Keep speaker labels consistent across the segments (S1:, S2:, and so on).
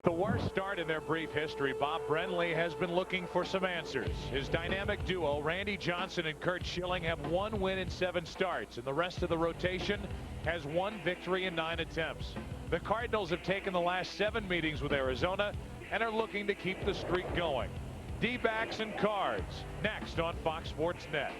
S1: The worst start in their brief history, Bob Brenly has been looking for some answers. His dynamic duo, Randy Johnson and Curt Schilling, have 1 win in 7 starts, and the rest of the rotation has 1 victory in 9 attempts. The Cardinals have taken the last 7 meetings with Arizona and are looking to keep the streak going. D-backs and Cards, next on Fox Sports Net.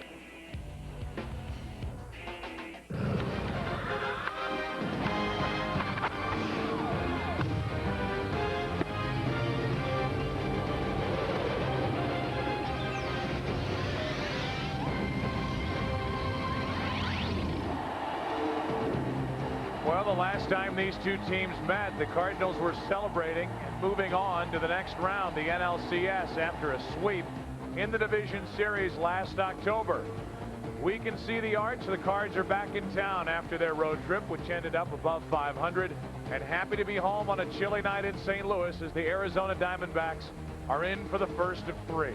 S1: Well, the last time these two teams met, the Cardinals were celebrating and moving on to the next round, the NLCS, after a sweep in the division series last October. We can see the arch. The Cards are back in town after their road trip, which ended up above 500, and happy to be home on a chilly night in St. Louis as the Arizona Diamondbacks are in for the first of 3.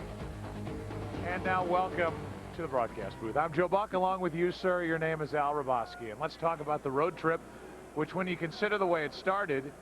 S1: And now welcome to the broadcast booth. I'm Joe Buck, along with you, sir. Your name is Al Raboski, and let's talk about the road trip, which, when you consider the way it started,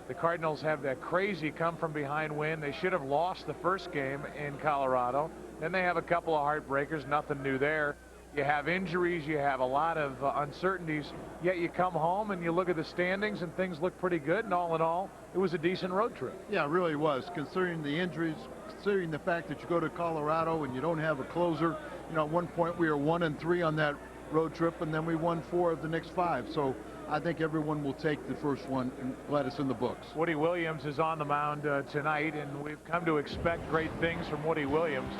S1: the Cardinals have that crazy come-from-behind win. They should have lost the first game in Colorado. Then they have a couple of heartbreakers, nothing new there. You have injuries, you have a lot of uncertainties, yet you come home and you look at the standings and things look pretty good, and all in all, it was a decent road trip.
S2: Yeah, it really was, considering the injuries, considering the fact that you go to Colorado and you don't have a closer. You know, at one point we were 1-3 on that road trip, and then we won 4 of the next 5. So I think everyone will take the first one and let us in the books.
S1: Woody Williams is on the mound tonight, and we've come to expect great things from Woody Williams,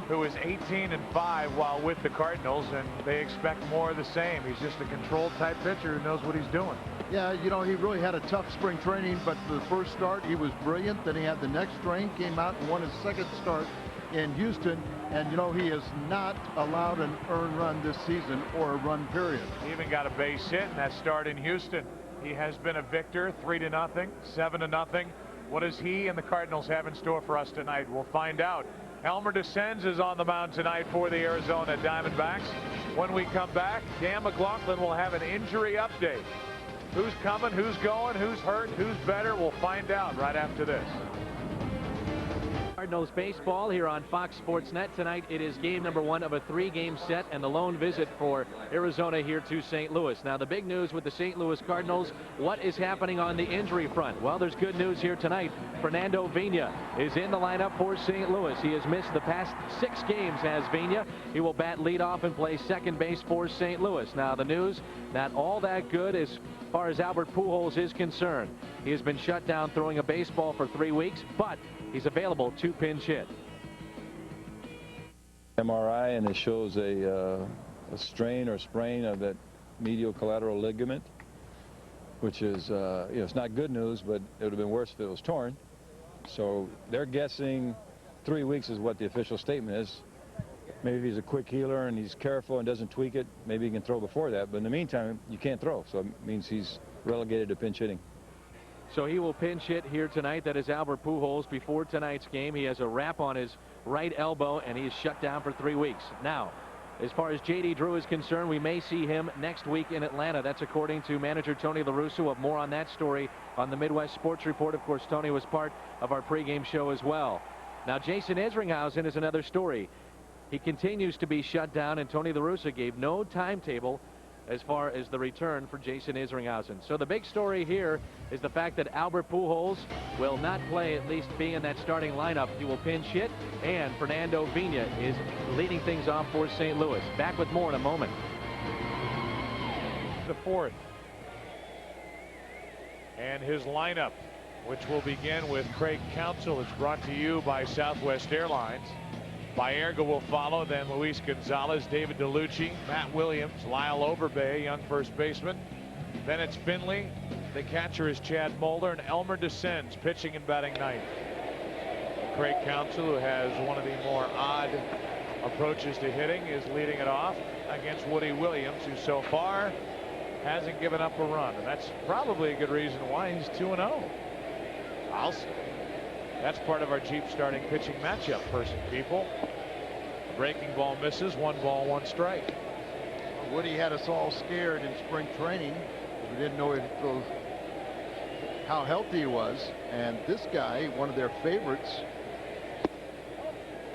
S1: who is 18-5 while with the Cardinals, and they expect more of the same. He's just a controlled type pitcher who knows what he's doing.
S2: Yeah, you know, he really had a tough spring training, but for the first start he was brilliant. Then he had the next strain, came out and won his second start in Houston, and you know, he has not allowed an earned run this season, or a run period.
S1: He even got a base hit in that start in Houston. He has been a victor, 3-0, 7-0. What does he and the Cardinals have in store for us tonight? We'll find out. Elmer DeSenz is on the mound tonight for the Arizona Diamondbacks. When we come back, Dan McLaughlin will have an injury update. Who's coming, who's going, who's hurt, who's better? We'll find out right after this.
S3: Cardinals baseball here on Fox Sports Net tonight. It is game number 1 of a 3-game set and the lone visit for Arizona here to St. Louis. Now, the big news with the St. Louis Cardinals, what is happening on the injury front? Well, there's good news here tonight. Fernando Vina is in the lineup for St. Louis. He has missed the past 6 games, has Vina. He will bat leadoff and play second base for St. Louis. Now, the news, not all that good as far as Albert Pujols is concerned. He has been shut down throwing a baseball for 3 weeks, but he's available to pinch hit.
S4: MRI, and it shows a strain or sprain of that medial collateral ligament, which is, you know, it's not good news, but it would have been worse if it was torn. So they're guessing 3 weeks is what the official statement is. Maybe if he's a quick healer and he's careful and doesn't tweak it, maybe he can throw before that. But in the meantime, you can't throw, so it means he's relegated to pinch hitting.
S3: So he will pinch hit here tonight. That is Albert Pujols before tonight's game. He has a wrap on his right elbow, and he is shut down for 3 weeks. Now, as far as J.D. Drew is concerned, we may see him next week in Atlanta. That's according to manager Tony La Russa. We'll have more on that story on the Midwest Sports Report. Of course, Tony was part of our pregame show as well. Now, Jason Isringhausen is another story. He continues to be shut down, and Tony La Russa gave no timetable as far as the return for Jason Isringhausen. So the big story here is the fact that Albert Pujols will not play, at least be in that starting lineup. He will pinch hit, and Fernando Vina is leading things off for St. Louis. Back with more in a moment.
S1: The 4th. And his lineup, which will begin with Craig Counsell, is brought to you by Southwest Airlines. Baerga will follow, then Luis Gonzalez, David DeLucci, Matt Williams, Lyle Overbay, young first baseman. Then it's Finley. The catcher is Chad Mulder, and Elmer DeSenz pitching and batting ninth. Craig Counsell, who has one of the more odd approaches to hitting, is leading it off against Woody Williams, who so far hasn't given up a run. And that's probably a good reason why he's 2-0. I'll say. That's part of our Jeep starting pitching matchup, person people. Breaking ball misses, 1 ball, 1 strike.
S2: Woody had us all scared in spring training. We didn't know if those how healthy he was. And this guy, one of their favorites,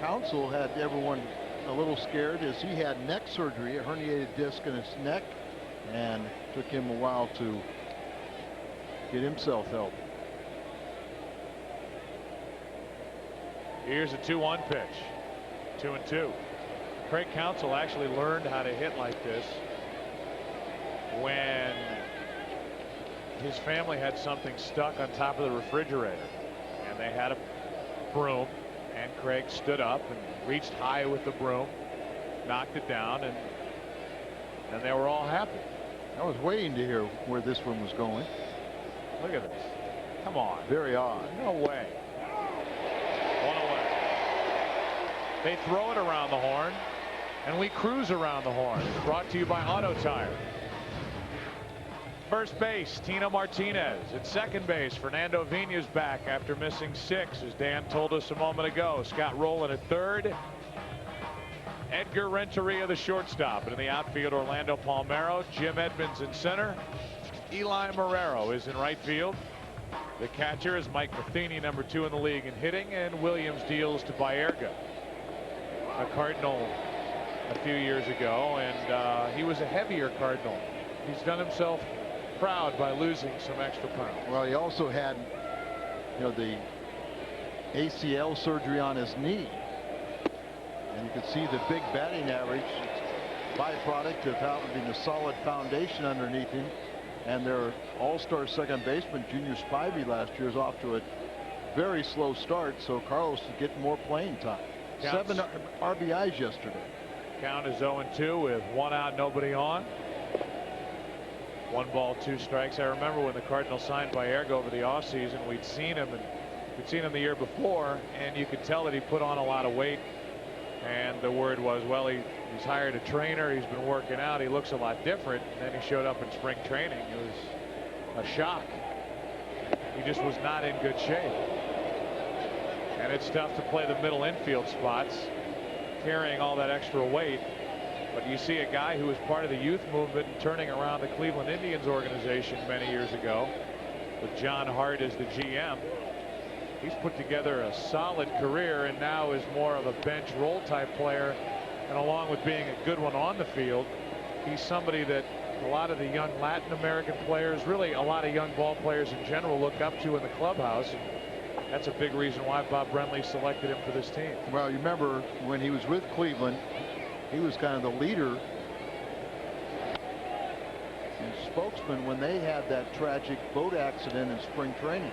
S2: Counsell, had everyone a little scared as he had neck surgery, a herniated disc in his neck, and took him a while to get himself help.
S1: Here's a 2-1 pitch. 2-2. Craig Counsell actually learned how to hit like this when his family had something stuck on top of the refrigerator, and they had a broom, and Craig stood up and reached high with the broom, knocked it down, and they were all happy.
S2: I was waiting to hear where this one was going.
S1: Look at this. Come on.
S2: Very odd.
S1: No way. 1 away. They throw it around the horn, and we cruise around the horn. Brought to you by Auto Tire. First base, Tino Martinez. At second base, Fernando Vina's back after missing 6, as Dan told us a moment ago. Scott Rowland at third. Edgar Renteria, the shortstop. And in the outfield, Orlando Palmeiro, Jim Edmonds in center. Eli Marrero is in right field. The catcher is Mike Matheny, number 2 in the league in hitting, and Williams deals to Baerga, a Cardinal a few years ago, and he was a heavier Cardinal. He's done himself proud by losing some extra pounds.
S2: Well, he also had, the ACL surgery on his knee, and you can see the big batting average. It's byproduct of having a solid foundation underneath him. And their all-star second baseman, Junior Spivey, last year is off to a very slow start, so Carlos is getting more playing time. 7 RBIs yesterday.
S1: Count is 0-2 with 1 out, nobody on. 1 ball, 2 strikes. I remember when the Cardinals signed Baerga over the offseason, we'd seen him the year before, and you could tell that he put on a lot of weight. And the word was, well, he's hired a trainer. He's been working out. He looks a lot different. And then he showed up in spring training. It was a shock. He just was not in good shape. And it's tough to play the middle infield spots, carrying all that extra weight. But you see a guy who was part of the youth movement and turning around the Cleveland Indians organization many years ago, with John Hart as the GM. He's put together a solid career and now is more of a bench role type player. And along with being a good one on the field, he's somebody that a lot of the young Latin American players, really a lot of young ball players in general, look up to in the clubhouse. And that's a big reason why Bob Brenly selected him for this team.
S2: Well, you remember when he was with Cleveland, he was kind of the leader and spokesman when they had that tragic boat accident in spring training.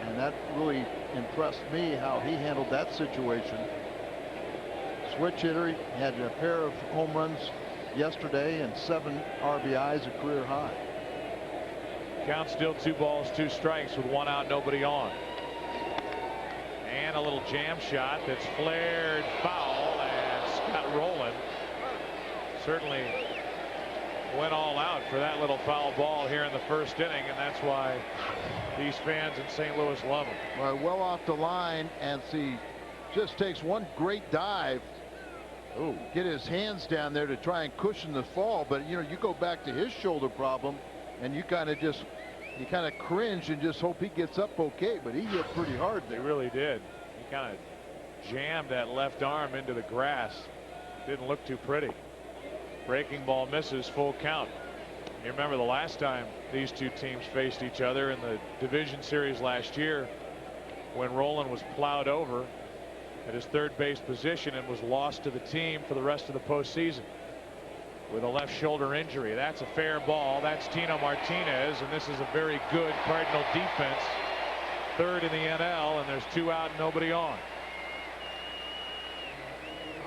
S2: And that really impressed me, how he handled that situation. Switch hitter, he had a pair of home runs yesterday and 7 RBIs, a career high.
S1: Count still 2 balls, 2 strikes with 1 out, nobody on. And a little jam shot that's flared foul, and Scott Rowland certainly went all out for that little foul ball here in the first inning, and that's why these fans in St. Louis love him.
S2: Well off the line, and see, just takes one great dive. Oh, get his hands down there to try and cushion the fall, but you go back to his shoulder problem, and you kind of cringe and just hope he gets up okay. But he hit pretty hard there.
S1: He really did. He kind of jammed that left arm into the grass. Didn't look too pretty. Breaking ball misses, full count. You remember the last time these two teams faced each other in the division series last year, when Rowland was plowed over at his third base position and was lost to the team for the rest of the postseason with a left shoulder injury. That's a fair ball. That's Tino Martinez, and this is a very good Cardinal defense. Third in the NL, and there's 2 out, nobody on.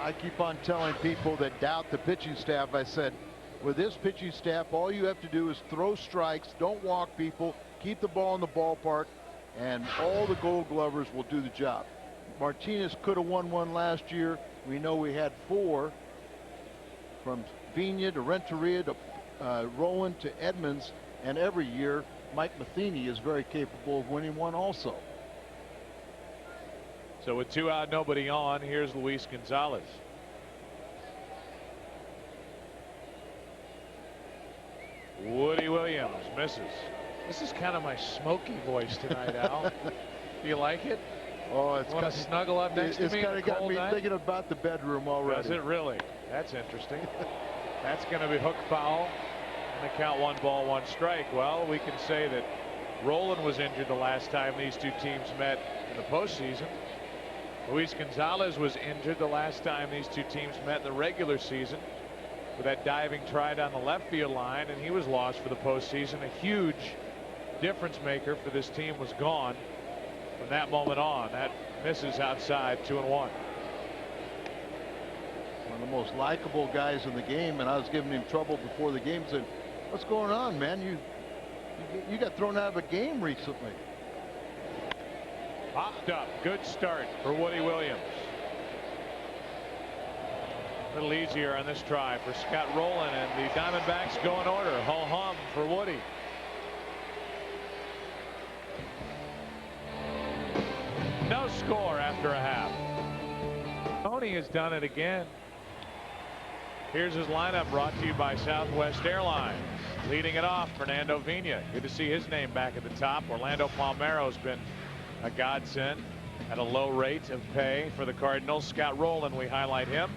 S2: I keep on telling people that doubt the pitching staff, I said, with this pitching staff, all you have to do is throw strikes, don't walk people, keep the ball in the ballpark, and all the Gold Glovers will do the job. Martinez could have won 1 last year. We know we had 4, from Vina to Renteria to Rowland to Edmonds, and every year Mike Matheny is very capable of winning 1 also.
S1: So with 2 out, nobody on, here's Luis Gonzalez. Woody Williams misses. This is kind of my smoky voice tonight, Al. Do you like it?
S2: Oh, it's
S1: Want to snuggle up next to me?
S2: It's kind of got me thinking about the bedroom already.
S1: Does it really? That's interesting. That's going to be hook foul. And the count 1 ball, 1 strike. Well, we can say that Rolen was injured the last time these two teams met in the postseason. Luis Gonzalez was injured the last time these two teams met in the regular season with that diving try down the left field line, and he was lost for the postseason. A huge difference maker for this team was gone from that moment on. That misses outside, 2-1.
S2: One of the most likable guys in the game, and I was giving him trouble before the game. Said, "What's going on, man? You got thrown out of a game recently."
S1: Popped up. Good start for Woody Williams. A little easier on this try for Scott Rolen, and the Diamondbacks go in order. Ho hum for Woody. No score after a half. Tony has done it again. Here's his lineup, brought to you by Southwest Airlines. Leading it off, Fernando Vina. Good to see his name back at the top. Orlando Palmeiro's been a godsend at a low rate of pay for the Cardinals. Scott Rolen, we highlight him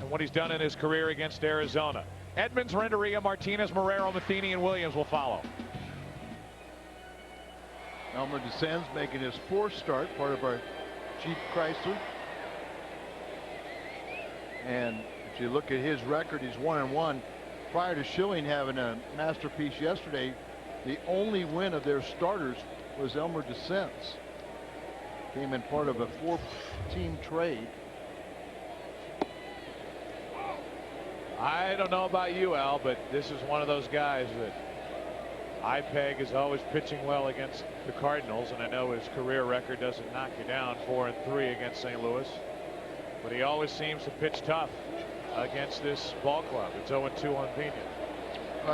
S1: and what he's done in his career against Arizona. Edmonds, Renteria, Martinez, Marrero, Matheny, and Williams will follow.
S2: Elmer DeSan's making his 4th start, part of our Jeep Chrysler. And if you look at his record, he's 1-1. Prior to Schilling having a masterpiece yesterday, the only win of their starters was Elmer DeSan's. Came in part of a 4-team trade.
S1: I don't know about you, Al, but this is one of those guys that I peg is always pitching well against the Cardinals, and I know his career record doesn't knock you down, 4-3 against St. Louis, but he always seems to pitch tough against this ball club. It's 0-2 on Pena.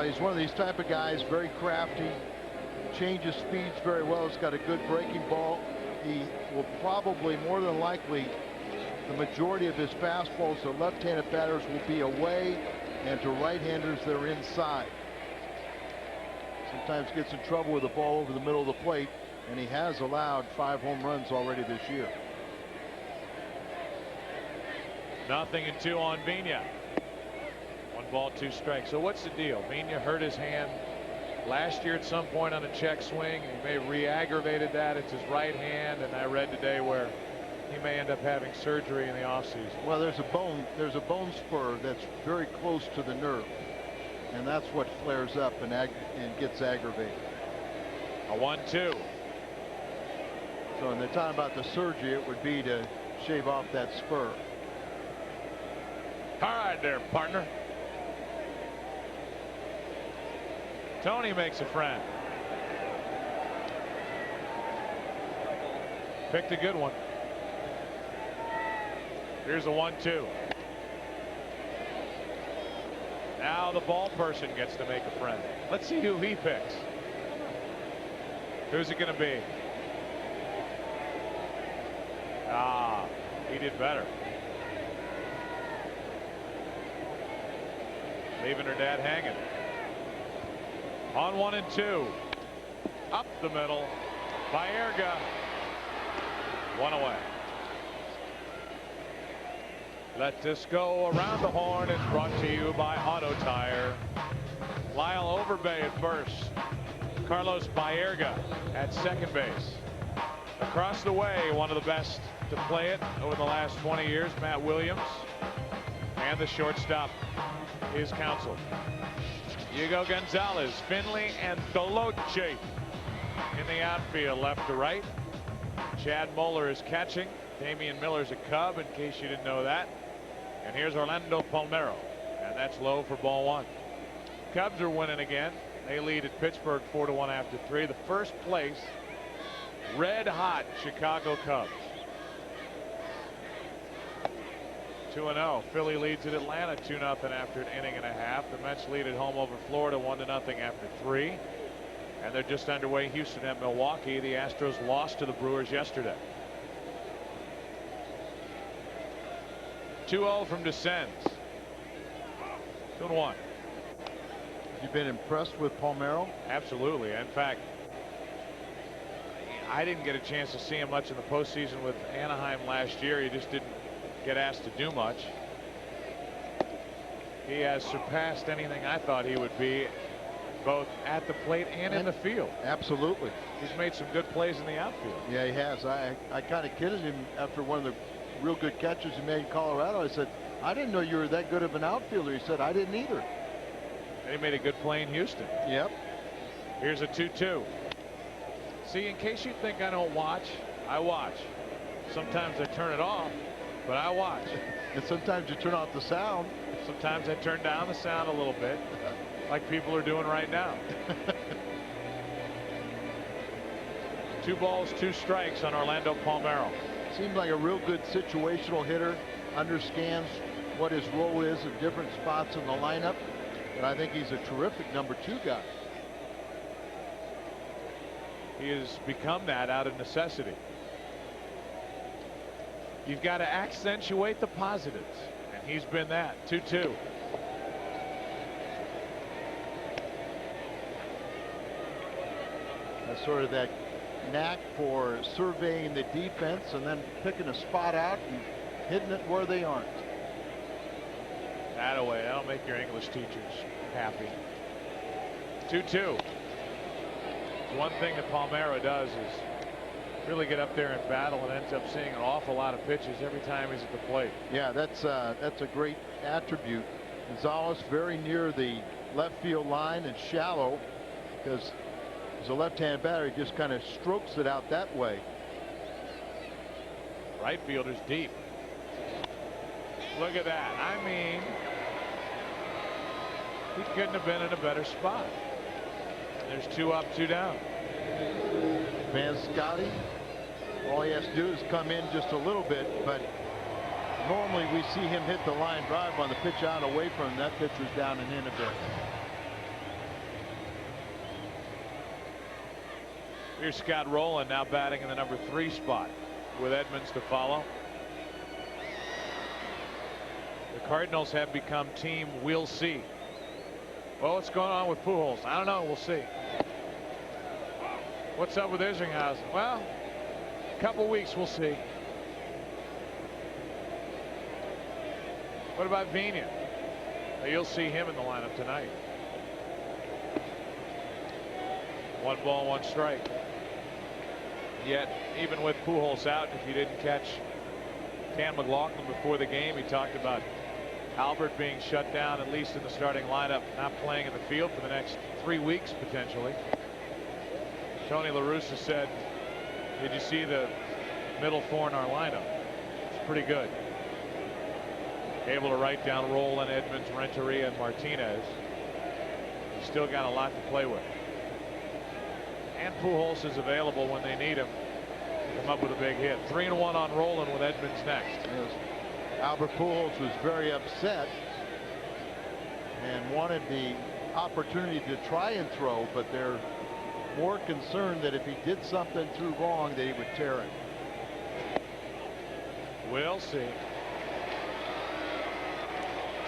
S2: He's one of these type of guys, very crafty, changes speeds very well. He's got a good breaking ball. He will probably, more than likely, the majority of his fastballs to left-handed batters will be away, and to right-handers they're inside. Sometimes gets in trouble with the ball over the middle of the plate, and he has allowed 5 home runs already this year.
S1: 0-2 on Vina. 1 ball, 2 strikes. So what's the deal? Vina hurt his hand last year at some point on a check swing. He may have re-aggravated that. It's his right hand, and I read today where he may end up having surgery in the offseason.
S2: Well, there's a bone spur that's very close to the nerve, and that's what flares up and gets aggravated.
S1: A 1-2.
S2: So when they're talking about the surgery, it would be to shave off that spur.
S1: All right there, partner. Tony makes a friend. Picked a good one. Here's a 1-2. Now the ball person gets to make a friend. Let's see who he picks. Who's it going to be? Ah, he did better. Leaving her dad hanging. On 1-2. Up the middle. Baerga. 1 away. Let this go around the horn is brought to you by Auto Tire. Lyle Overbay at first. Carlos Baerga at second base. Across the way, one of the best to play it over the last 20 years, Matt Williams. And the shortstop is counseled. Hugo Gonzalez, Finley, and Deloche in the outfield, left to right. Chad Moeller is catching. Damian Miller's a Cub, in case you didn't know that. And here's Orlando Palmeiro, and that's low for ball 1. Cubs are winning again. They lead at Pittsburgh 4-1 after 3. The first place, red hot Chicago Cubs. 2-0. Philly leads at Atlanta 2-0 after an inning and a half. The Mets lead at home over Florida 1-0 after 3. And they're just underway Houston at Milwaukee. The Astros lost to the Brewers yesterday. 2-0 from DeSantis. 2-1.
S2: You've been impressed with Palmeiro?
S1: Absolutely. In fact, I didn't get a chance to see him much in the postseason with Anaheim last year. He just didn't get asked to do much. He has surpassed anything I thought he would be, both at the plate and in the field.
S2: Absolutely.
S1: He's made some good plays in the outfield.
S2: Yeah, he has. I kind of kidded him after one of the real good catches he made in Colorado. I said, I didn't know you were that good of an outfielder. He said, I didn't either.
S1: And he made a good play in Houston.
S2: Yep.
S1: Here's a 2-2. See, in case you think I don't watch, I watch. Sometimes I turn it off, but I watch.
S2: And sometimes you turn off the sound.
S1: Sometimes I turn down the sound a little bit, like people are doing right now. 2 balls, 2 strikes on Orlando Palmeiro.
S2: Seems like a real good situational hitter. Understands what his role is in different spots in the lineup. And I think he's a terrific number 2 guy.
S1: He has become that out of necessity. You've got to accentuate the positives, and he's been that. 2-2.
S2: That's sort of that knack for surveying the defense and then picking a spot out and hitting it where they aren't.
S1: That away. That'll make your English teachers happy. 2-2. One thing that Palmeiro does is really get up there and battle, and ends up seeing an awful lot of pitches every time he's at the plate.
S2: Yeah, that's a great attribute. Gonzalez very near the left field line and shallow, because as a left-hand batter, he just kind of strokes it out that way.
S1: Right fielder's deep. Look at that. I mean, he couldn't have been in a better spot. There's 2 up, 2 down.
S2: Van Scotty, all he has to do is come in just a little bit, but normally we see him hit the line drive on the pitch out away from him. That pitch was down and in a bit.
S1: Here's Scott Rowland now batting in the number 3 spot with Edmonds to follow. The Cardinals have become team we'll see. Well, what's going on with Pujols? I don't know. We'll see. What's up with Isringhausen? Well, a couple weeks, we'll see. What about Vina? You'll see him in the lineup tonight. 1 ball, 1 strike. Yet, even with Pujols out, if you didn't catch Cam McLaughlin before the game, he talked about Albert being shut down, at least in the starting lineup, not playing in the field for the next 3 weeks potentially. Tony La Russa said, did you see the middle 4 in our lineup? It's pretty good. Able to write down Rowland, Edmonds, Renteria, and Martinez. He's still got a lot to play with. And Pujols is available when they need him to come up with a big hit. 3-1 on Rowland with Edmonds next.
S2: Yes. Albert Pujols was very upset and wanted the opportunity to try and throw, but they're more concerned that if he did something through wrong that he would tear it.
S1: We'll see.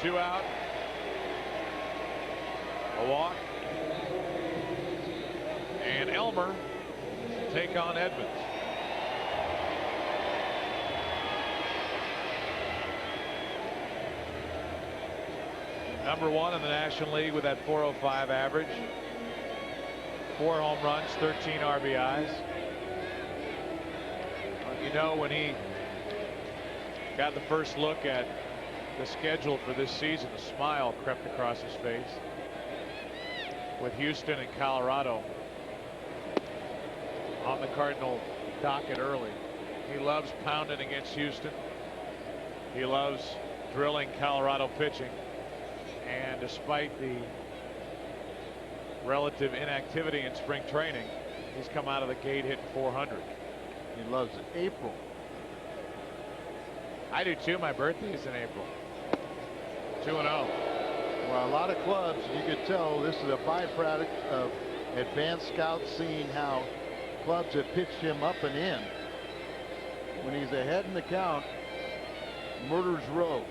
S1: 2 out. A walk. And Elmer will take on Edmonds. Number 1 in the National League with that .405 average. 4 home runs, 13 RBIs. You know, when he got the first look at the schedule for this season, a smile crept across his face. With Houston and Colorado on the Cardinal docket early. He loves pounding against Houston. He loves drilling Colorado pitching. And despite the relative inactivity in spring training, he's come out of the gate hitting .400.
S2: He loves April.
S1: I do too. My birthday is in April. 2-0.
S2: Well, a lot of clubs, you could tell this is a byproduct of advanced scouts seeing how clubs have pitched him up and in. When he's ahead in the count, murder's row.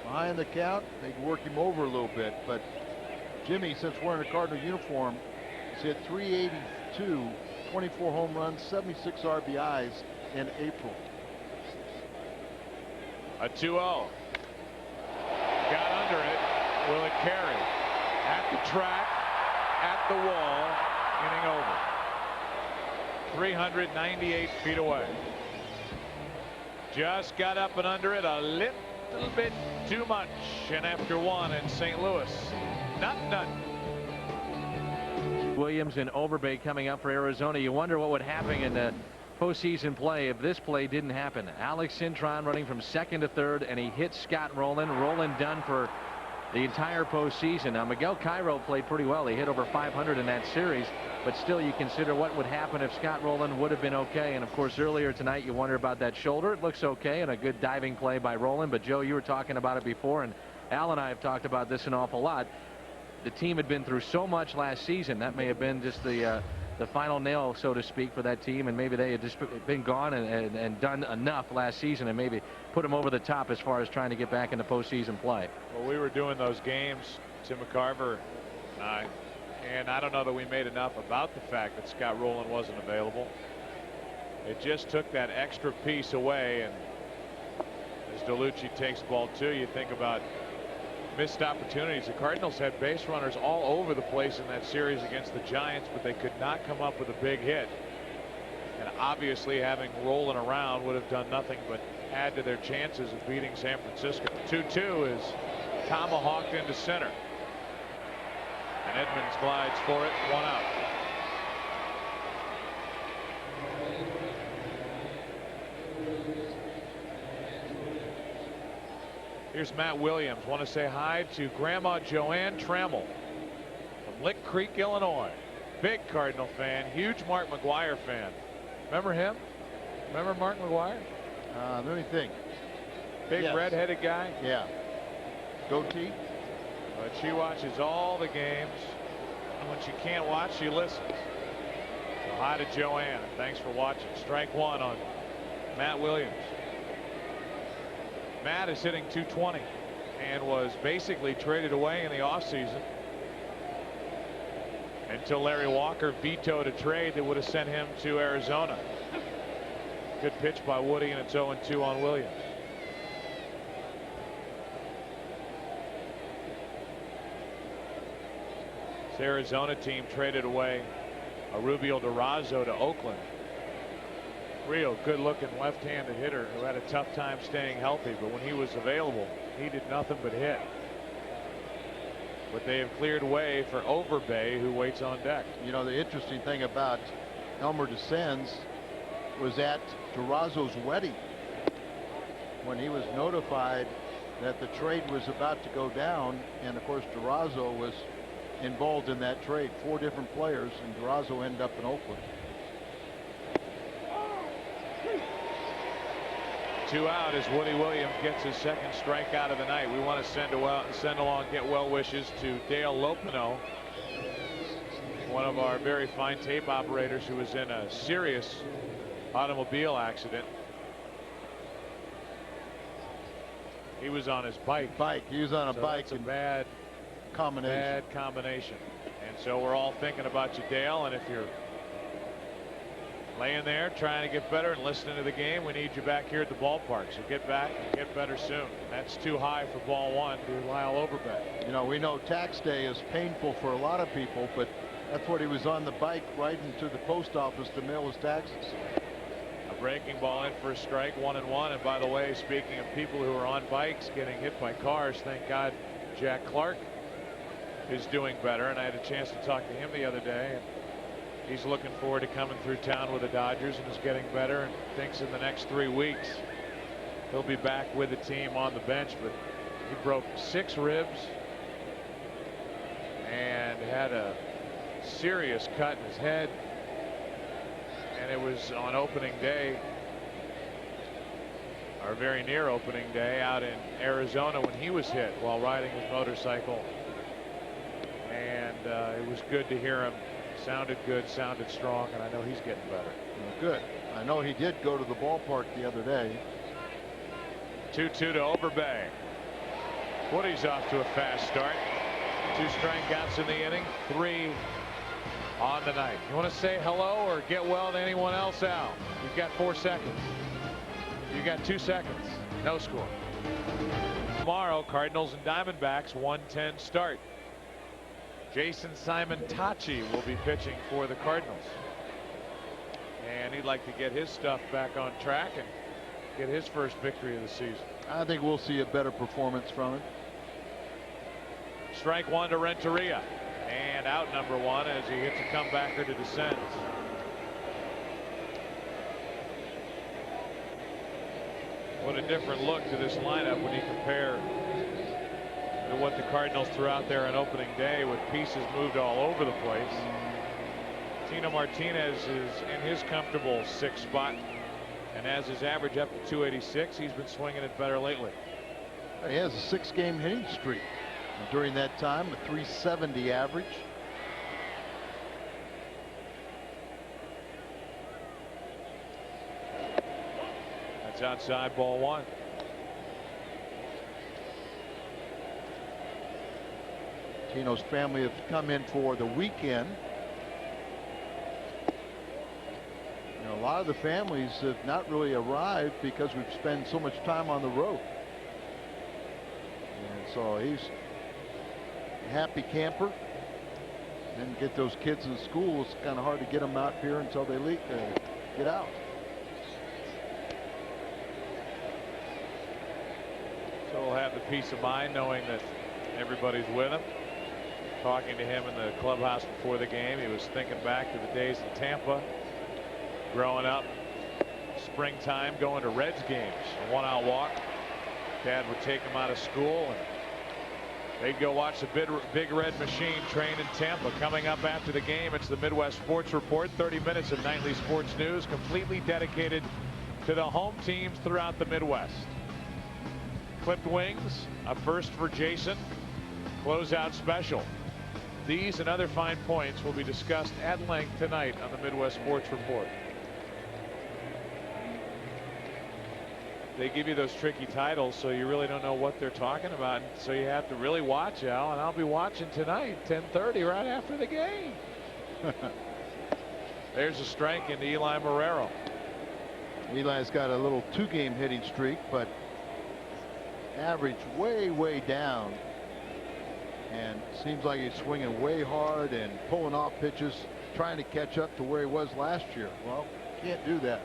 S2: Behind the count, they can work him over a little bit, but Jimmy, since wearing a Cardinal uniform, has hit .382 24 home runs, 76 RBIs in April.
S1: A 2-0. Got under it. Will it carry? At the track, at the wall, inning over. 398 feet away. Just got up and under it a little bit too much. And after one in St. Louis, nothing.
S3: Williams and Overbay coming up for Arizona. You wonder what would happen in the postseason play if this play didn't happen. Alex Cintron running from second to third, and he hits Scott Rowland. Rowland done for the entire postseason. Now, Miguel Cairo played pretty well. He hit over 500 in that series, but still you consider what would happen if Scott Rowland would have been okay. And of course, earlier tonight you wonder about that shoulder. It looks okay, and a good diving play by Rowland. But Joe, you were talking about it before, and Al and I have talked about this an awful lot. The team had been through so much last season. That may have been just the final nail, so to speak, for that team, and maybe they had just been gone and done enough last season and maybe put them over the top as far as trying to get back into postseason play.
S1: Well, we were doing those games, Tim McCarver and I, and I don't know that we made enough about the fact that Scott Rowland wasn't available. It just took that extra piece away, and as DeLucci takes ball two, you think about missed opportunities. The Cardinals had base runners all over the place in that series against the Giants, but they could not come up with a big hit. And obviously having Rowland around would have done nothing but add to their chances of beating San Francisco. 2-2 is tomahawked into center. And Edmonds glides for it, 1 out. Here's Matt Williams. Want to say hi to Grandma Joanne Trammell from Lick Creek, Illinois. Big Cardinal fan, huge Mark McGwire fan. Remember him? Remember Mark McGwire?
S2: Let me think.
S1: Big red-headed guy.
S2: Yeah. Goatee.
S1: But she watches all the games, and when she can't watch, she listens. So hi to Joanne, and thanks for watching. Strike one on Matt Williams. Matt is hitting .220 and was basically traded away in the offseason until Larry Walker vetoed a trade that would have sent him to Arizona. Good pitch by Woody, and it's 0-2 on Williams. This Arizona team traded away a Rubio Durazo to Oakland. Real good-looking left-handed hitter who had a tough time staying healthy, but when he was available, he did nothing but hit. But they have cleared way for Overbay, who waits on deck.
S2: You know, the interesting thing about Elmer DeSanz was at Durazo's wedding when he was notified that the trade was about to go down, and of course Durazo was involved in that trade. 4 different players, and Durazo ended up in Oakland.
S1: 2 out as Woody Williams gets his second strikeout of the night. We want to send along get well wishes to Dale Lopino, one of our very fine tape operators who was in a serious automobile accident. He was on his bike.
S2: He was on a bike.
S1: That's a bad combination. And so we're all thinking about you, Dale. And if you're laying there trying to get better and listening to the game, we need you back here at the ballpark. So get back and get better soon. That's too high for ball one to Lyle Overbay.
S2: You know, we know tax day is painful for a lot of people, but that's what he was on the bike riding to the post office to mail his taxes.
S1: A breaking ball in for a strike, 1-1. And by the way, speaking of people who are on bikes getting hit by cars, thank God Jack Clark is doing better. And I had a chance to talk to him the other day. And he's looking forward to coming through town with the Dodgers and is getting better and thinks in the next 3 weeks he'll be back with the team on the bench. But he broke 6 ribs and had a serious cut in his head. And it was on opening day, or very near opening day, out in Arizona when he was hit while riding his motorcycle. And it was good to hear him. Sounded good, sounded strong, and I know he's getting better.
S2: Good. I know he did go to the ballpark the other day.
S1: 2-2 to Overbay. Woody's off to a fast start. 2 strikeouts in the inning, 3 on the night. You want to say hello or get well to anyone else, Al? You've got 4 seconds. You got 2 seconds. No score. Tomorrow, Cardinals and Diamondbacks, 1:10 start. Jason Simon Tachi will be pitching for the Cardinals. And he'd like to get his stuff back on track and get his first victory of the season.
S2: I think we'll see a better performance from him.
S1: Strike one to Renteria. And out number one as he hits a comebacker to descend. What a different look to this lineup when you compare to what the Cardinals threw out there on opening day with pieces moved all over the place. Tino Martinez is in his comfortable 6th spot, and as his average up to 286, he's been swinging it better lately.
S2: He has a 6-game hitting streak. And during that time, a 370 average.
S1: That's outside, ball one.
S2: Tino's family have come in for the weekend. You know, a lot of the families have not really arrived because we've spent so much time on the road. And so he's a happy camper. And get those kids in school. It's kind of hard to get them out here until they get out.
S1: So we'll have the peace of mind knowing that everybody's with him. Talking to him in the clubhouse before the game, he was thinking back to the days in Tampa, growing up, springtime, going to Reds games, a 1-out walk. Dad would take him out of school and they'd go watch the big red machine train in Tampa. Coming up after the game, it's the Midwest Sports Report. 30 minutes of nightly sports news completely dedicated to the home teams throughout the Midwest. Clipped wings, a first for Jason, closeout special. These and other fine points will be discussed at length tonight on the Midwest Sports Report. They give you those tricky titles, so you really don't know what they're talking about. So you have to really watch, Al, and I'll be watching tonight, 10:30, right after the game. There's a strike into Eli Marrero.
S2: Eli's got a little 2-game hitting streak, but average way down. And seems like he's swinging way hard and pulling off pitches, trying to catch up to where he was last year. Well, can't do that.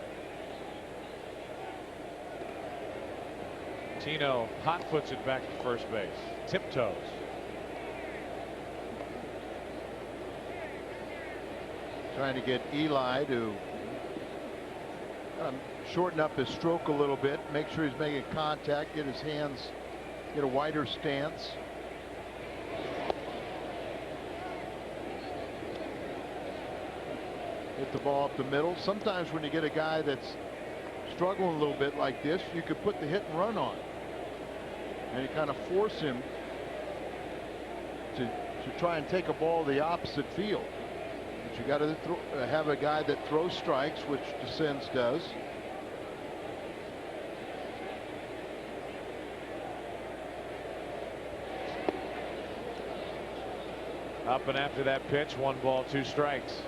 S1: Tino hot puts it back to first base. Tiptoes.
S2: Trying to get Eli to shorten up his stroke a little bit, make sure he's making contact, get his hands, get a wider stance. Hit the ball up the middle. Sometimes when you get a guy that's struggling a little bit like this, you could put the hit and run on. And you kind of force him to try and take a ball to the opposite field. But you got to have a guy that throws strikes, which Descends does.
S1: Up and after that pitch, 1 ball, 2 strikes.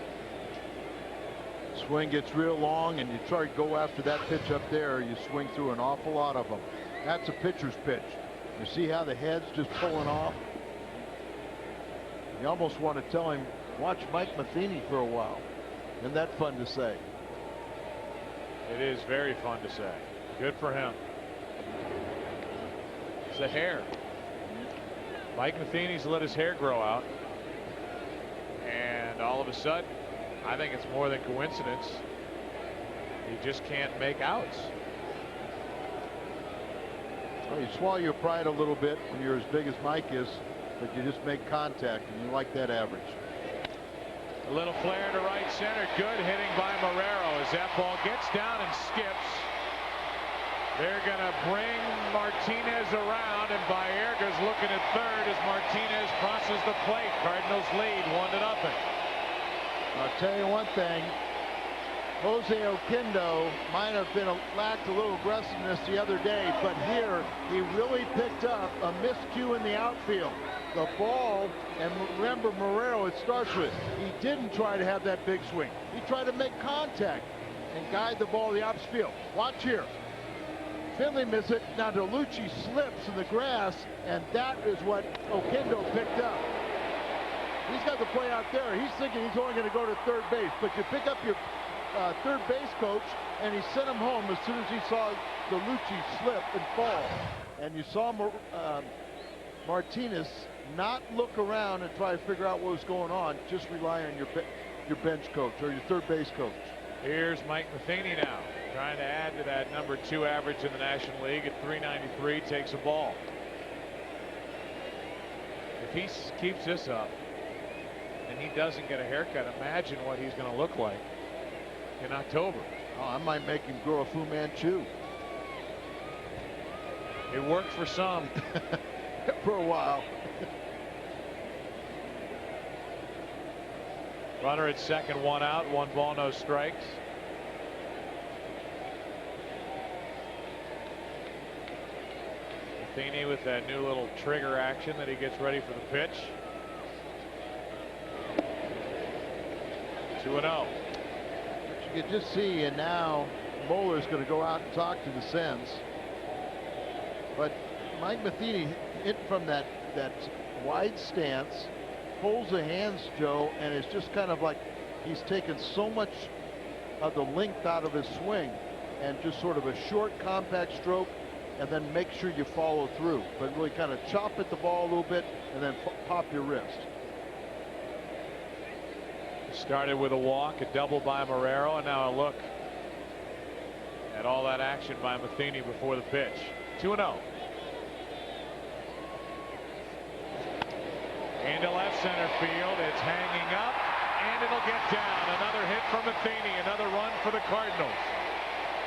S2: Swing gets real long and you try to go after that pitch up there, you swing through an awful lot of them. That's a pitcher's pitch. You see how the head's just pulling off? You almost want to tell him, watch Mike Matheny for a while. Isn't that fun to say?
S1: It is very fun to say. Good for him. It's the hair. Mike Matheny's let his hair grow out. And all of a sudden, I think it's more than coincidence. He just can't make outs.
S2: Well, you swallow your pride a little bit when you're as big as Mike is, but you just make contact, and you like that average.
S1: A little flare to right center. Good hitting by Marrero as that ball gets down and skips. They're going to bring Martinez around, and Baerga's looking at third as Martinez crosses the plate. Cardinals lead 1-0.
S2: I'll tell you one thing. Jose Oquendo might have lacked a little aggressiveness the other day, but here he really picked up a miscue in the outfield. The ball, and remember Morero, it starts with, he didn't try to have that big swing. He tried to make contact and guide the ball to the opposite field. Watch here. Finley missed it. Now DeLucci slips in the grass, and that is what Oquendo picked up. He's got the play out there. He's thinking he's only going to go to third base, but you pick up your third base coach, and he sent him home as soon as he saw DeLucci slip and fall. And you saw Martinez not look around and try to figure out what was going on. Just rely on your bench coach or your third base coach.
S1: Here's Mike Matheny now, trying to add to that #2 average in the National League at .393. Takes a ball. If he keeps this up and he doesn't get a haircut, imagine what he's going to look like in October.
S2: Oh, I might make him grow a Fu Manchu.
S1: It worked for some.
S2: For a while.
S1: Runner at second, 1 out, 1 ball, no strikes. Matheny with that new little trigger action that he gets ready for the pitch. 2-0.
S2: You can just see, and now Moeller's going to go out and talk to the Sens. But Mike Matheny hit from that wide stance, pulls the hands, Joe, and it's just kind of like he's taken so much of the length out of his swing, and just sort of a short compact stroke, and then make sure you follow through, but really kind of chop at the ball a little bit and then pop your wrist.
S1: Started with a walk, a double by Morero, and now a look at all that action by Matheny before the pitch. 2-0. Into left center field. It's hanging up, and it'll get down. Another hit from Matheny. Another run for the Cardinals.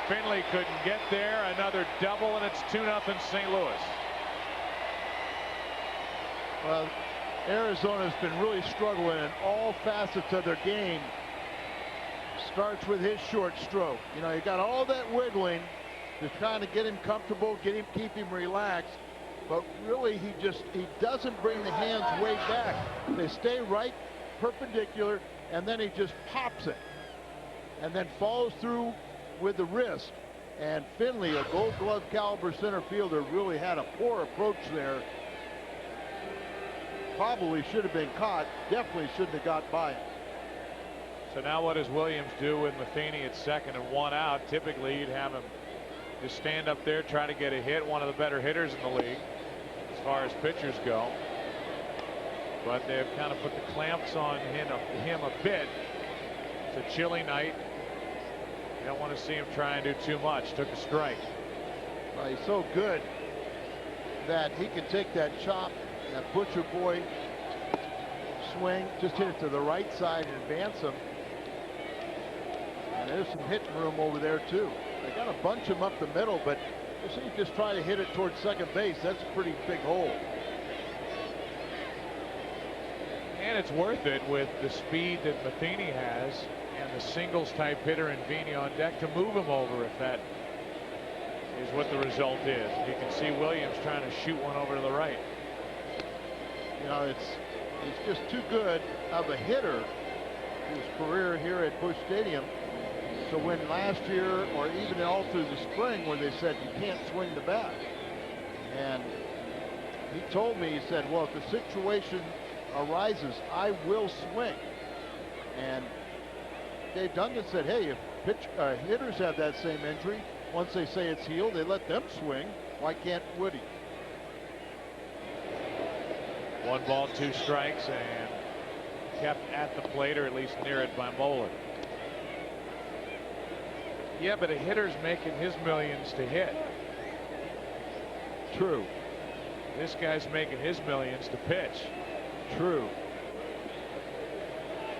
S1: Finley couldn't get there. Another double, and it's 2-0 St. Louis.
S2: Well, Arizona's been really struggling in all facets of their game. Starts with his short stroke. You know, you got all that wiggling to trying to get him comfortable, keep him relaxed. But really, he doesn't bring the hands way back. They stay right perpendicular, and then he just pops it, and then follows through with the wrist. And Finley, a Gold Glove caliber center fielder, really had a poor approach there. Probably should have been caught. Definitely shouldn't have got by him.
S1: So now what does Williams do with Matheny at second and 1 out? Typically, you'd have him just stand up there, try to get a hit. One of the better hitters in the league as far as pitchers go. But they've kind of put the clamps on him a bit. It's a chilly night. You don't want to see him try and do too much. Took a strike.
S2: Well, he's so good that he can take that chop, that butcher boy swing, just hit it to the right side and advance him. And there's some hitting room over there too. They got to bunch him up the middle, but you just try to hit it towards second base. That's a pretty big hole.
S1: And it's worth it with the speed that Matheny has and the singles type hitter in Vini on deck to move him over if that is what the result is. You can see Williams trying to shoot one over to the right.
S2: You know, he's just too good of a hitter his career here at Busch Stadium. So when last year, or even all through the spring, where they said you can't swing the bat, and he told me, he said, well, if the situation arises, I will swing. And Dave Duncan said, hey, if hitters have that same injury, once they say it's healed, they let them swing. Why can't Woody?
S1: 1 ball, 2 strikes, and kept at the plate, or at least near it, by Moeller. Yeah, but a hitter's making his millions to hit.
S2: True.
S1: This guy's making his millions to pitch.
S2: True.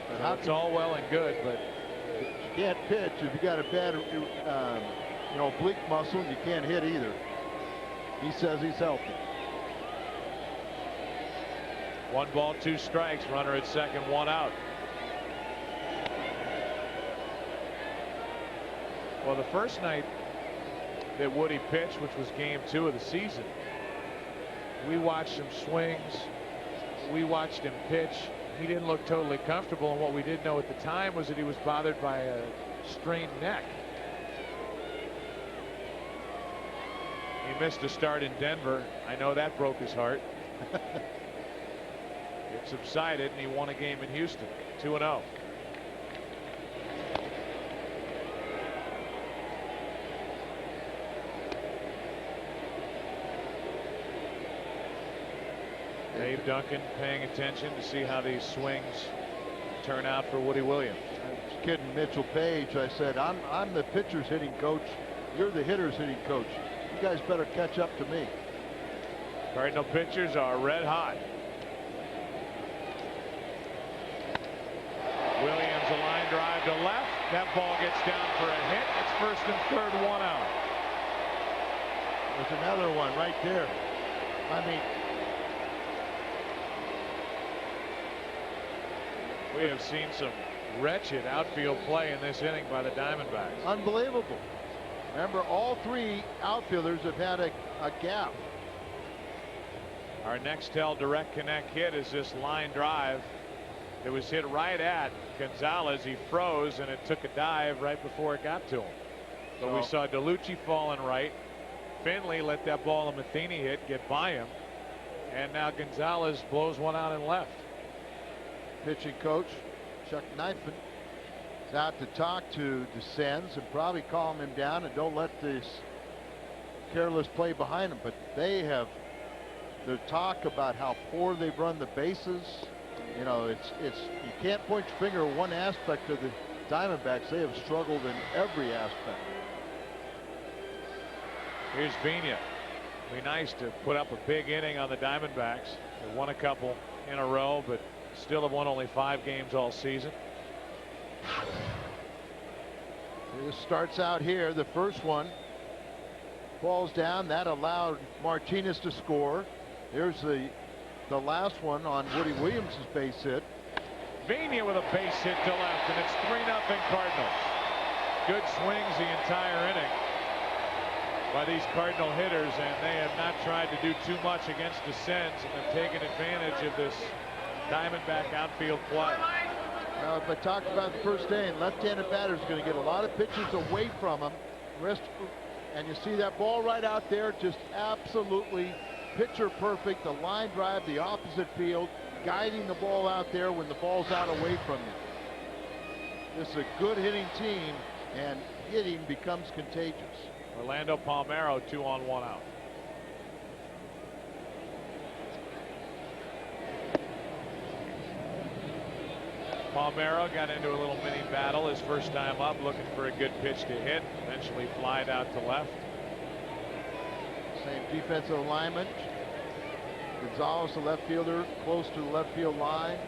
S1: So it's all well and good, but
S2: you can't pitch if you got a bad oblique muscle. You can't hit either. He says he's healthy.
S1: 1 ball, 2 strikes. Runner at second, 1 out. Well, the first night that Woody pitched, which was game 2 of the season, we watched some swings. We watched him pitch. He didn't look totally comfortable, and what we didn't know at the time was that he was bothered by a strained neck. He missed a start in Denver. I know that broke his heart. It subsided, and he won a game in Houston, 2-0. Dave Duncan paying attention to see how these swings turn out for Woody Williams.
S2: I was kidding Mitchell Page. I said, I'm the pitcher's hitting coach. You're the hitter's hitting coach. You guys better catch up to me.
S1: Cardinal pitchers are red hot. Williams, a line drive to left. That ball gets down for a hit. It's first and third, 1 out.
S2: There's another one right there. I mean,
S1: we have seen some wretched outfield play in this inning by the Diamondbacks.
S2: unbelievable. Remember, all 3 outfielders have had a gap.
S1: Our Nextel direct connect hit is this line drive. It was hit right at Gonzalez. He froze, and it took a dive right before it got to him. But we saw DeLucci fall in right. Finley let that ball a Matheny hit get by him. And now Gonzalez blows one out in left.
S2: Pitching coach Chuck Neifman is out to talk to DeSenz and probably calm him down and don't let this careless play behind him. But they have the talk about how poor they've run the bases. You know, it's you can't point your finger at one aspect of the Diamondbacks. They have struggled in every aspect.
S1: Here's Vina. Be nice to put up a big inning on the Diamondbacks. They won a couple in a row, but still have won only 5 games all season.
S2: This starts out here. The first one falls down. That allowed Martinez to score. Here's the last one on Woody Williams' base hit.
S1: Vina with a base hit to left, and it's 3-0 Cardinals. Good swings the entire inning by these Cardinal hitters, and they have not tried to do too much against DeSenz, and have taken advantage of this Diamondback outfield play.
S2: Now, if I talk about the first inning, left-handed batter is going to get a lot of pitches away from him. And you see that ball right out there, just absolutely pitcher perfect. The line drive, the opposite field, guiding the ball out there when the ball's out away from you. This is a good hitting team, and hitting becomes contagious.
S1: Orlando Palmeiro 2 on 1 out. Palmeiro got into a little mini battle his first time up, looking for a good pitch to hit. Eventually flied out to left.
S2: Same defensive alignment. Gonzalez, the left fielder, close to the left field line.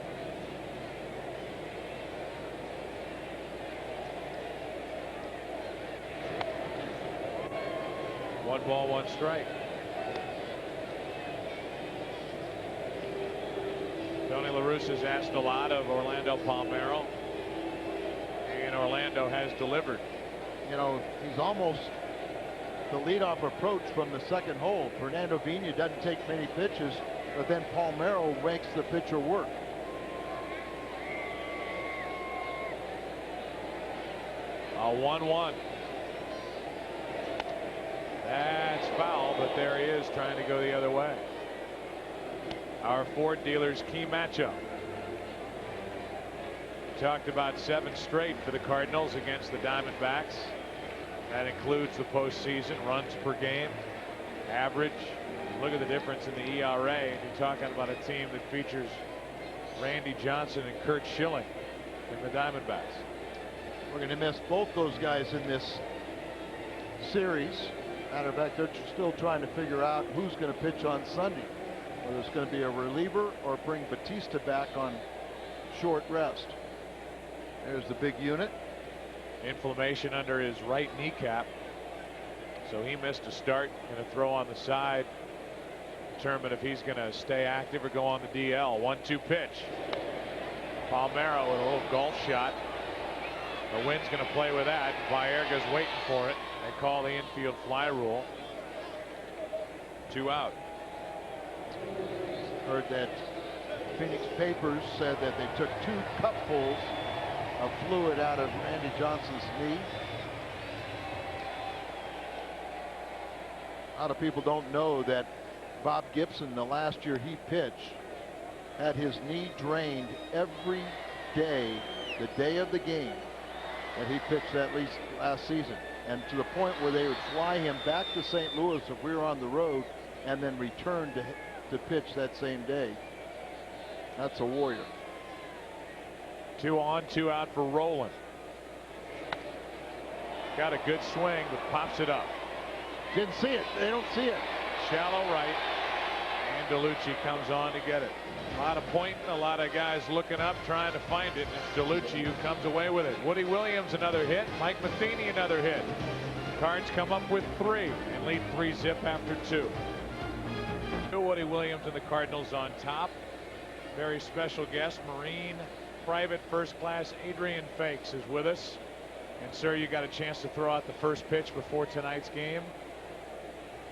S1: One ball, one strike. Tony La Russa's asked a lot of Orlando Palmeiro, and Orlando has delivered.
S2: You know, he's almost the leadoff approach from the second hole. Fernando Vina doesn't take many pitches, but then Palmeiro makes the pitcher work.
S1: A 1-1. That's foul, but there he is trying to go the other way. Our Ford dealer's key matchup. Talked about 7 straight for the Cardinals against the Diamondbacks. That includes the postseason, runs per game, average. Look at the difference in the ERA. And you're talking about a team that features Randy Johnson and Kurt Schilling in the Diamondbacks.
S2: We're going to miss both those guys in this series. Matter of fact, they're still trying to figure out who's going to pitch on Sunday. Whether it's going to be a reliever or bring Batista back on short rest. There's the big unit.
S1: Inflammation under his right kneecap, so he missed a start. Going to throw on the side. Determine if he's going to stay active or go on the DL. 1-2 pitch. Palmeiro with a little golf shot. The wind's going to play with that. Baerga's waiting for it. They call the infield fly rule. 2 out.
S2: Heard that Phoenix papers said that they took 2 cupfuls of fluid out of Randy Johnson's knee. A lot of people don't know that Bob Gibson, the last year he pitched, had his knee drained every day, the day of the game that he pitched that last season, and to the point where they would fly him back to St. Louis if we were on the road and then return to pitch that same day. That's a warrior.
S1: 2 on, 2 out for Rowland. Got a good swing, but pops it up.
S2: Didn't see it. They don't see it.
S1: Shallow right. And DeLucci comes on to get it. A lot of pointing, a lot of guys looking up, trying to find it. And it's DeLucci who comes away with it. Woody Williams another hit. Mike Matheny another hit. Cards come up with 3 and lead 3-zip after 2. Woody Williams and the Cardinals on top. Very special guest, Marine Private First Class Adrian Fakes is with us. And sir, you got a chance to throw out the first pitch before tonight's game.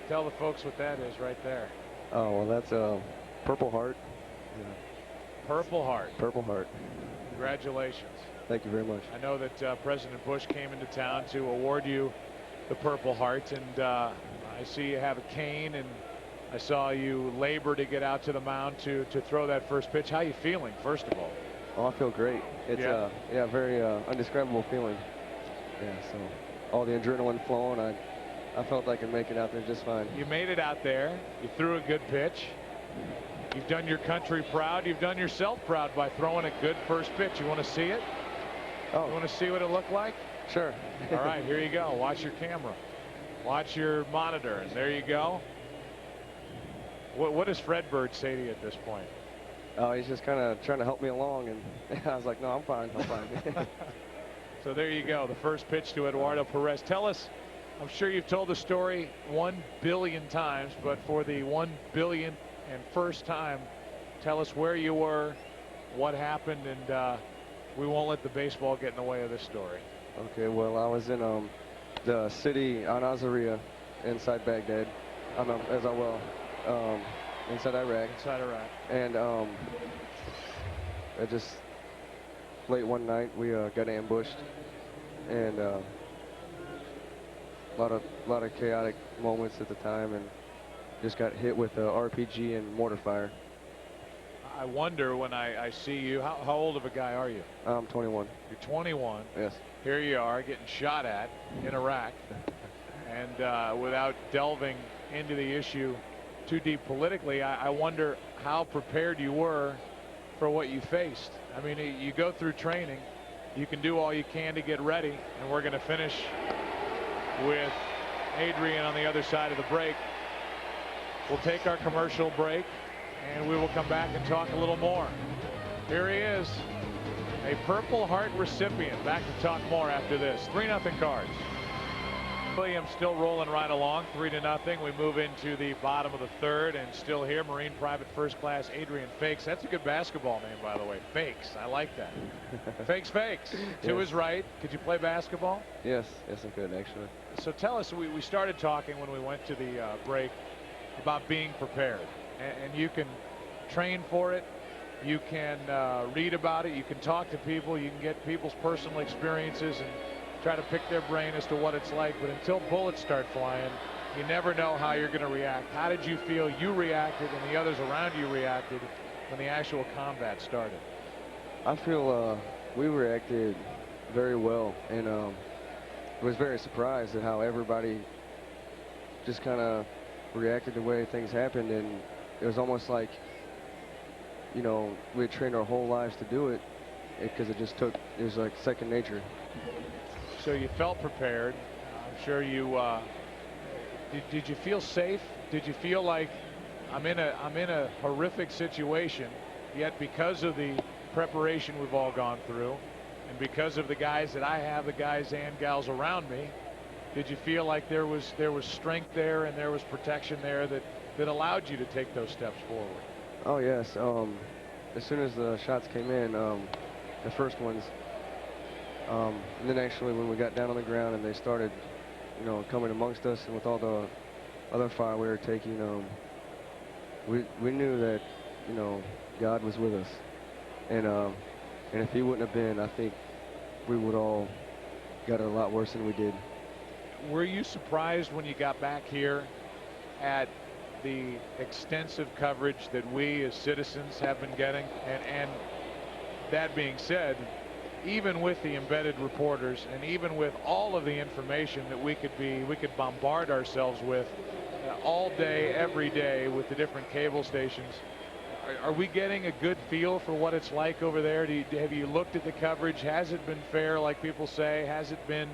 S1: Tell the folks what that is right there.
S5: Oh, well, that's a Purple Heart. Yeah.
S1: Purple Heart.
S5: Purple Heart.
S1: Congratulations.
S5: Thank you very much.
S1: I know that President Bush came into town to award you the Purple Heart, and I see you have a cane, and I saw you labor to get out to the mound to throw that first pitch. How you feeling, first of all?
S5: Oh, I feel great. It's yeah, very undescribable feeling. Yeah, so all the adrenaline flowing, I felt I could make it out there just fine.
S1: You made it out there. You threw a good pitch. You've done your country proud. You've done yourself proud by throwing a good first pitch. You want to see it?
S5: Oh.
S1: You want to see what it looked like?
S5: Sure.
S1: All right, here you go. Watch your camera. Watch your monitor, and there you go. What does Fred Bird say to you at this point?
S5: Oh, he's just kind of trying to help me along, and I was like, no, I'm fine. I'm fine.
S1: So there you go. The first pitch to Eduardo Perez. Tell us, I'm sure you've told the story 1 billion times, but for the 1 billionth and first time, tell us where you were, what happened, and we won't let the baseball get in the way of this story.
S5: Okay, well, I was in the city Al Nazaria inside Baghdad, inside Iraq.
S1: Inside Iraq.
S5: And I just late one night we got ambushed, and a lot of chaotic moments at the time, and just got hit with RPG and mortar fire.
S1: I wonder when I see you, how old of a guy are you?
S5: I'm 21.
S1: You're 21.
S5: Yes.
S1: Here you are getting shot at in Iraq, and without delving into the issue too deep politically, I wonder how prepared you were for what you faced. I mean, you go through training, you can do all you can to get ready, and we're going to finish with Adrian on the other side of the break. We'll take our commercial break, and we will come back and talk a little more. Here he is, a Purple Heart recipient. Back to talk more after this. 3-0 Cards. Williams still rolling right along, 3-0. We move into the bottom of the third, and still here, Marine Private First Class Adrian Fakes. That's a good basketball name, by the way. Fakes. I like that. Fakes. To his right. Could you play basketball?
S5: Yes, I could actually.
S1: So tell us, we started talking when we went to the break about being prepared, and you can train for it. You can read about it. You can talk to people. You can get people's personal experiences and try to pick their brain as to what it's like. But until bullets start flying, you never know how you're going to react. How did you feel you reacted and the others around you reacted when the actual combat started?
S5: I feel we reacted very well, and was very surprised at how everybody just kind of reacted the way things happened. And it was almost like, you know, we had trained our whole lives to do it, because it was like second nature.
S1: So you felt prepared. I'm sure you did you feel safe? Did you feel like I'm in a horrific situation, yet because of the preparation we've all gone through, and because of the guys that I have, the guys and gals around me, did you feel like there was strength there and there was protection there that allowed you to take those steps forward?
S5: Oh yes. As soon as the shots came in, the first ones, And then actually when we got down on the ground and they started, you know, coming amongst us, and with all the other fire we were taking, we knew that, you know, God was with us. And if he wouldn't have been, I think we would all got it a lot worse than we did.
S1: Were you surprised when you got back here at the extensive coverage that we as citizens have been getting? And that being said, even with the embedded reporters and even with all of the information that we could bombard ourselves with all day, every day with the different cable stations, are we getting a good feel for what it's like over there? Have you looked at the coverage? Has it been fair, like people say? Has it been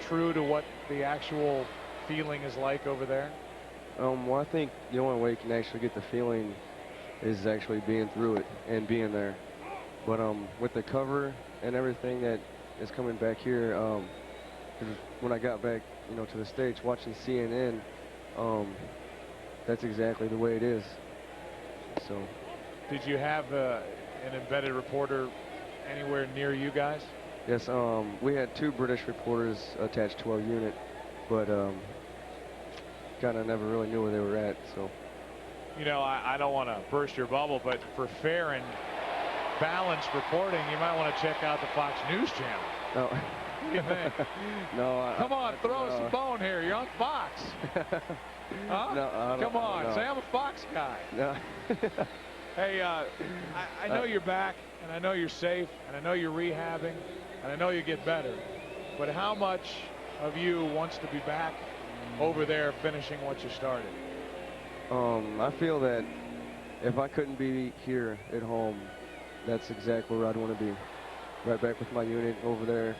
S1: true to what the actual feeling is like over there?
S5: Well, I think the only way you can actually get the feeling is actually being through it and being there. But with the cover and everything that is coming back here, 'cause when I got back, you know, to the States, watching CNN, that's exactly the way it is. So.
S1: Did you have an embedded reporter anywhere near you guys?
S5: Yes, we had 2 British reporters attached to our unit, but kind of never really knew where they were at. So.
S1: You know, I don't want to burst your bubble, but for fair and balanced reporting, you might want to check out the Fox News channel.
S5: No.
S1: What do you think?
S5: No.
S1: Come on, throw us a bone here. You're on Fox. Huh?
S5: No,
S1: come on,
S5: no.
S1: say I'm a Fox guy.
S5: No.
S1: Hey, I know you're back, and I know you're safe, and I know you're rehabbing, and I know you get better. But how much of you wants to be back over there finishing what you started?
S5: I feel that if I couldn't be here at home, that's exactly where I'd want to be. Right back with my unit over there,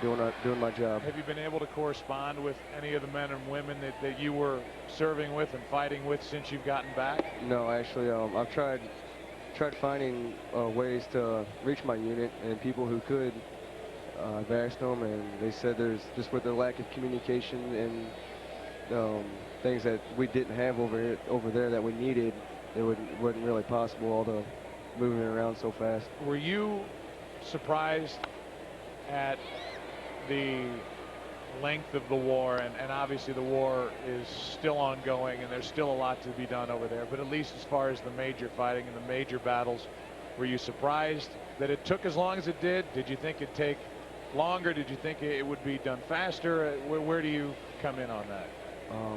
S5: doing my job.
S1: Have you been able to correspond with any of the men and women that you were serving with and fighting with since you've gotten back?
S5: No, actually, I've tried finding ways to reach my unit and people who could. I've asked them, and they said there's just with the lack of communication and things that we didn't have over there that we needed, it wasn't really possible, all the moving around so fast.
S1: Were you surprised at the length of the war, and obviously the war is still ongoing and there's still a lot to be done over there, but at least as far as the major fighting and the major battles, were you surprised that it took as long as it did? Did you think it'd take longer? Did you think it would be done faster? Where do you come in on that?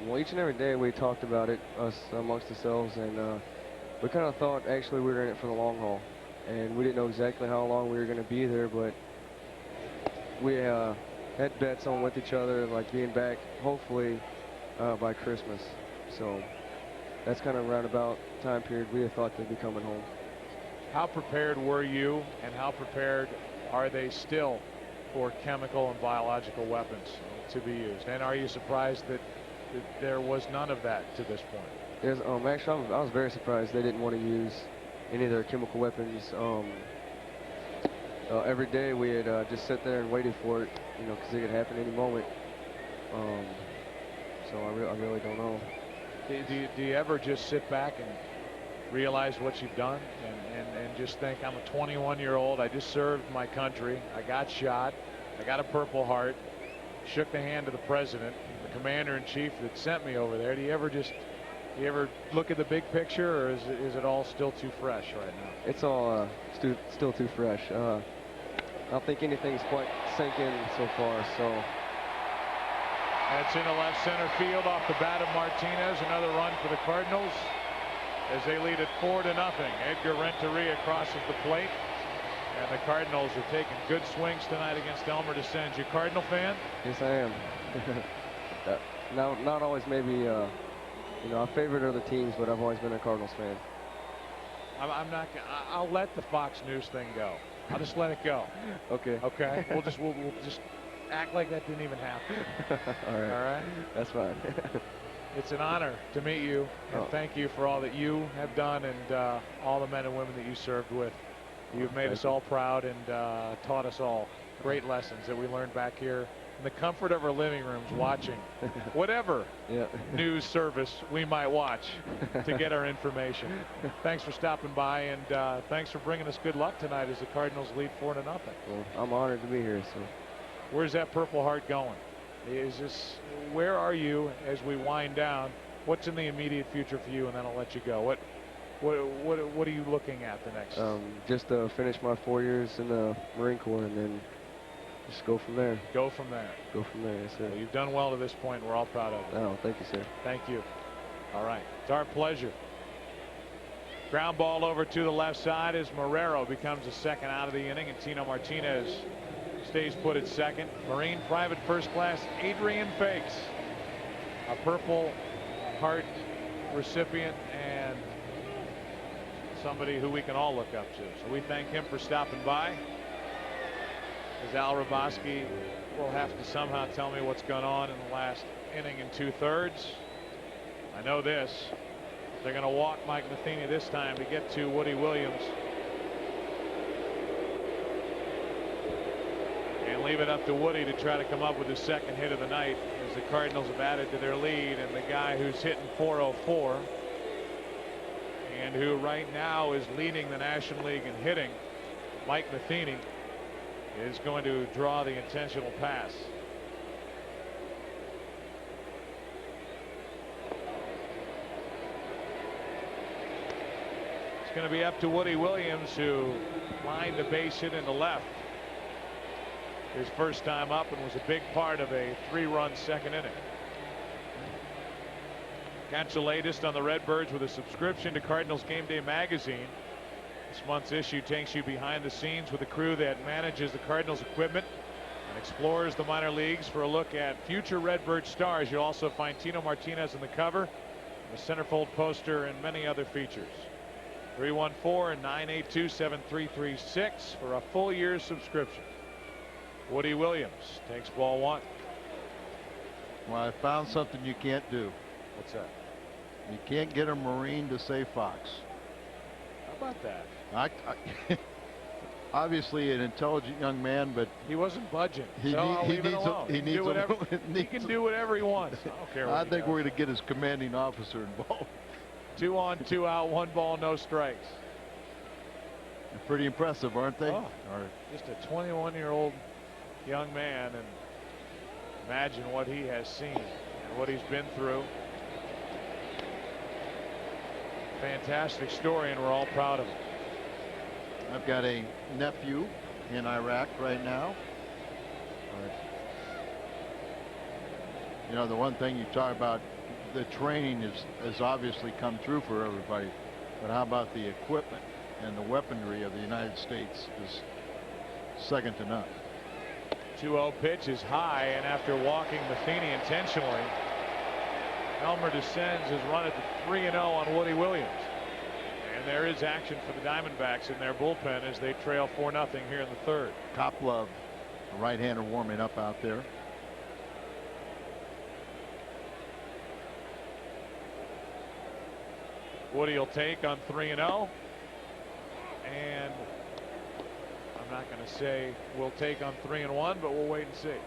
S5: Well, each and every day we talked about it, us amongst ourselves, and we kind of thought actually we were in it for the long haul, and we didn't know exactly how long we were going to be there, but we had bets on with each other, like being back hopefully by Christmas. So that's kind of around about time period we had thought they'd be coming home.
S1: How prepared were you, and how prepared are they still for chemical and biological weapons to be used? And are you surprised that there was none of that to this point?
S5: Yes, actually, I was very surprised they didn't want to use any of their chemical weapons. Every day we had just sit there and waited for it, you know, because it could happen any moment. So I really don't know.
S1: Do you ever just sit back and realize what you've done and just think, I'm a 21-year-old, I just served my country, I got shot, I got a Purple Heart, shook the hand of the president, the commander-in-chief that sent me over there? Do you ever look at the big picture, or is it all still too fresh right now?
S5: It's all still too fresh. I don't think anything's quite sunk in so far. So
S1: that's into left center field off the bat of Martinez. Another run for the Cardinals as they lead it 4-0. Edgar Renteria crosses the plate, and the Cardinals are taking good swings tonight against Elmer DeScend. You a Cardinal fan?
S5: Yes, I am. Not always maybe. You know, I favored other teams, but I've always been a Cardinals fan.
S1: I'm not. I'll let the Fox News thing go. I'll just let it go.
S5: Okay.
S1: Okay. We'll just act like that didn't even happen.
S5: All right.
S1: All right.
S5: That's fine.
S1: It's an honor to meet you, and thank you for all that you have done and all the men and women that you served with. You've made us all proud and taught us all great lessons that we learned back here in the comfort of our living rooms watching whatever news service we might watch to get our information. Thanks for stopping by, and thanks for bringing us good luck tonight as the Cardinals lead 4-0.
S5: Well, I'm honored to be here. So,
S1: where's that Purple Heart going? Where are you as we wind down? What's in the immediate future for you, and then I'll let you go. What are you looking at the next?
S5: Just to finish my 4 years in the Marine Corps, and then just go from there.
S1: Go from there.
S5: Go from there, yes, sir.
S1: Well, you've done well to this point. We're all proud of you.
S5: Oh, thank you, sir.
S1: Thank you. All right. It's our pleasure. Ground ball over to the left side as Marrero becomes the second out of the inning, and Tino Martinez stays put at second. Marine Private First Class Adrian Fakes, a Purple Heart recipient and somebody who we can all look up to. So we thank him for stopping by. As Al Raboski will have to somehow tell me what's going on in the last inning and 2/3. I know this. They're going to walk Mike Matheny this time to get to Woody Williams. And leave it up to Woody to try to come up with his second hit of the night as the Cardinals have added to their lead. And the guy who's hitting .404 and who right now is leading the National League in hitting, Mike Matheny, is going to draw the intentional pass. It's going to be up to Woody Williams, who lined the base hit into left his first time up and was a big part of a 3-run second inning. Catch the latest on the Redbirds with a subscription to Cardinals Game Day magazine. This month's issue takes you behind the scenes with the crew that manages the Cardinals equipment and explores the minor leagues for a look at future Redbird stars. You'll also find Tino Martinez in the cover, the centerfold poster, and many other features. 314-982-7336 for a full year's subscription. Woody Williams takes ball one.
S2: Well, I found something you can't do.
S1: What's that?
S2: You can't get a Marine to say Fox.
S1: How about that?
S2: Obviously an intelligent young man, but
S1: he wasn't budging.
S2: He
S1: can do whatever he wants. I don't care.
S2: I think we're going to get his commanding officer involved.
S1: 2 on, 2 out, 1 ball, no strikes.
S2: They're pretty impressive, aren't they?
S1: Oh, just a 21-year-old young man, and imagine what he has seen and what he's been through. Fantastic story, and we're all proud of him.
S2: I've got a nephew in Iraq right now. You know, the one thing you talk about, the training has obviously come through for everybody, but how about the equipment and the weaponry of the United States is second to none.
S1: 2-0 pitch is high, and after walking Matheny intentionally, Elmer Descends has run it to 3-0 on Woody Williams. And there is action for the Diamondbacks in their bullpen as they trail 4-0 here in the third.
S2: Koplov, a right-hander, warming up out there.
S1: Woody will take on 3-0. And I'm not going to say we'll take on 3-1, but we'll wait and see.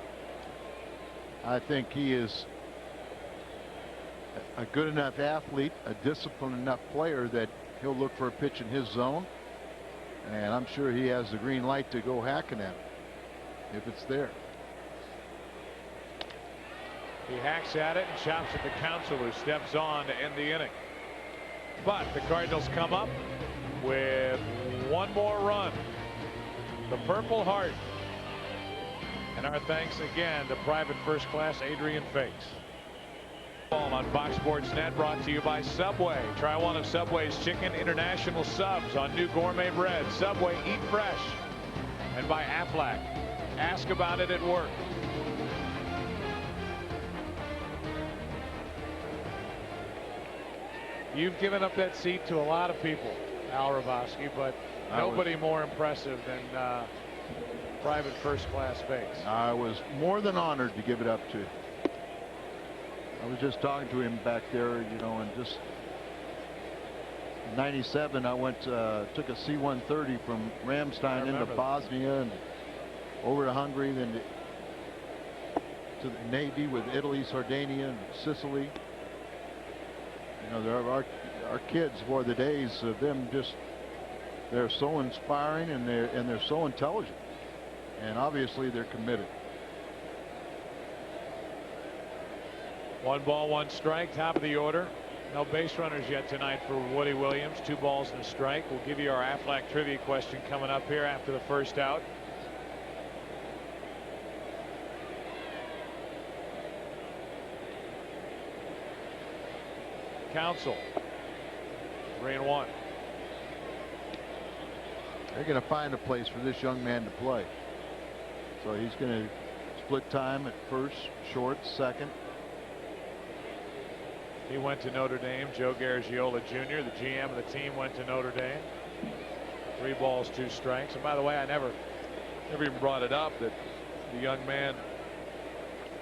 S2: I think he is a good enough athlete, a disciplined enough player that he'll look for a pitch in his zone, and I'm sure he has the green light to go hacking at it if it's there.
S1: He hacks at it and chops at the counsel, who steps on to end the inning. But the Cardinals come up with one more run. The Purple Heart. And our thanks again to Private First Class Adrian Fakes. On Fox Sports Net, brought to you by Subway. Try one of Subway's Chicken International subs on new gourmet bread. Subway, eat fresh. And by Aflac. Ask about it at work. You've given up that seat to a lot of people, Al Raboski, but nobody more impressive than Private First Class Fakes.
S2: I was more than honored to give it up to. I was just talking to him back there, you know, and just in '97 I went took a C-130 from Ramstein into Bosnia and over to Hungary, then to the Navy with Italy, Sardinia, and Sicily. You know, there are our kids, for the days of them, just they're so inspiring, and they're so intelligent, and obviously they're committed.
S1: 1 ball, 1 strike, top of the order. No base runners yet tonight for Woody Williams. 2 balls and a strike. We'll give you our Aflac trivia question coming up here after the first out. Counsell, 3-1.
S2: They're going to find a place for this young man to play. So he's going to split time at first, short, second.
S1: He went to Notre Dame. Joe Garagiola Jr., the GM of the team, went to Notre Dame. 3 balls, 2 strikes. And by the way, I never even brought it up that the young man,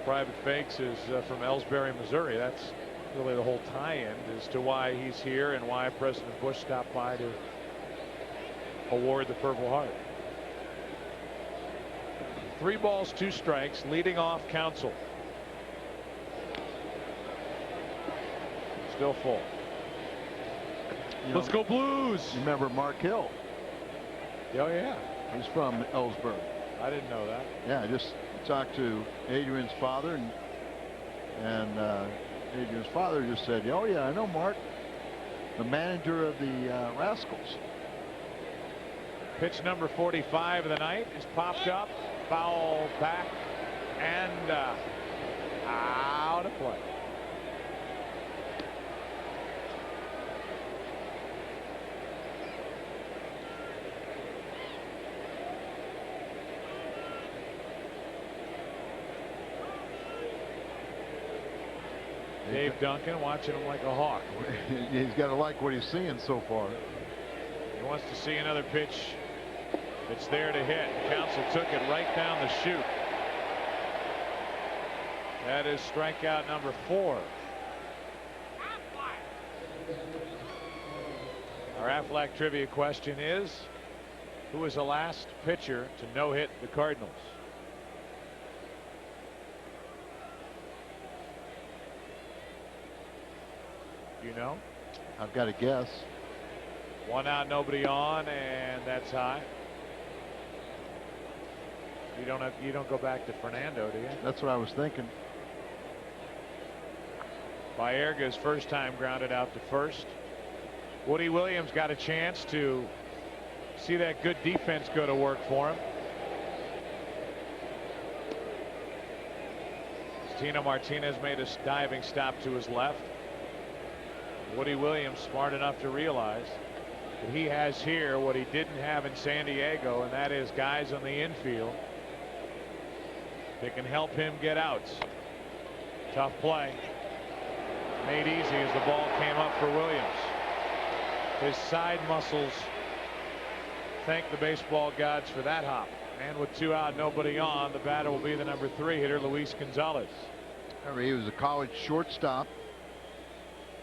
S1: Private Fakes, is from Ellsbury, Missouri. That's really the whole tie-in as to why he's here and why President Bush stopped by to award the Purple Heart. 3 balls, 2 strikes, leading off Counsell. Still full. Let's go Blues.
S2: You remember Mark Hill?
S1: Oh yeah,
S2: He's from Ellsbury.
S1: I didn't know that.
S2: Yeah, I just talked to Adrian's father, and Adrian's father just said, "Oh yeah, I know Mark, the manager of the Rascals."
S1: Pitch number 45 of the night is popped up, foul back, and out of play. Dave Duncan watching him like a hawk.
S2: He's got to like what he's seeing so far.
S1: He wants to see another pitch that's there to hit. Counsell took it right down the chute. That is strikeout number 4. Our Aflac trivia question is, who was the last pitcher to no-hit the Cardinals? You know?
S2: I've got to guess.
S1: 1 out, nobody on, and that's high. You don't go back to Fernando, do you?
S2: That's what I was thinking.
S1: Baerga's first time grounded out to first. Woody Williams got a chance to see that good defense go to work for him. Tino Martinez made a diving stop to his left. Woody Williams smart enough to realize that he has here what he didn't have in San Diego, and that is guys on the infield that can help him get outs. Tough play. Made easy as the ball came up for Williams. His side muscles thank the baseball gods for that hop. And with 2 out, nobody on, the batter will be the number 3 hitter, Luis Gonzalez.
S2: Remember, he was a college shortstop,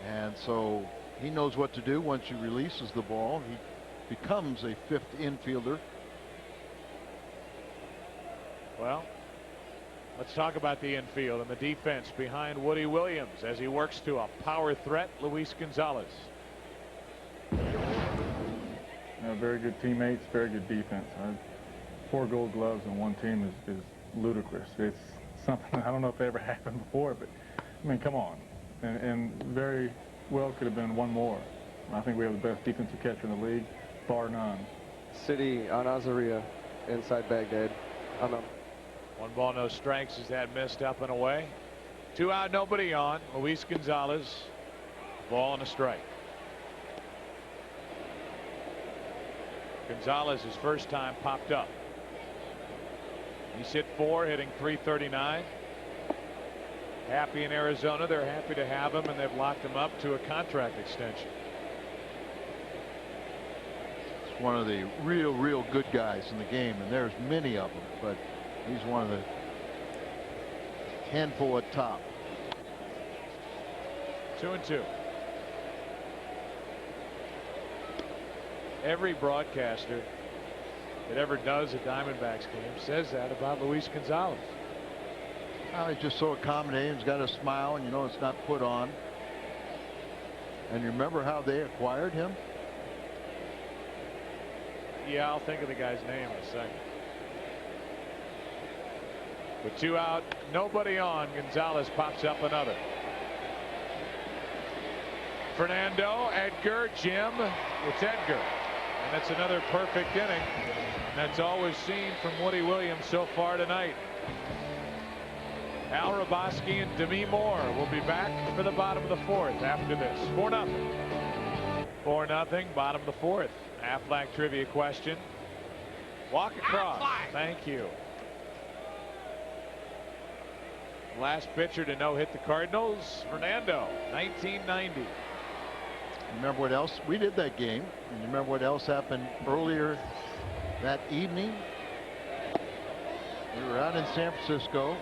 S2: and so he knows what to do once he releases the ball. He becomes a 5th infielder.
S1: Well, let's talk about the infield and the defense behind Woody Williams as he works to a power threat, Luis Gonzalez.
S6: Very good teammates, very good defense. 4 Gold Gloves in one team is ludicrous. It's something I don't know if it ever happened before, but I mean, come on. And very well could have been 1 more. I think we have the best defensive catcher in the league, bar none.
S5: City on Azaria, inside Baghdad.
S1: 1 ball, no strikes as that missed up and away. 2 out, nobody on. Luis Gonzalez, ball and a strike. Gonzalez, his first time, popped up. He's hit 4, hitting .339. Happy in Arizona. They're happy to have him, and they've locked him up to a contract extension.
S2: It's one of the real good guys in the game, and there's many of them, but he's one of the handful at top.
S1: 2-2. Every broadcaster that ever does a Diamondbacks game says that about Luis Gonzalez.
S2: He's just so accommodating. He's got a smile, and you know it's not put on. And you remember how they acquired him?
S1: Yeah, I'll think of the guy's name in a second. With 2 out, nobody on, Gonzalez pops up another. Fernando, Edgar, Jim. It's Edgar. And that's another perfect inning. That's all we've seen from Woody Williams so far tonight. Al Raboski and Demi Moore will be back for the bottom of the 4th after this. 4-0. 4-0, bottom of the 4th. Aflac trivia question. Walk across. Thank you. Last pitcher to no-hit the Cardinals, Fernando, 1990.
S2: Remember what else? We did that game. And you remember what else happened earlier that evening? We were out in San Francisco,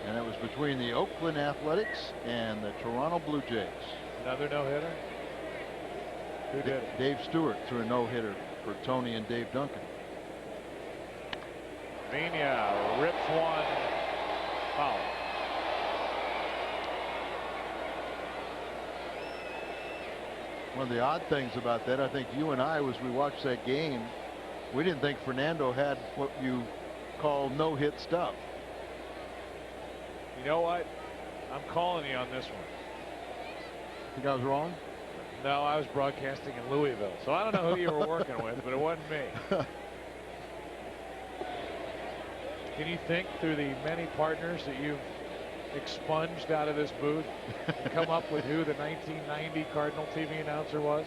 S2: and it was between the Oakland Athletics and the Toronto Blue Jays.
S1: Another no-hitter? Who did it?
S2: Dave Stewart threw a no-hitter for Tony and Dave Duncan.
S1: Pena rips one foul.
S2: One of the odd things about that, I think you and I, as we watched that game, we didn't think Fernando had what you call no-hit stuff.
S1: You know what? I'm calling you on this one.
S2: Think I was wrong?
S1: No, I was broadcasting in Louisville, so I don't know who you were working with, but it wasn't me. Can you think through the many partners that you've expunged out of this booth and come up with who the 1990 Cardinal TV announcer was?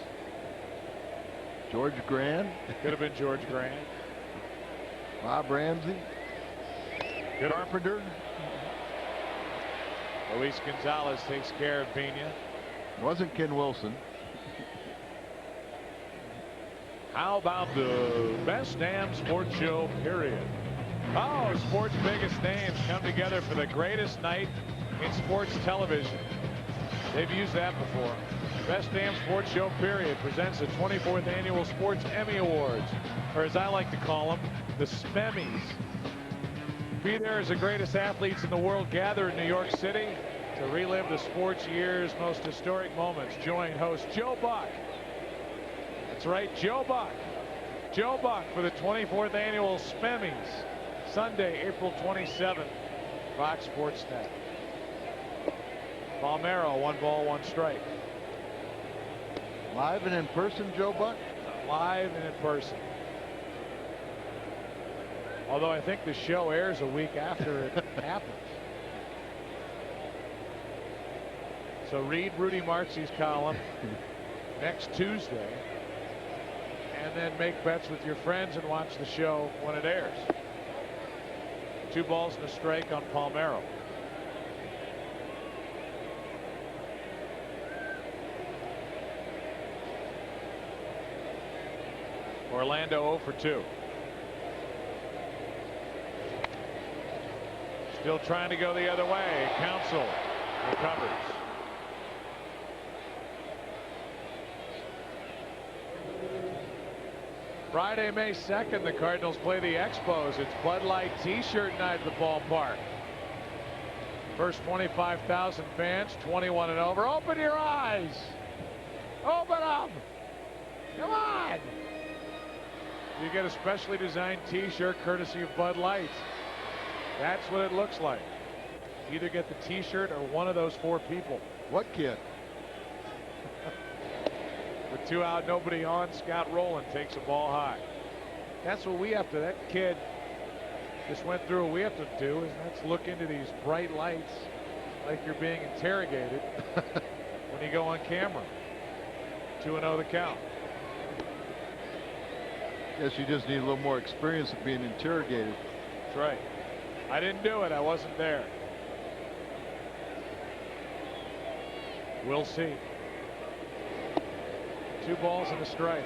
S2: George Grand.
S1: Could have been George Grand.
S2: Bob Ramsey. Carpenter.
S1: Luis Gonzalez takes care of Pena.
S2: Wasn't Ken Wilson.
S1: How about the best damn sports show, period? Oh, sports' biggest names come together for the greatest night in sports television. They've used that before. Best damn sports show, period, presents the 24th annual Sports Emmy Awards, or as I like to call them, the SPEMMYs. Be there as the greatest athletes in the world gather in New York City to relive the sports year's most historic moments. Join host Joe Buck. That's right, Joe Buck. Joe Buck for the 24th annual SPEMMYs. Sunday, April 27th, Fox Sports Net. Palmeiro, 1 ball, 1 strike.
S2: Live and in person, Joe Buck?
S1: Live and in person. Although I think the show airs a week after it happens. So read Rudy Marcy's column next Tuesday, and then make bets with your friends and watch the show when it airs. 2 balls and a strike on Palmeiro. Orlando 0 for 2. Still trying to go the other way. Counsell recovers. Friday, May 2nd, the Cardinals play the Expos. It's Bud Light T-shirt night at the ballpark. First 25,000 fans, 21 and over. Open your eyes. Open up. Come on. You get a specially designed T-shirt courtesy of Bud Light. That's what it looks like. Either get the T-shirt or one of those 4 people.
S2: What kid?
S1: With 2 out, nobody on, Scott Rowland takes a ball high. That's what we have to, that kid just went through what we have to do, is let's look into these bright lights like you're being interrogated when you go on camera. 2-0 the count.
S2: Guess you just need a little more experience of being interrogated.
S1: That's right. I didn't do it. I wasn't there. We'll see. 2 balls and a strike.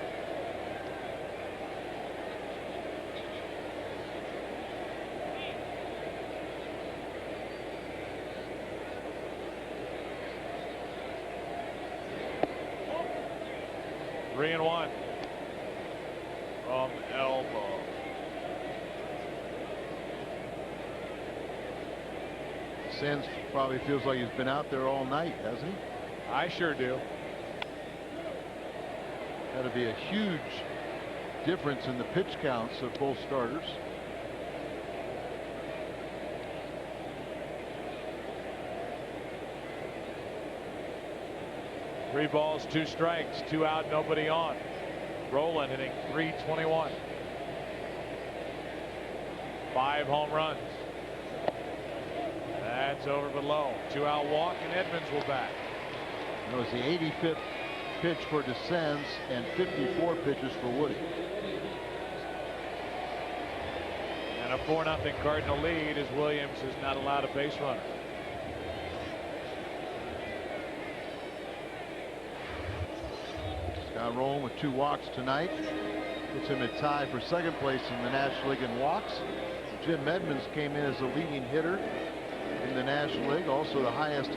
S1: Three and 1 from elbow.
S2: Sands probably feels like he's been out there all night, hasn't he?
S1: I sure do.
S2: Got to be a huge difference in the pitch counts of both starters.
S1: Three balls, 2 strikes, 2 out, nobody on. Rolen hitting .321. 5 home runs. That's over but low. 2-out walk, and Edmonds will bat.
S2: It was the 85th pitch for DeSenz and 54 pitches for Woody.
S1: And a 4-0 Cardinal lead as Williams is not allowed a base runner.
S2: Scott Rolen with 2 walks tonight. Puts him at tie for second place in the National League in walks. Jim Edmonds came in as the leading hitter in the National League, also the highest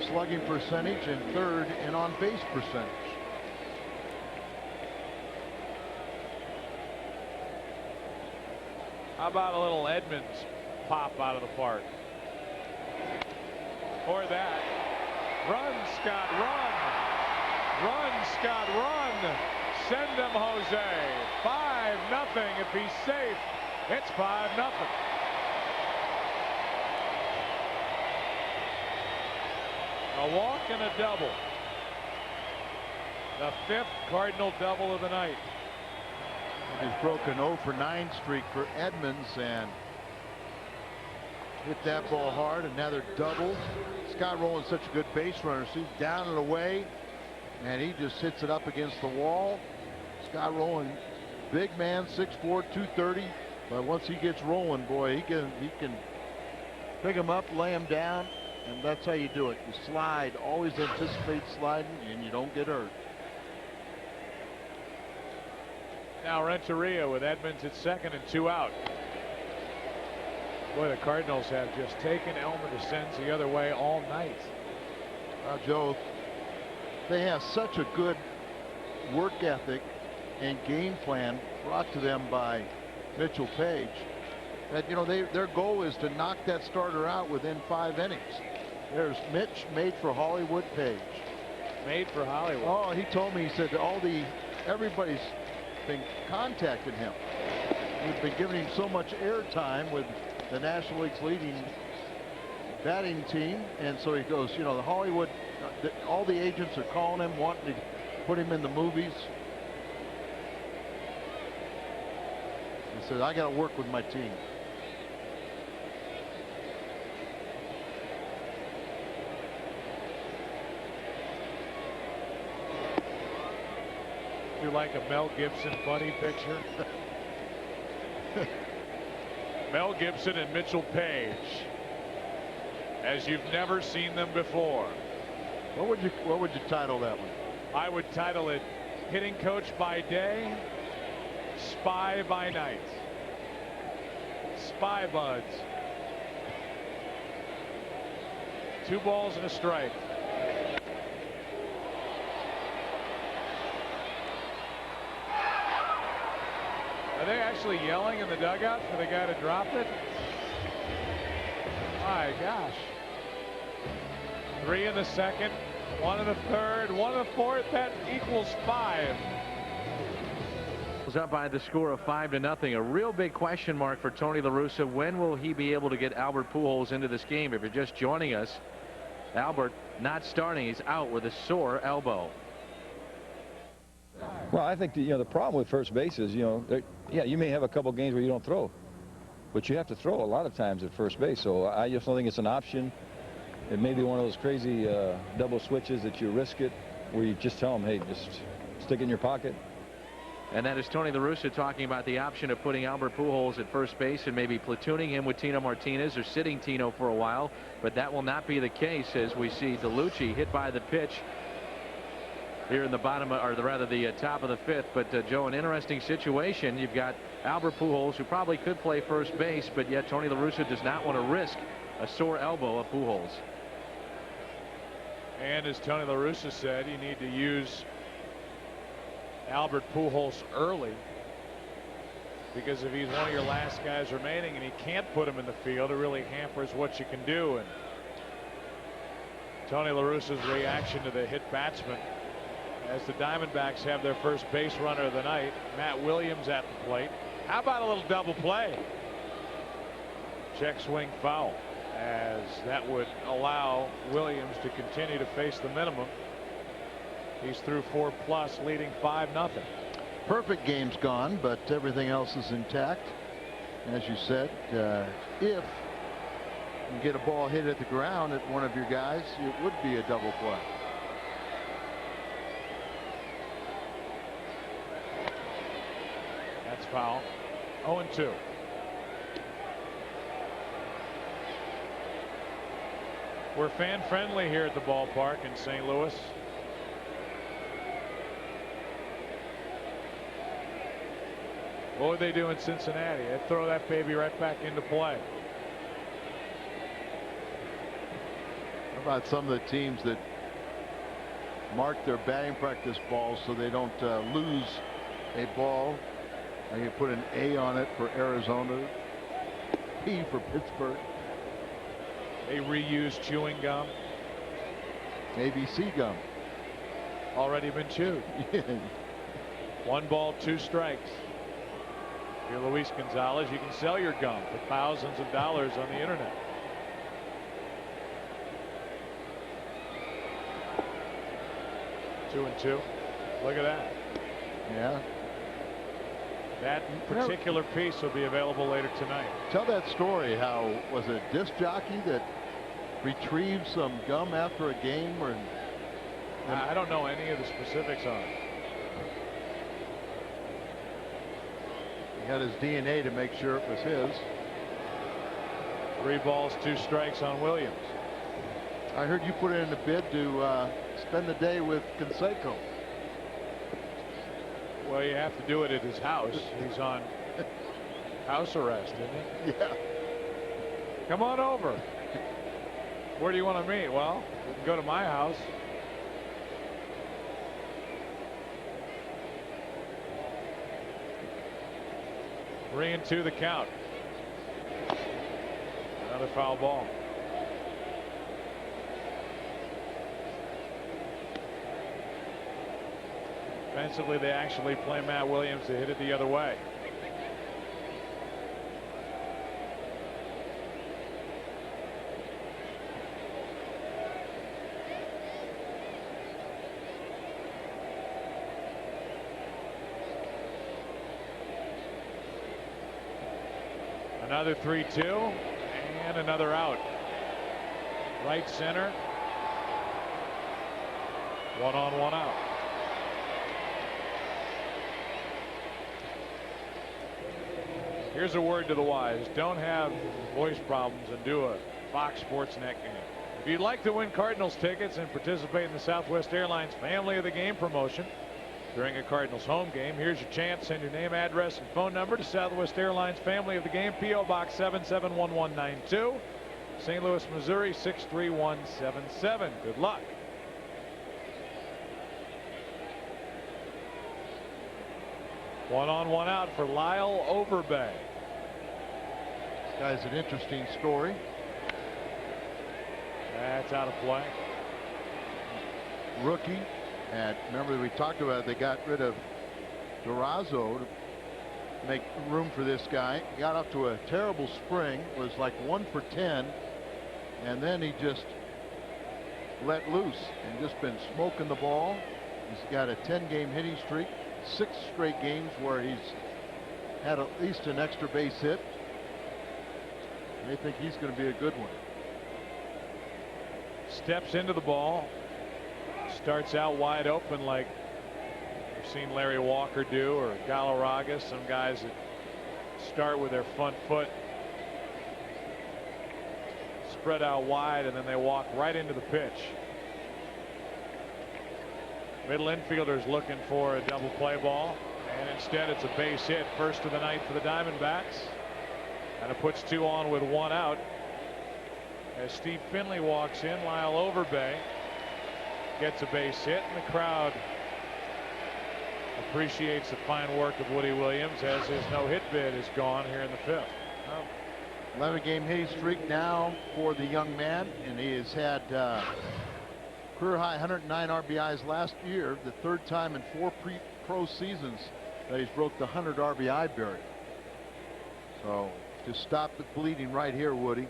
S2: slugging percentage and third in on base percentage.
S1: How about a little Edmonds pop out of the park? Or that. Run, Scott, run. Run, Scott, run. Send him, Jose. 5-0. If he's safe, it's 5-0. A walk and a double. The 5th Cardinal double of the night.
S2: He's broken 0 for 9 streak for Edmonds and hit that ball hard. Another double. Scott Rolen's such a good base runner. See, down and away, and he just hits it up against the wall. Scott Rolen, big man, 6'4", 230, but once he gets rolling, boy, he can pick him up, lay him down, and that's how you do it. You slide, always anticipate sliding, and you don't get hurt.
S1: Now Renteria with Edmonds at second and 2 out. Boy, the Cardinals have just taken Elmer DeSenz the other way all night.
S2: Joe, they have such a good work ethic and game plan brought to them by Mitchell Page that, you know, their goal is to knock that starter out within 5 innings. There's Mitch, made for Hollywood Page.
S1: Made for Hollywood.
S2: Oh, he told me, he said everybody's been contacting him. We've been giving him so much airtime with the National League's leading batting team, and so he goes, you know, the Hollywood, all the agents are calling him, wanting to put him in the movies. He said, I got to work with my team.
S1: You like a Mel Gibson Buddy picture? Mel Gibson and Mitchell Page, as you've never seen them before.
S2: What would you title that one?
S1: I would title it Hitting Coach by Day, Spy by Night. Spy buds. 2 balls and a strike. Are they actually yelling in the dugout for the guy to drop it? My gosh. 3 in the second, 1 in the third, 1 in the fourth. That equals 5.
S3: Up by the score of 5-0. A real big question mark for Tony La Russa. When will he be able to get Albert Pujols into this game? If you're just joining us, Albert not starting. He's out with a sore elbow.
S4: Well, I think the problem with first base is, yeah, you may have a couple games where you don't throw, but you have to throw a lot of times at first base. So I just don't think it's an option. It may be one of those crazy double switches that you risk it, where you just tell them, hey, just stick it in your pocket.
S3: And that is Tony La Russa talking about the option of putting Albert Pujols at first base and maybe platooning him with Tino Martinez or sitting Tino for a while. But that will not be the case as we see DeLucci hit by the pitch here in the bottom, or rather the top of the 5th. But Joe, an interesting situation. You've got Albert Pujols, who probably could play first base, but yet Tony La Russa does not want to risk a sore elbow of Pujols.
S1: And as Tony La Russa said, you need to use Albert Pujols early because if he's one of your last guys remaining and he can't put him in the field, it really hampers what you can do. And Tony La Russa's reaction to the hit batsman as the Diamondbacks have their first base runner of the night, Matt Williams, at the plate. How about a little double play? Check swing foul, as that would allow Williams to continue to face the minimum. He's through 4+, leading 5-0.
S2: Perfect game's gone, but everything else is intact. As you said, if you get a ball hit at the ground at one of your guys, it would be a double play.
S1: That's foul. 0-2. We're fan friendly here at the ballpark in St. Louis. What would they do in Cincinnati? They'd throw that baby right back into play.
S2: How about some of the teams that mark their batting practice balls so they don't lose a ball? And you put an A on it for Arizona, P for Pittsburgh.
S1: They reuse chewing gum.
S2: ABC gum.
S1: Already been chewed. 1 ball, 2 strikes. If you're Luis Gonzalez, you can sell your gum for thousands of dollars on the internet. Two and two. Look at that.
S2: Yeah.
S1: That particular piece will be available later tonight.
S2: Tell that story. How was it a disc jockey that retrieved some gum after a game, or?
S1: I don't know any of the specifics on it.
S2: He had his DNA to make sure it was his.
S1: 3 balls, 2 strikes on Williams.
S2: I heard you put in a bid to spend the day with Canseco.
S1: Well, you have to do it at his house. He's on house arrest, isn't he?
S2: Yeah.
S1: Come on over. Where do you want to meet? Well, we can go to my house. Three and 2 the count. Another foul ball. Offensively, they actually play Matt Williams to hit it the other way. Another 3-2 and another out. Right center. 1 on, 1 out. Here's a word to the wise. Don't have voice problems and do a Fox Sports Net game. If you'd like to win Cardinals tickets and participate in the Southwest Airlines Family of the Game promotion during a Cardinals home game, here's your chance. Send your name, address, and phone number to Southwest Airlines Family of the Game, P.O. Box 771192, St. Louis, Missouri 63177. Good luck. One on, 1 out for Lyle Overbay.
S2: This guy's an interesting story.
S1: That's out of play.
S2: Rookie. And remember, we talked about it, they got rid of Durazo to make room for this guy. Got up to a terrible spring, was like 1 for 10, and then he just let loose and just been smoking the ball. He's got a 10-game hitting streak, 6 straight games where he's had at least an extra base hit. They think he's going to be a good one.
S1: Steps into the ball. Starts out wide open like we've seen Larry Walker do, or Galarraga. Some guys that start with their front foot spread out wide and then they walk right into the pitch. Middle infielder's looking for a double play ball, and instead it's a base hit. First of the night for the Diamondbacks, and it puts 2 on with 1 out. As Steve Finley walks in, Lyle Overbay gets a base hit, and the crowd appreciates the fine work of Woody Williams as his no-hit bid is gone here in the 5th.
S2: 11-game hitting streak now for the young man, and he has had career high 109 RBIs last year, the 3rd time in 4 pro seasons that he's broke the 100 RBI barrier. So just stop the bleeding right here, Woody.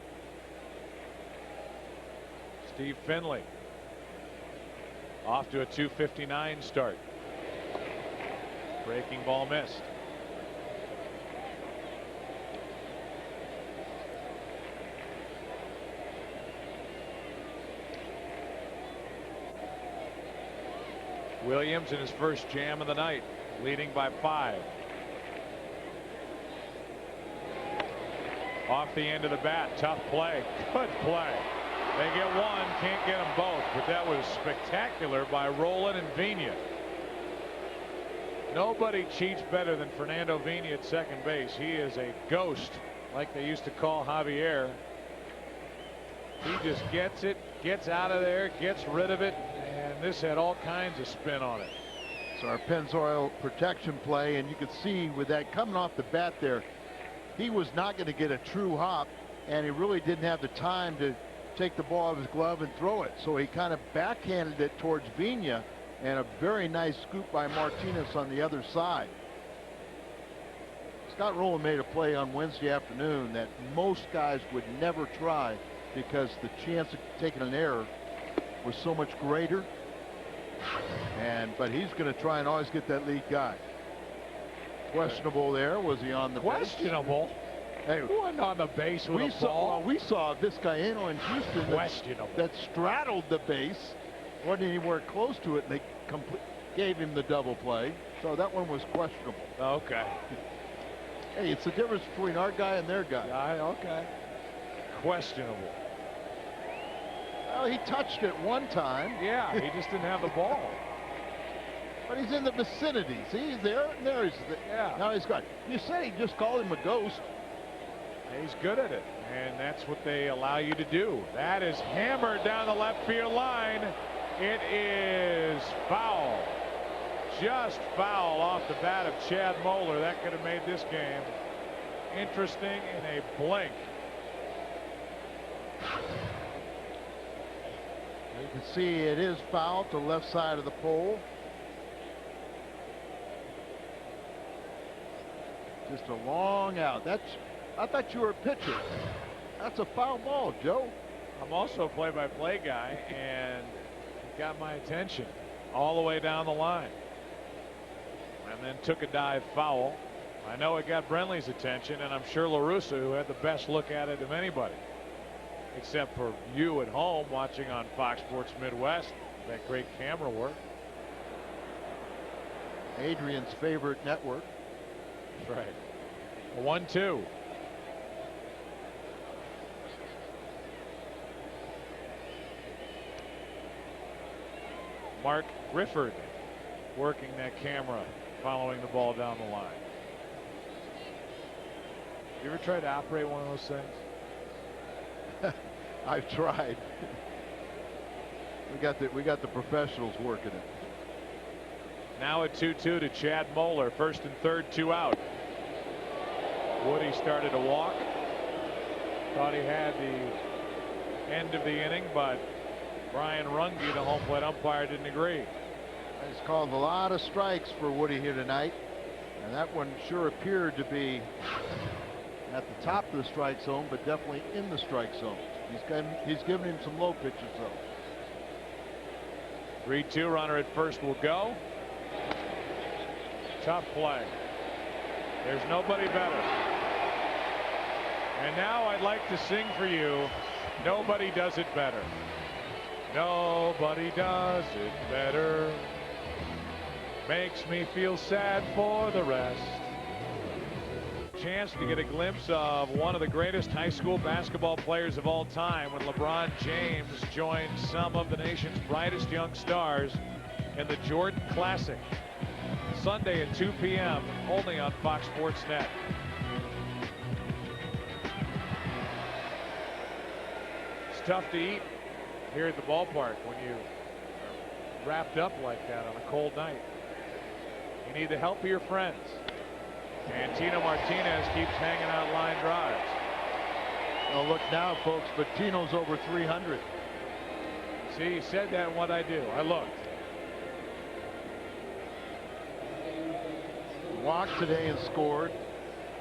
S1: Steve Finley off to a 259 start. Breaking ball missed. Williams in his first jam of the night, leading by 5. Off the end of the bat, tough play, good play. They get one, can't get them both, but that was spectacular by Roland and Vina. Nobody cheats better than Fernando Vina at second base. He is a ghost, like they used to call Javier. He just gets it, gets out of there, gets rid of it, and this had all kinds of spin on it.
S2: So our Pennzoil protection play, and you could see with that coming off the bat there, he was not going to get a true hop, and he really didn't have the time to take the ball out of his glove and throw it. So he kind of backhanded it towards Vina, and a very nice scoop by Martinez on the other side. Scott Rowland made a play on Wednesday afternoon that most guys would never try because the chance of taking an error was so much greater. But he's going to try and always get that lead guy. Questionable there. Was he on the
S1: Questionable?
S2: base? Hey,
S1: Who wasn't on the base with a ball?
S2: We saw Vizcaíno in Houston
S1: Questionable.
S2: that straddled the base. Wasn't anywhere close to it, and they gave him the double play. So that one was questionable.
S1: Okay.
S2: Hey, it's the difference between our guy and their guy.
S1: Okay. Questionable.
S2: Well, he touched it one time.
S1: Yeah, he just didn't have the ball.
S2: But he's in the vicinity. See, he's there, and there he's
S1: Yeah.
S2: Now he's got. You said he just called him a ghost.
S1: He's good at it, and that's what they allow you to do. That is hammered down the left field line. It is foul. Just foul off the bat of Chad Moeller. That could have made this game interesting in a blink.
S2: You can see it is foul to the left side of the pole. Just a long out. I thought you were a pitcher. That's a foul ball, Joe.
S1: I'm also a play-by-play guy, and it got my attention all the way down the line. And then took a dive foul. I know it got Brenly's attention, and I'm sure LaRussa, who had the best look at it of anybody, except for you at home watching on Fox Sports Midwest, that great camera work.
S2: Adrian's favorite network.
S1: That's right. A 1-2. Mark Grifford working that camera, following the ball down the line. You ever tried to operate one of those things?
S2: I've tried. We got the professionals working it.
S1: Now a 2-2 to Chad Moeller. First and third, 2 out. Woody started to walk. Thought he had the end of the inning, but Brian Runge, the home plate umpire, didn't agree.
S2: He's called a lot of strikes for Woody here tonight, and that one sure appeared to be at the top of the strike zone, but definitely in the strike zone. He's given him some low pitches though.
S1: 3-2, runner at first will go. Tough play. There's nobody better. And now I'd like to sing for you, Nobody Does It Better. Nobody does it better. Makes me feel sad for the rest. Chance to get a glimpse of one of the greatest high school basketball players of all time when LeBron James joined some of the nation's brightest young stars in the Jordan Classic. Sunday at 2 p.m. only on Fox Sports Net. It's tough to eat here at the ballpark when you are wrapped up like that on a cold night. You need the help of your friends. And Tino Martinez keeps hanging out line drives.
S2: Oh, look now, folks, but Tino's over 300.
S1: See, he said that, and what I do? I looked.
S2: Walked today and scored.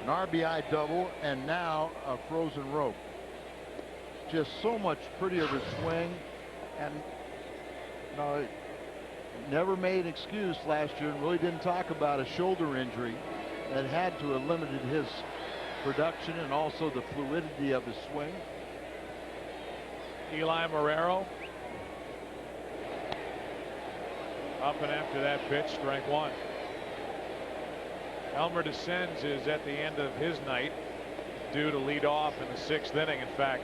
S2: An RBI double, and now a frozen rope. Just so much prettier of a swing, and never made an excuse last year and really didn't talk about a shoulder injury that had to have limited his production and also the fluidity of his swing.
S1: Eli Marrero up and after that pitch, strike one. Elmer Descends is at the end of his night, due to lead off in the 6th inning. In fact,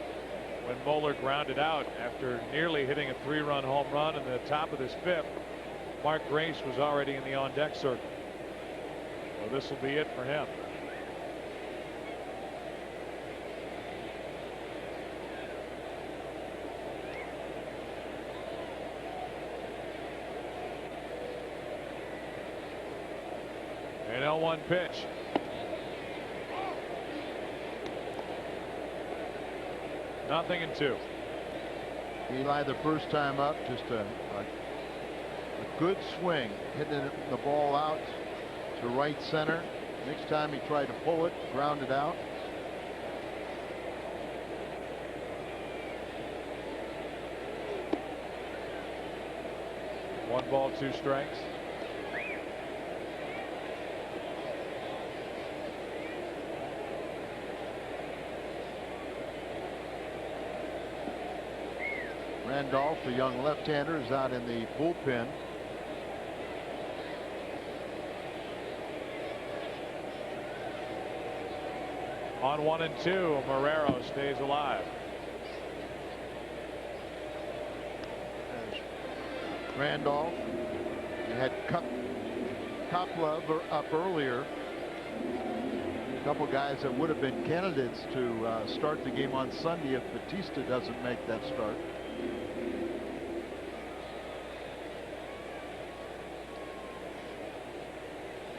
S1: when Moeller grounded out after nearly hitting a 3-run home run in the top of this 5th, Mark Grace was already in the on-deck circle. Well, this will be it for him. An 0-1 pitch. Nothing in 2.
S2: Eli, the first time up, just a good swing, hitting the ball out to right center. Next time he tried to pull it, grounded out.
S1: One ball, 2 strikes.
S2: Randolph, a young left-hander, is out in the bullpen.
S1: On 1 and 2, Marrero stays alive.
S2: As Randolph, you had Kopla up earlier. A couple guys that would have been candidates to start the game on Sunday if Batista doesn't make that start.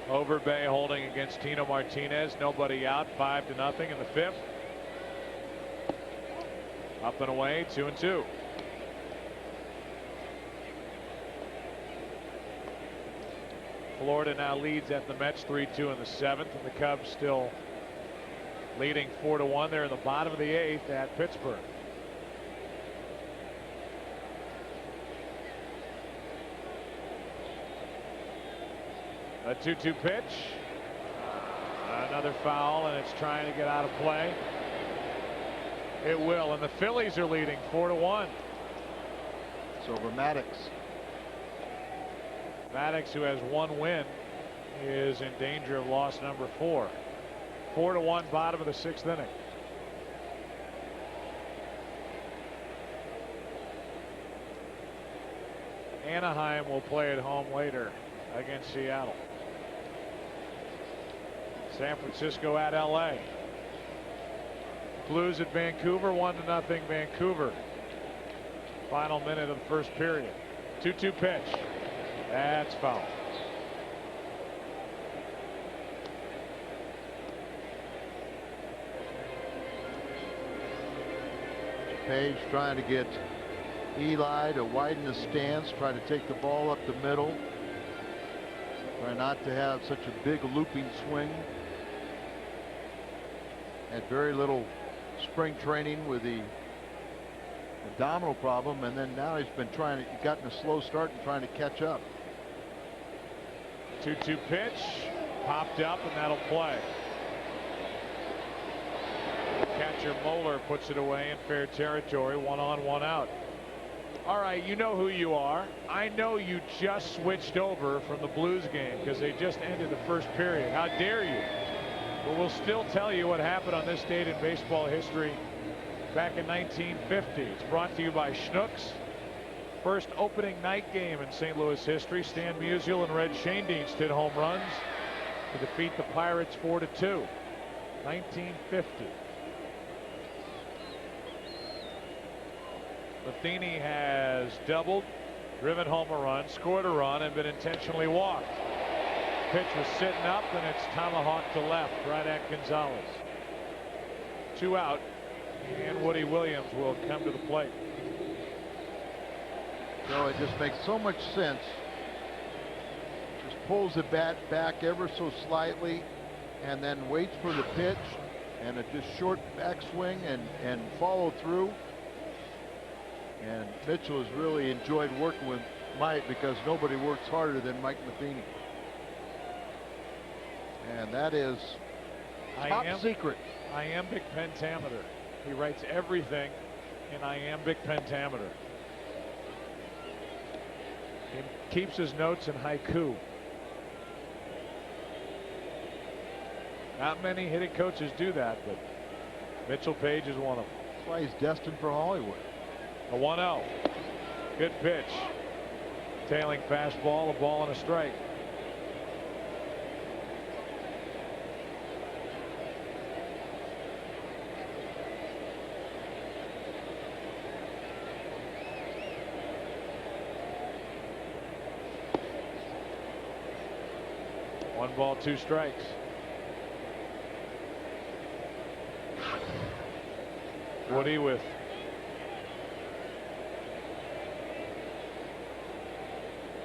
S1: Overbay holding against Tino Martinez. Nobody out. 5-0 in the 5th. Up and away. 2 and 2. Florida now leads at the Mets 3-2 in the 7th, and the Cubs still leading 4-1. They're in the bottom of the 8th at Pittsburgh. A 2-2 pitch. Another foul, and it's trying to get out of play. It will, and the Phillies are leading 4-1.
S2: It's over Maddox.
S1: Maddox, who has 1 win, is in danger of loss number 4. 4-1, bottom of the 6th inning. Anaheim will play at home later against Seattle. San Francisco at LA. Blues at Vancouver, 1-0 Vancouver. Final minute of the first period. 2-2 pitch. That's foul.
S2: Page trying to get Eli to widen the stance, try to take the ball up the middle. Try not to have such a big looping swing. Had very little spring training with the abdominal problem, and then now he's been gotten a slow start and trying to catch up.
S1: 2-2 pitch. Popped up, and that'll play. Catcher Moeller puts it away in fair territory. 1 on, 1 out. All right, you know who you are. I know you just switched over from the Blues game because they just ended the first period. How dare you? But we'll still tell you what happened on this date in baseball history back in 1950. It's brought to you by Schnucks. First opening night game in St. Louis history. Stan Musial and Red Schoendienst hit home runs to defeat the Pirates 4-2. 1950. Matheny has doubled, driven home a run, scored a run, and been intentionally walked. pitch was sitting up, and it's tomahawk to left, right at Gonzalez. 2 out, and Woody Williams will come to the plate.
S2: So it just makes so much sense. Just pulls the bat back ever so slightly, and then waits for the pitch, and a just short backswing and follow through. And Mitchell has really enjoyed working with Mike, because nobody works harder than Mike Matheny. And that is top secret.
S1: Iambic pentameter. He writes everything in iambic pentameter. He keeps his notes in haiku. Not many hitting coaches do that, but Mitchell Page is one of them.
S2: That's why he's destined for Hollywood.
S1: A 1-0. Good pitch. Tailing fastball, a ball and a strike. One ball, 2 strikes. Woody with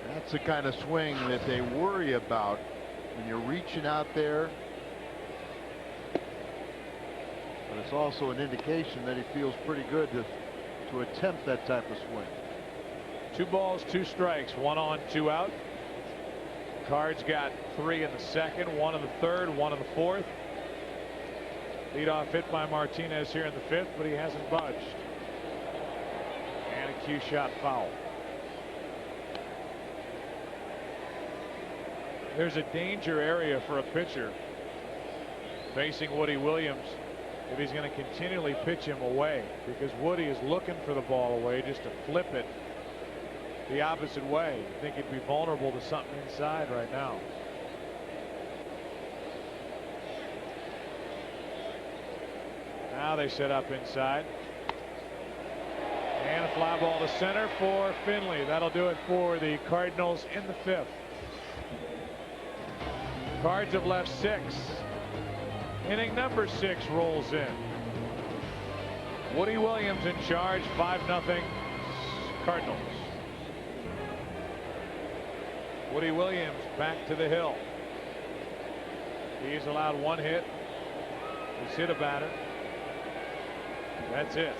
S2: that's the kind of swing that they worry about when you're reaching out there. But it's also an indication that he feels pretty good to attempt that type of swing.
S1: 2 balls, 2 strikes, 1 on, 2 out. Cards got 3 in the second, 1 in the third, 1 in the fourth. Leadoff hit by Martinez here in the 5th, but he hasn't budged. And a cue shot foul. There's a danger area for a pitcher facing Woody Williams if he's going to continually pitch him away, because Woody is looking for the ball away just to flip it the opposite way. I think he'd be vulnerable to something inside right now. Now they set up inside. And a fly ball to center for Finley. That'll do it for the Cardinals in the 5th. Cards have left 6. Inning number 6 rolls in. Woody Williams in charge, 5-0 Cardinals. Woody Williams back to the hill. He's allowed 1 hit. He's hit a batter. That's it.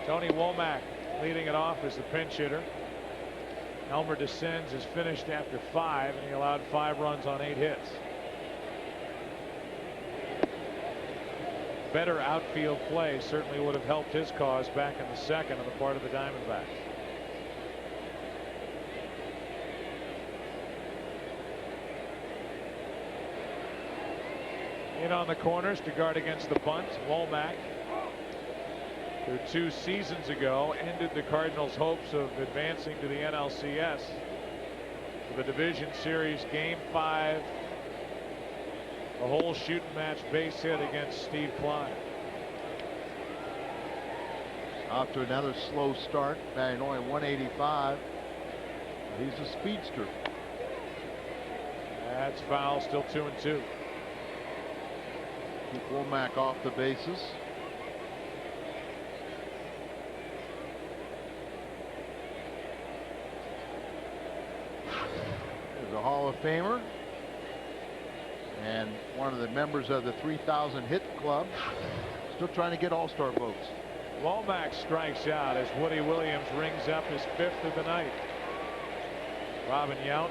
S1: Tony Womack leading it off as the pinch hitter. Elmer Descends is finished after 5, and he allowed 5 runs on 8 hits. Better outfield play certainly would have helped his cause back in the 2nd on the part of the Diamondbacks. In on the corners to guard against the bunt, Womack, who 2 seasons ago ended the Cardinals' hopes of advancing to the NLCS with a division series game 5, a whole shooting match base hit against Steve Klein.
S2: Off to another slow start, batting only 185. He's a speedster.
S1: That's foul, still 2-2.
S2: Keep Womack off the bases. There's a Hall of Famer and one of the members of the 3,000 hit club. Still trying to get all-star votes.
S1: Womack strikes out as Woody Williams rings up his 5th of the night. Robin Yount.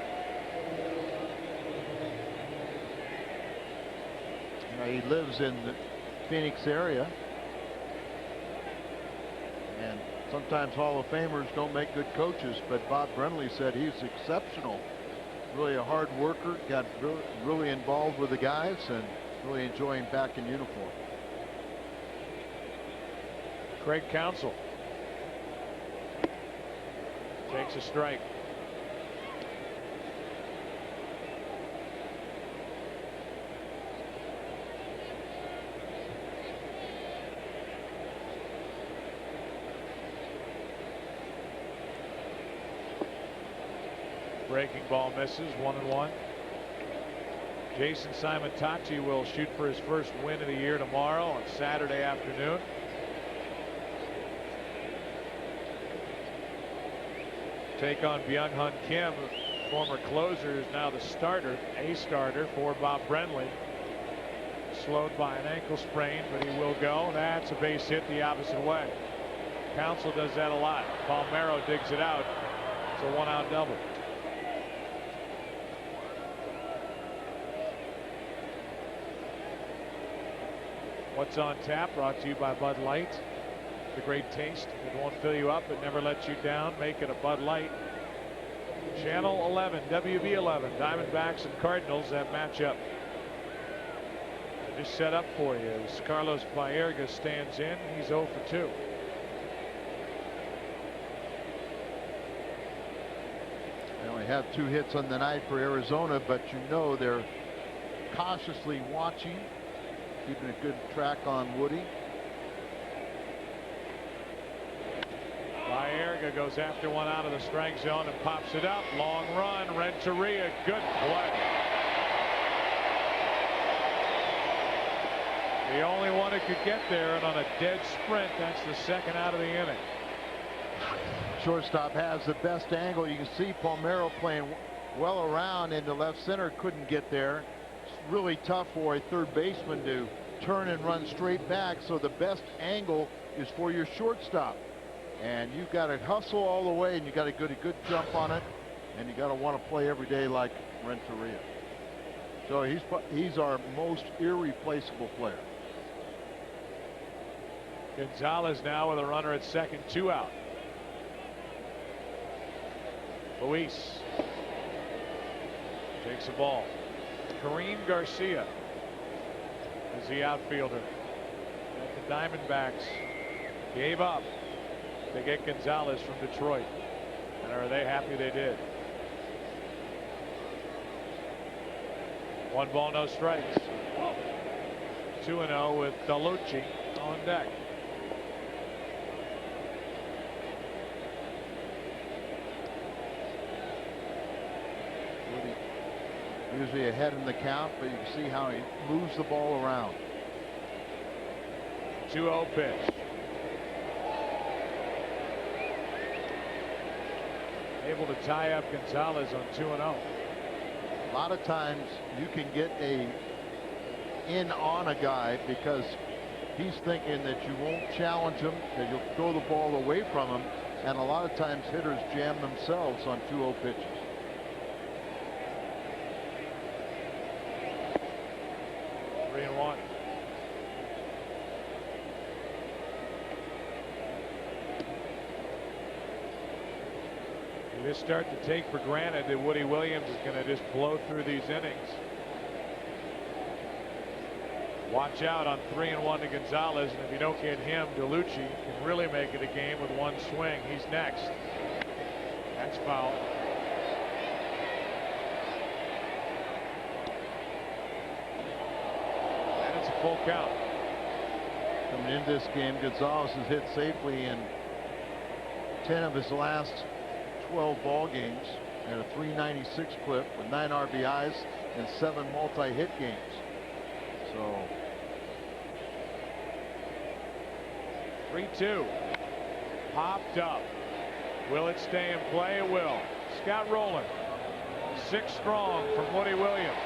S2: He lives in the Phoenix area, and sometimes Hall of Famers don't make good coaches, but Bob Brenly said he's exceptional. Really a hard worker, got really involved with the guys, and really enjoying back in uniform.
S1: Craig Counsell takes a strike. Breaking ball misses, 1-1. Jason Simon-Tachi will shoot for his first win of the year tomorrow on Saturday afternoon. Take on Byung-Hun Kim, former closer, is now the starter, a starter for Bob Brenly. Slowed by an ankle sprain, but he will go. That's a base hit the opposite way. Counsell does that a lot. Palmeiro digs it out. It's a 1-out double. What's on tap? Brought to you by Bud Light. The great taste. It won't fill you up. It never lets you down. Make it a Bud Light. Channel 11, WB 11, Diamondbacks and Cardinals, that matchup. Just set up for you as Carlos Baerga stands in. He's 0 for 2.
S2: They only have 2 hits on the night for Arizona, but you know they're cautiously watching, keeping a good track on Woody.
S1: Baerga goes after one out of the strike zone and pops it up. Long run. Renteria, good play. The only one who could get there, and on a dead sprint, that's the second out of the inning.
S2: Shortstop has the best angle. You can see Palmeiro playing well around into left center, couldn't get there. It's really tough for a third baseman to turn and run straight back, so the best angle is for your shortstop. And you've got to hustle all the way, and you got to get a good jump on it, and you got to want to play every day like Renteria. So he's our most irreplaceable player.
S1: Gonzalez now with a runner at second, 2 out. Luis takes the ball. Kareem Garcia is the outfielder that the Diamondbacks gave up to get Gonzalez from Detroit. And are they happy they did? 1 ball, no strikes. 2-0 with Delucci on deck.
S2: Usually ahead in the count, but you can see how he moves the ball around.
S1: 2-0 pitch. Able to tie up Gonzalez on 2-0.
S2: A lot of times you can get in on a guy because he's thinking that you won't challenge him, that you'll throw the ball away from him, and a lot of times hitters jam themselves on 2-0 pitches.
S1: Just start to take for granted that Woody Williams is going to just blow through these innings. Watch out on 3-1 to Gonzalez, and if you don't get him, Delucci can really make it a game with 1 swing. He's next. That's foul. And it's a full count.
S2: Coming into this game, Gonzalez has hit safely in 10 of his last 12 ball games and a 396 clip with 9 RBIs and 7 multi-hit games. So
S1: 3-2. Popped up. Will it stay in play? It will. Scott Rowland. 6 strong from Woody Williams.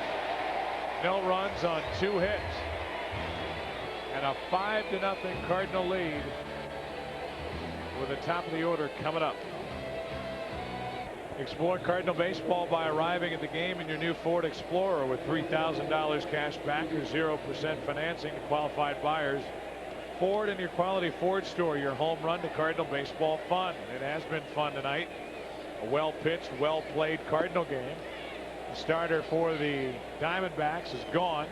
S1: No runs on 2 hits. And a 5-0 Cardinal lead with the top of the order coming up. Explore Cardinal baseball by arriving at the game in your new Ford Explorer with $3,000 cash back or 0% financing to qualified buyers. Ford and your quality Ford store, your home run to Cardinal baseball fun. It has been fun tonight. A well-pitched, well-played Cardinal game. The starter for the Diamondbacks is gone.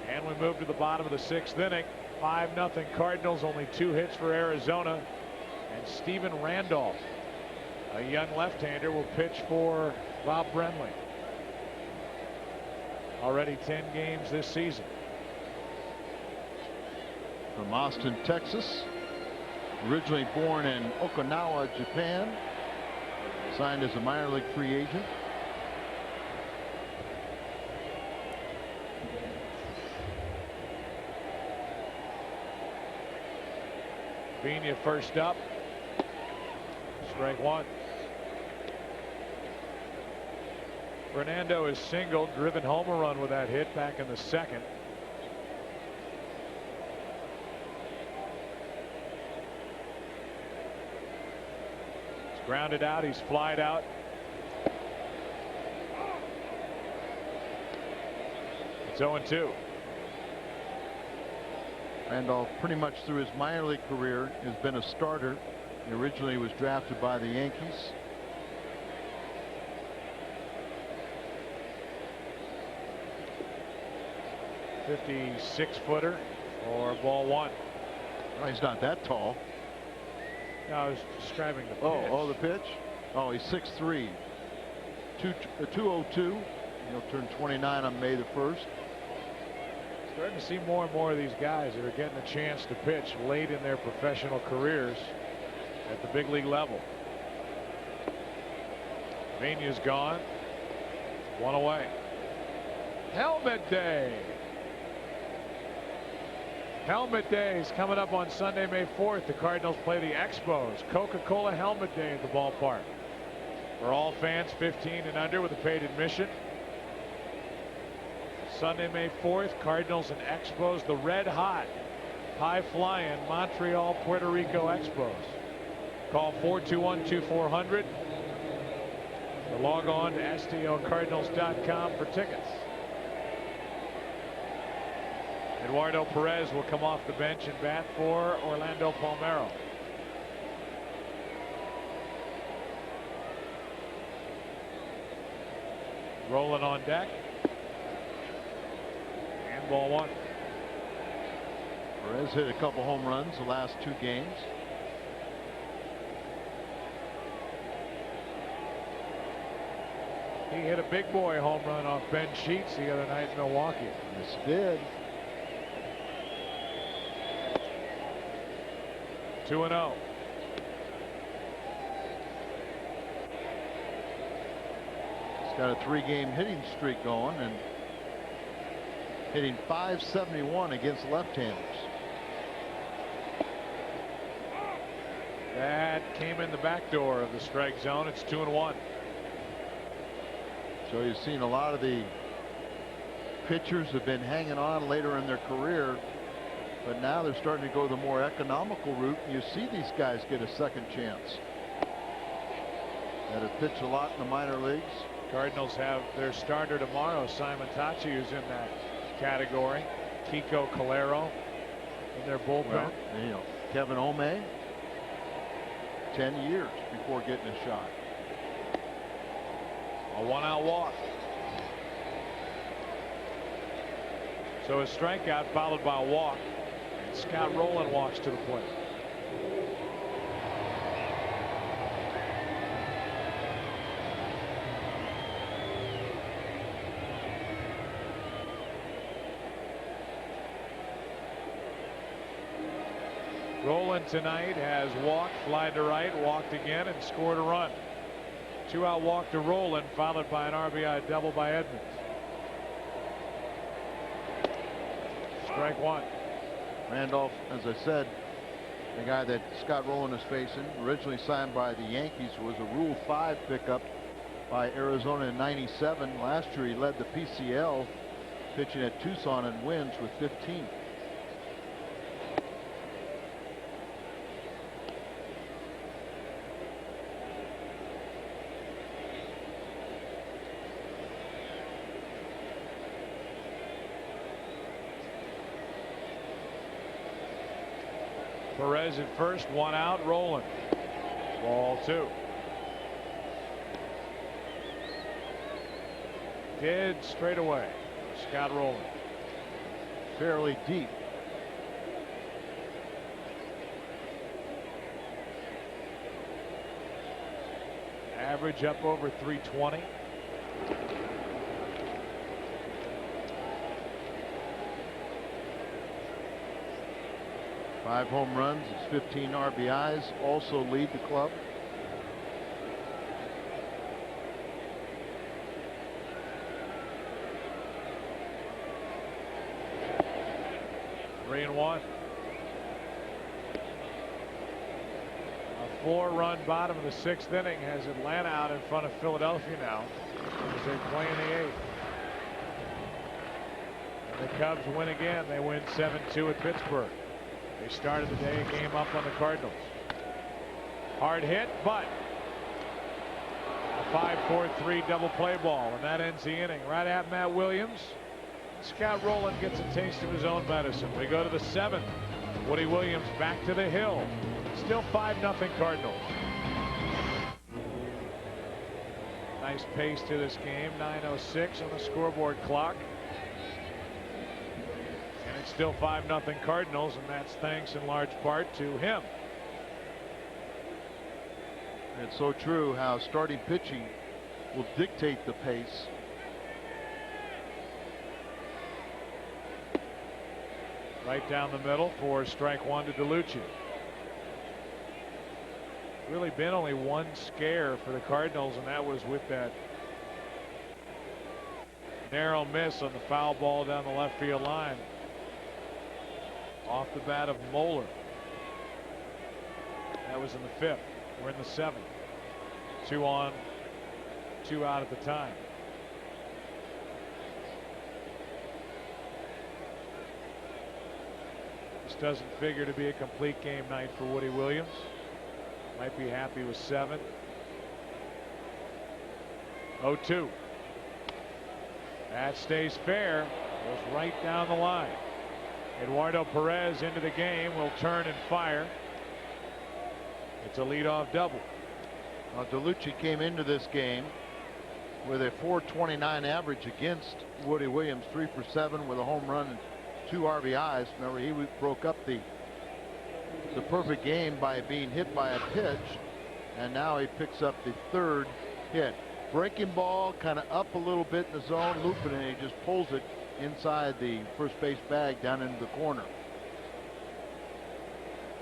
S1: And we move to the bottom of the 6th inning. 5-0 Cardinals, only 2 hits for Arizona. And Steven Randolph, a young left-hander, will pitch for Bob Brenly. Already 10 games this season.
S2: From Austin, Texas, originally born in Okinawa, Japan, Signed as a minor league free agent.
S1: Pena first up. Strike one. Fernando is singled, driven home a run with that hit back in the second. He's grounded out. He's flied out. It's 0-2.
S2: Randolph, pretty much through his minor league career, has been a starter. He originally was drafted by the Yankees.
S1: .56-footer for ball one.
S2: Oh, he's not that tall.
S1: No, I was describing the pitch.
S2: Oh, the pitch? Oh, he's 6'3", 202. He'll turn 29 on May the 1st.
S1: Starting to see more and more of these guys that are getting a chance to pitch late in their professional careers at the big league level. Pena's gone. One away. Helmet Day. Helmet Day is coming up on Sunday, May 4th. The Cardinals play the Expos. Coca-Cola Helmet Day at the ballpark. For all fans 15 and under with a paid admission. Sunday, May 4th, Cardinals and Expos, the red hot, high flying Montreal, Puerto Rico Expos. Call 421-2400 or log on to stocardinals.com for tickets. Eduardo Perez will come off the bench and bat for Orlando Palmeiro. Rolling on deck. And ball one.
S2: Perez hit a couple home runs the last two games.
S1: He hit a big boy home run off Ben Sheets the other night in Milwaukee.
S2: Yes, he did.
S1: 2-0.
S2: He's got a 3-game hitting streak going and hitting .571 against left-handers.
S1: That came in the back door of the strike zone. It's 2-1.
S2: So you've seen a lot of the pitchers have been hanging on later in their career, but now they're starting to go the more economical route. You see these guys get a second chance that have pitched a lot in the minor leagues.
S1: Cardinals have their starter tomorrow. Simon Tachi, who's in that category. Kiko Calero in their bullpen.
S2: Well, you know, Kevin Ome, 10 years before getting a shot.
S1: A 1-out walk. So a strikeout followed by a walk. And Scott Rowland walks to the plate. Rowland tonight has walked, flied to right, walked again, and scored a run. 2-out walk to Rowland, followed by an RBI double by Edmonds. Strike one.
S2: Randolph, as I said, the guy that Scott Rowland is facing, originally signed by the Yankees, was a Rule 5 pickup by Arizona in '97. Last year he led the PCL, pitching at Tucson and wins with 15.
S1: Perez at first, 1 out, Rowland. Ball 2. Dead straight away. Scott Rowland.
S2: Fairly deep.
S1: Average up over 320.
S2: Five home runs, his 15 RBIs also lead the club.
S1: 3-1. A 4-run bottom of the 6th inning has Atlanta out in front of Philadelphia now as they play in the 8th. And the Cubs win again. They win 7-2 at Pittsburgh. They started the day a game up on the Cardinals. Hard hit, but a 5-4-3 double play ball, and that ends the inning. Right at Matt Williams. Scott Rowland gets a taste of his own medicine. We go to the 7th. Woody Williams back to the hill. Still 5-0 Cardinals. Nice pace to this game. 9:06 on the scoreboard clock. And it's still 5-0 Cardinals, and that's thanks in large part to him.
S2: It's so true how starting pitching will dictate the pace.
S1: Right down the middle for strike 1 to DeLucci. Really been only one scare for the Cardinals, and that was with that narrow miss on the foul ball down the left field line off the bat of Moeller. That was in the 5th. We're in the 7th. 2 on, 2 out at the time. This doesn't figure to be a complete game night for Woody Williams. Might be happy with 7. 0-2. That stays fair. Goes right down the line. Eduardo Perez into the game, will turn and fire. It's a leadoff double.
S2: DeLucci came into this game with a .429 average against Woody Williams, 3 for 7 with a home run and 2 RBIs. Remember, he broke up the perfect game by being hit by a pitch, and now he picks up the 3rd hit. Breaking ball, kind of up a little bit in the zone, looping, and he just pulls it inside the first base bag down into the corner.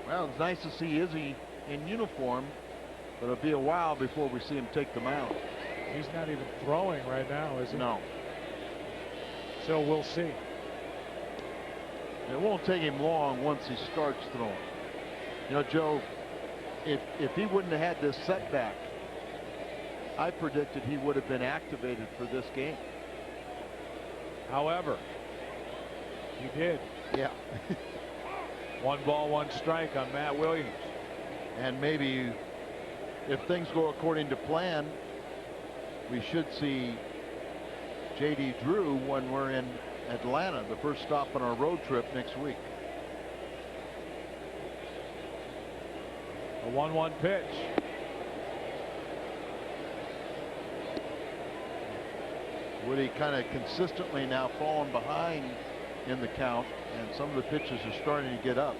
S2: Well, it's nice to see Izzy in uniform, but it'll be a while before we see him take the mound.
S1: He's not even throwing right now, is he?
S2: No.
S1: So we'll see.
S2: It won't take him long once he starts throwing. You know, Joe, if he wouldn't have had this setback, I predicted he would have been activated for this game.
S1: However, he did.
S2: Yeah.
S1: 1 ball, 1 strike on Matt Williams.
S2: And maybe if things go according to plan, we should see J.D. Drew when we're in Atlanta, the first stop on our road trip next week.
S1: A 1-1 pitch.
S2: Woody kind of consistently now falling behind in the count, and some of the pitches are starting to get up.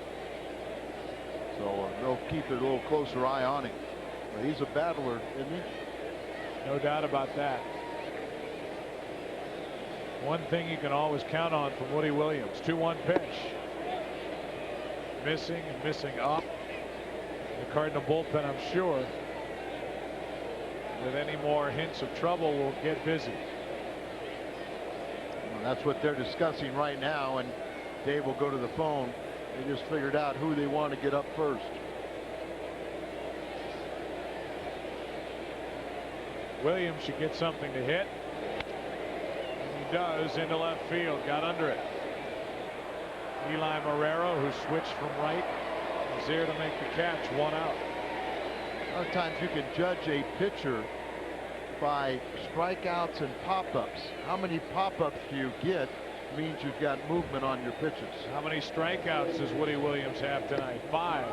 S2: So they'll keep a little closer eye on him. But he's a battler, isn't he?
S1: No doubt about that. One thing you can always count on from Woody Williams. 2-1 pitch. Missing and missing up. The Cardinal bullpen, I'm sure, with any more hints of trouble, will get busy.
S2: Well, that's what they're discussing right now, and Dave will go to the phone. They just figured out who they want to get up first.
S1: Williams should get something to hit. And he does, into left field. Got under it. Eli Marrero, who switched from right, is there to make the catch. 1 out.
S2: A lot of times you can judge a pitcher by strikeouts and pop-ups. How many pop-ups do you get means you've got movement on your pitches.
S1: How many strikeouts does Woody Williams have tonight? 5.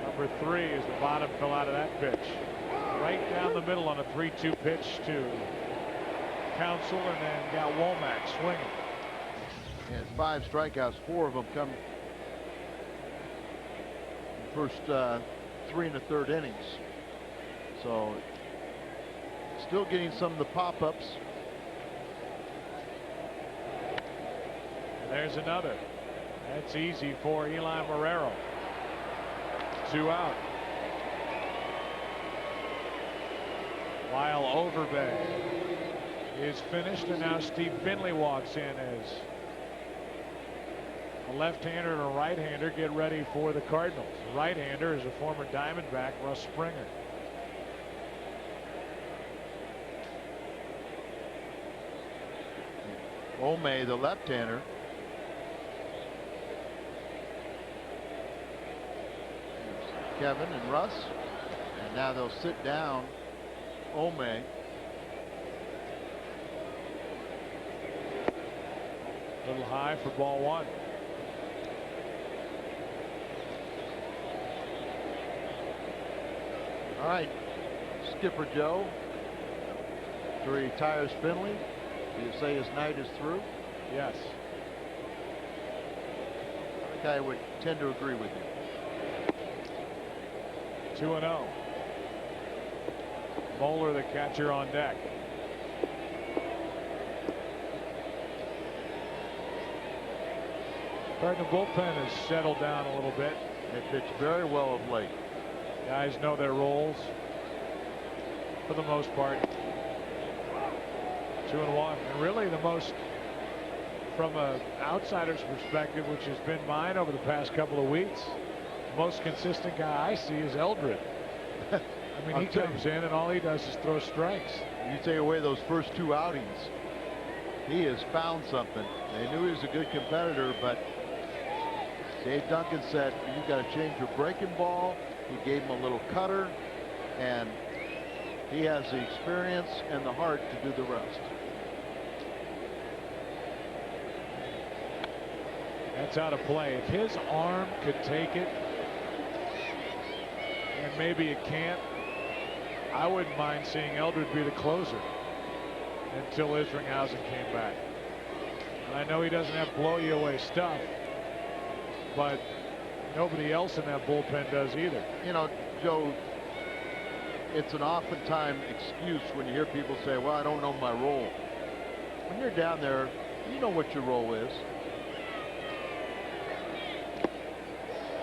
S1: Number 3 as the bottom fell out of that pitch. Right down the middle on a 3-2 pitch to Counsell, and then got Womack swinging.
S2: And 5 strikeouts, 4 of them come in the first 3 1/3 innings. So still getting some of the pop-ups.
S1: There's another. That's easy for Eli Marrero. 2 out. Lyle Overbay is finished, and now Steve Finley walks in as a left-hander and a right-hander get ready for the Cardinals. The right-hander is a former Diamondback, Russ Springer.
S2: Ome, the left-hander. Kevin and Russ, and now they'll sit down Ome.
S1: A little high for ball one.
S2: All right, Skipper Joe, to retires Finley. Do you say his night is through?
S1: Yes.
S2: I think I would tend to agree with you.
S1: 2-0. Moeller, the catcher, on deck. Cardinal bullpen has settled down a little bit.
S2: They pitched very well of late.
S1: Guys know their roles for the most part. 2-1, and really the most, from an outsider's perspective, which has been mine over the past couple of weeks, the most consistent guy I see is Eldred. I mean, he comes in and all he does is throw strikes.
S2: You take away those first two outings, he has found something. They knew he was a good competitor, but Dave Duncan said, you got to change your breaking ball. He gave him a little cutter, and he has the experience and the heart to do the rest.
S1: That's out of play. If his arm could take it, and maybe it can't, I wouldn't mind seeing Eldred be the closer until Isringhausen came back. And I know he doesn't have blow-you-away stuff, but nobody else in that bullpen does either.
S2: You know, Joe, it's an oftentimes excuse when you hear people say, well, I don't know my role. When you're down there, you know what your role is.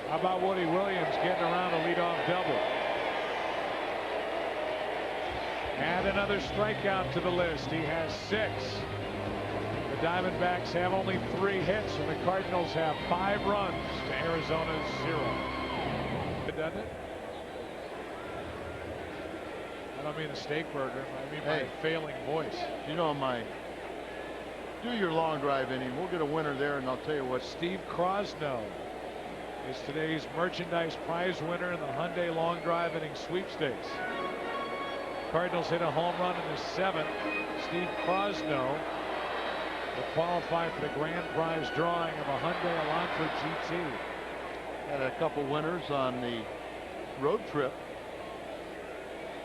S1: How about Woody Williams getting around a leadoff double? And another strikeout to the list. He has 6. The Diamondbacks have only 3 hits, and the Cardinals have 5 runs to Arizona's 0. Doesn't it? I don't mean the steak burger. I mean my failing voice.
S2: You know, do your long drive inning. We'll get a winner there, and I'll tell you what.
S1: Steve Crosno is today's merchandise prize winner in the Hyundai long drive inning sweepstakes. Cardinals hit a home run in the 7th. Steve Crosno will qualify for the grand prize drawing of a Hyundai Elantra GT.
S2: Had a couple winners on the road trip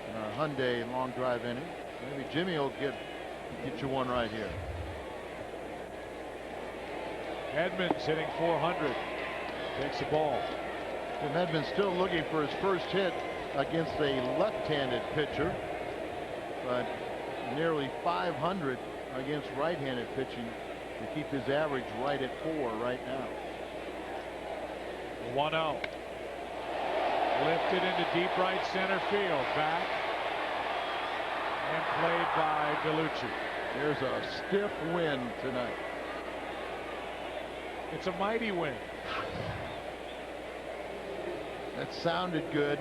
S2: in our Hyundai long drive inning. Maybe Jimmy will get you one right here.
S1: Edmonds hitting 400. Takes the ball.
S2: And Edmonds still looking for his first hit against a left-handed pitcher, but nearly 500 against right-handed pitching to keep his average right at 4 right now.
S1: 1-0. Lifted into deep right center field. Back and played by DeLucci.
S2: There's a stiff wind tonight.
S1: It's a mighty win.
S2: That sounded good.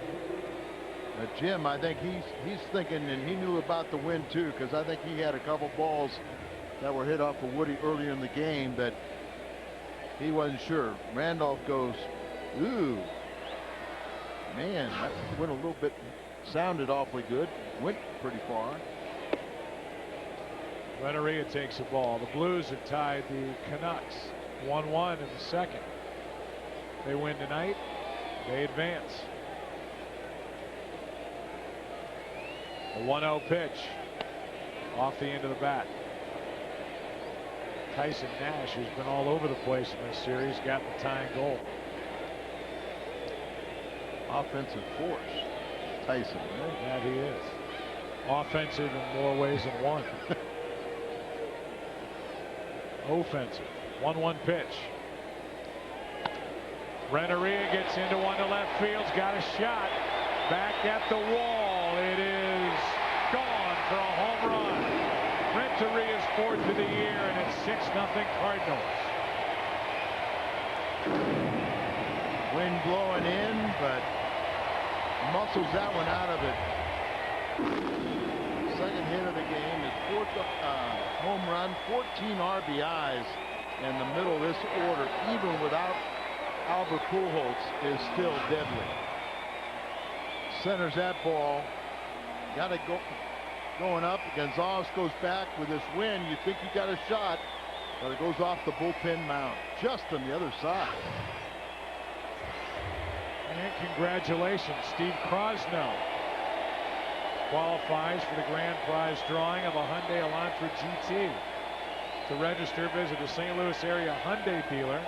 S2: Jim, I think he's thinking, and he knew about the wind too, because I think he had a couple balls that were hit off of Woody earlier in the game that he wasn't sure. Randolph goes, ooh, man, that went a little bit, sounded awfully good, went pretty far.
S1: Renneria takes the ball. The Blues have tied the Canucks 1-1 in the 2nd. They win tonight. They advance. A 1-0 pitch off the end of the bat. Tyson Nash, who's been all over the place in this series, got the tying goal.
S2: Offensive force, Tyson. Right?
S1: Yeah, he is. Offensive in more ways than one. Offensive. 1-1 pitch. Renneria gets into one to left field. Got a shot. Back at the wall. It is gone for a home run. Renteria's 4th of the year, and it's 6-0 Cardinals.
S2: Wind blowing in, but muscles that one out of it. Second hit of the game, his 4th home run, 14 RBIs in the middle of this order, even without Albert Pujols, is still deadly. Centers that ball, got to go going up. Gonzalez goes back with this wind. You think you got a shot, but it goes off the bullpen mound, just on the other side.
S1: And congratulations, Steve Krosno qualifies for the grand prize drawing of a Hyundai Elantra GT. To register, visit a St. Louis area Hyundai dealer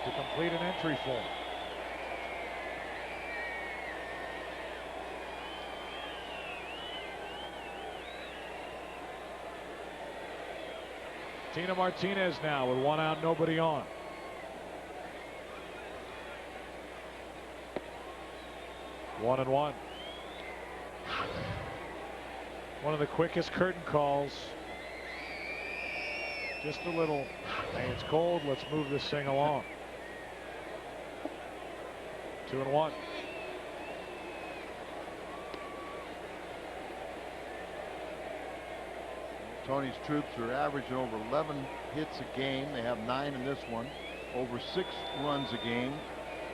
S1: to complete an entry form. Tina Martinez now with 1 out, nobody on. One and one. One of the quickest curtain calls. Just a little, hey, it's cold, let's move this thing along. 2 and 1.
S2: Tony's troops are averaging over 11 hits a game. They have 9 in this one, over 6 runs a game,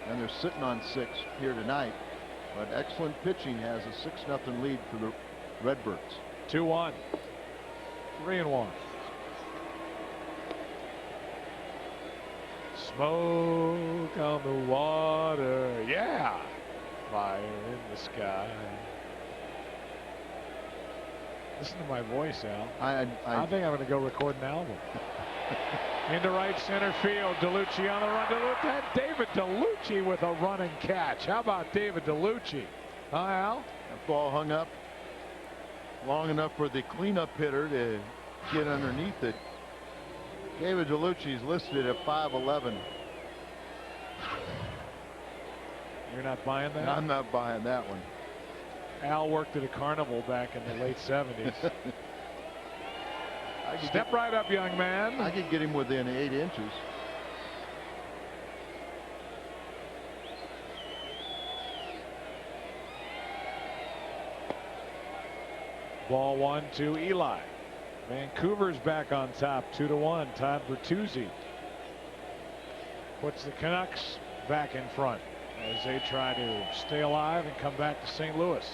S2: and they're sitting on 6 here tonight. But excellent pitching has a 6-0 lead for the Redbirds.
S1: 2-1. 3 and 1. Smoke on the water, yeah. Fire in the sky. Listen to my voice, Al. I think I'm going to go record an album. Into right center field. DeLucci on the run. David DeLucci with a running catch. How about David DeLucci? Huh, Al?
S2: That ball hung up long enough for the cleanup hitter to get underneath it. David DeLucci's listed at 5'11".
S1: You're not buying that?
S2: I'm not buying that one.
S1: Al worked at a carnival back in the late 70s. Step right up, young man.
S2: I could get him within 8 inches.
S1: Ball 1 to Eli. Vancouver's back on top, 2-1. Todd Bertuzzi puts the Canucks back in front as they try to stay alive and come back to St. Louis.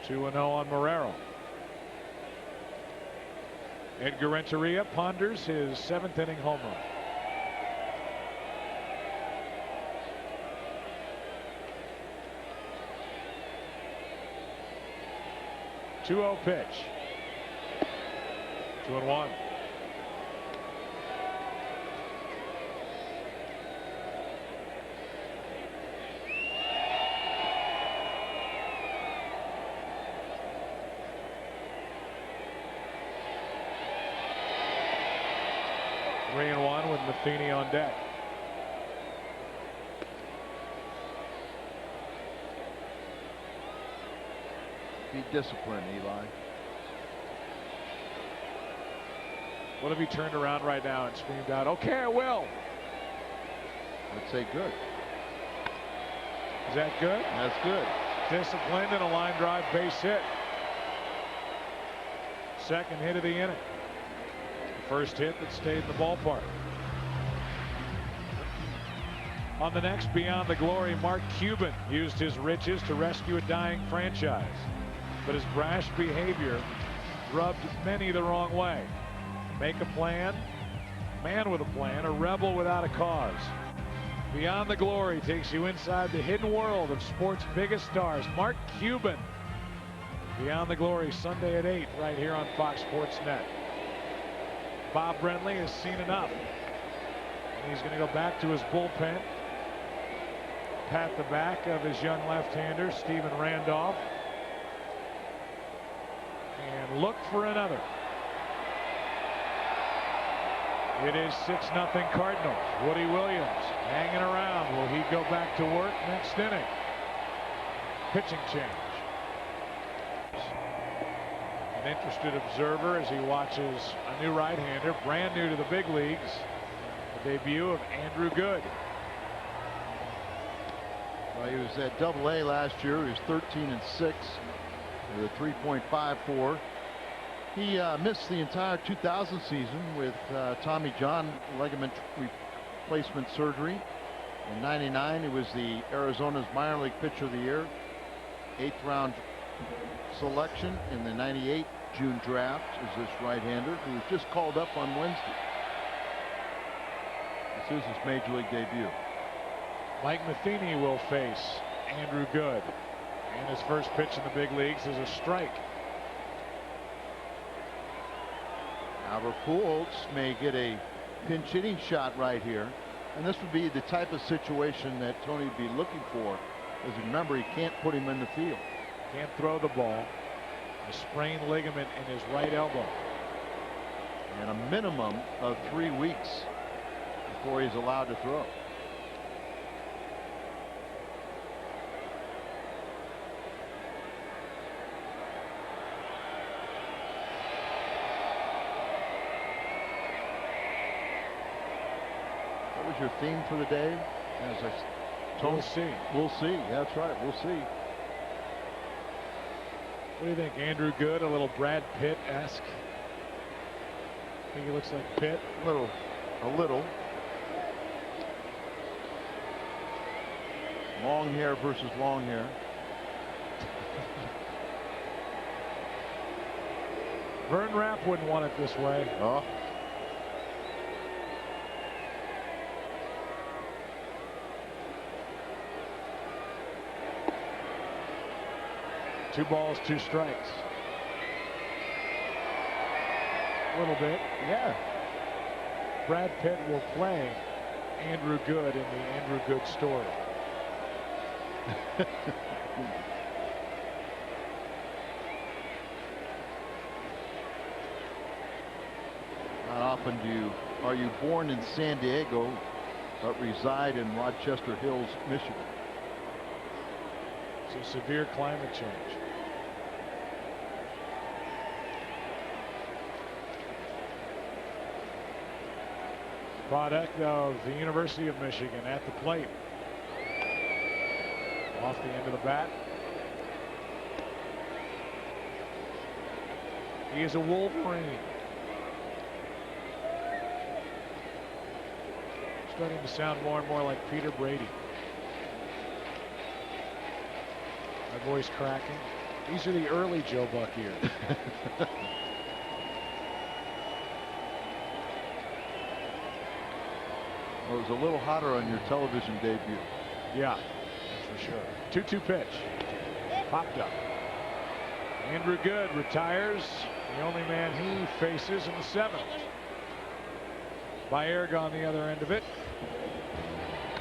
S1: 2-0 on Marrero. Edgar Renteria ponders his 7th inning home run. Two-0 pitch. 2-1. Three and one with Matheny on deck.
S2: Be disciplined, Eli.
S1: What if he turned around right now and screamed out, "Okay, I will"?
S2: I'd say good.
S1: Is that good?
S2: That's good.
S1: Disciplined and a line drive base hit. Second hit of the inning. The first hit that stayed in the ballpark. On the next Beyond the Glory, Mark Cuban used his riches to rescue a dying franchise. But his brash behavior rubbed many the wrong way. Make a plan, man with a plan, a rebel without a cause. Beyond the Glory takes you inside the hidden world of sports' biggest stars. Mark Cuban. Beyond the Glory, Sunday at 8, right here on Fox Sports Net. Bob Brentley has seen enough. And he's going to go back to his bullpen. Pat the back of his young left-hander, Steven Randolph. And look for another. It is 6-0 Cardinals. Woody Williams hanging around. Will he go back to work next inning? Pitching change. An interested observer as he watches a new right-hander, brand new to the big leagues, the debut of Andrew Good.
S2: Well, he was at Double-A last year. He was 13-6 with a 3.54. He missed the entire 2000 season with Tommy John ligament replacement surgery. In '99, he was the Arizona's minor league pitcher of the year, 8th round selection in the '98 June draft is this right-hander who was just called up on Wednesday. This is his major league debut.
S1: Mike Matheny will face Andrew Good, and his first pitch in the big leagues is a strike.
S2: Albert Pujols may get a pinch hitting shot right here, and this would be the type of situation that Tony would be looking for. As remember, he can't put him in the field.
S1: Can't throw the ball. A sprained ligament in his right elbow.
S2: And a minimum of 3 weeks before he's allowed to throw. What was your theme for the day? As
S1: We'll see.
S2: We'll see. That's right. We'll see.
S1: What do you think, Andrew Good? A little Brad Pitt-esque? Think he looks like Pitt?
S2: A little. Long hair versus long hair.
S1: Vern Rapp wouldn't want it this way.
S2: Oh.
S1: Two balls, two strikes. A little bit.
S2: Yeah.
S1: Brad Pitt will play Andrew Good in the Andrew Good story.
S2: Not often are you born in San Diego but reside in Rochester Hills, Michigan.
S1: It's a severe climate change. Product of the University of Michigan at the plate. Off the end of the bat. He is a Wolverine. Starting to sound more and more like Peter Brady. My voice cracking. These are the early Joe Buck years.
S2: Well, it was a little hotter on your television debut.
S1: Yeah, that's for sure. 2-2 pitch. Popped up. Andrew Good retires. The only man he faces in the 7th. Baerga on the other end of it.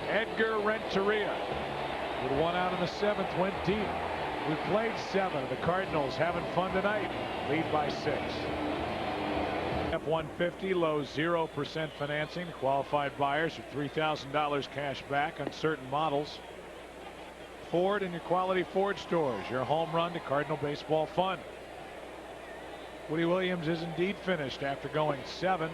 S1: Edgar Renteria with 1 out in the 7th went deep. We played 7. The Cardinals having fun tonight. Lead by 6. F-150 low 0% financing. Qualified buyers with $3,000 cash back on certain models. Ford and your quality Ford stores. Your home run to Cardinal baseball fun. Woody Williams is indeed finished after going 7.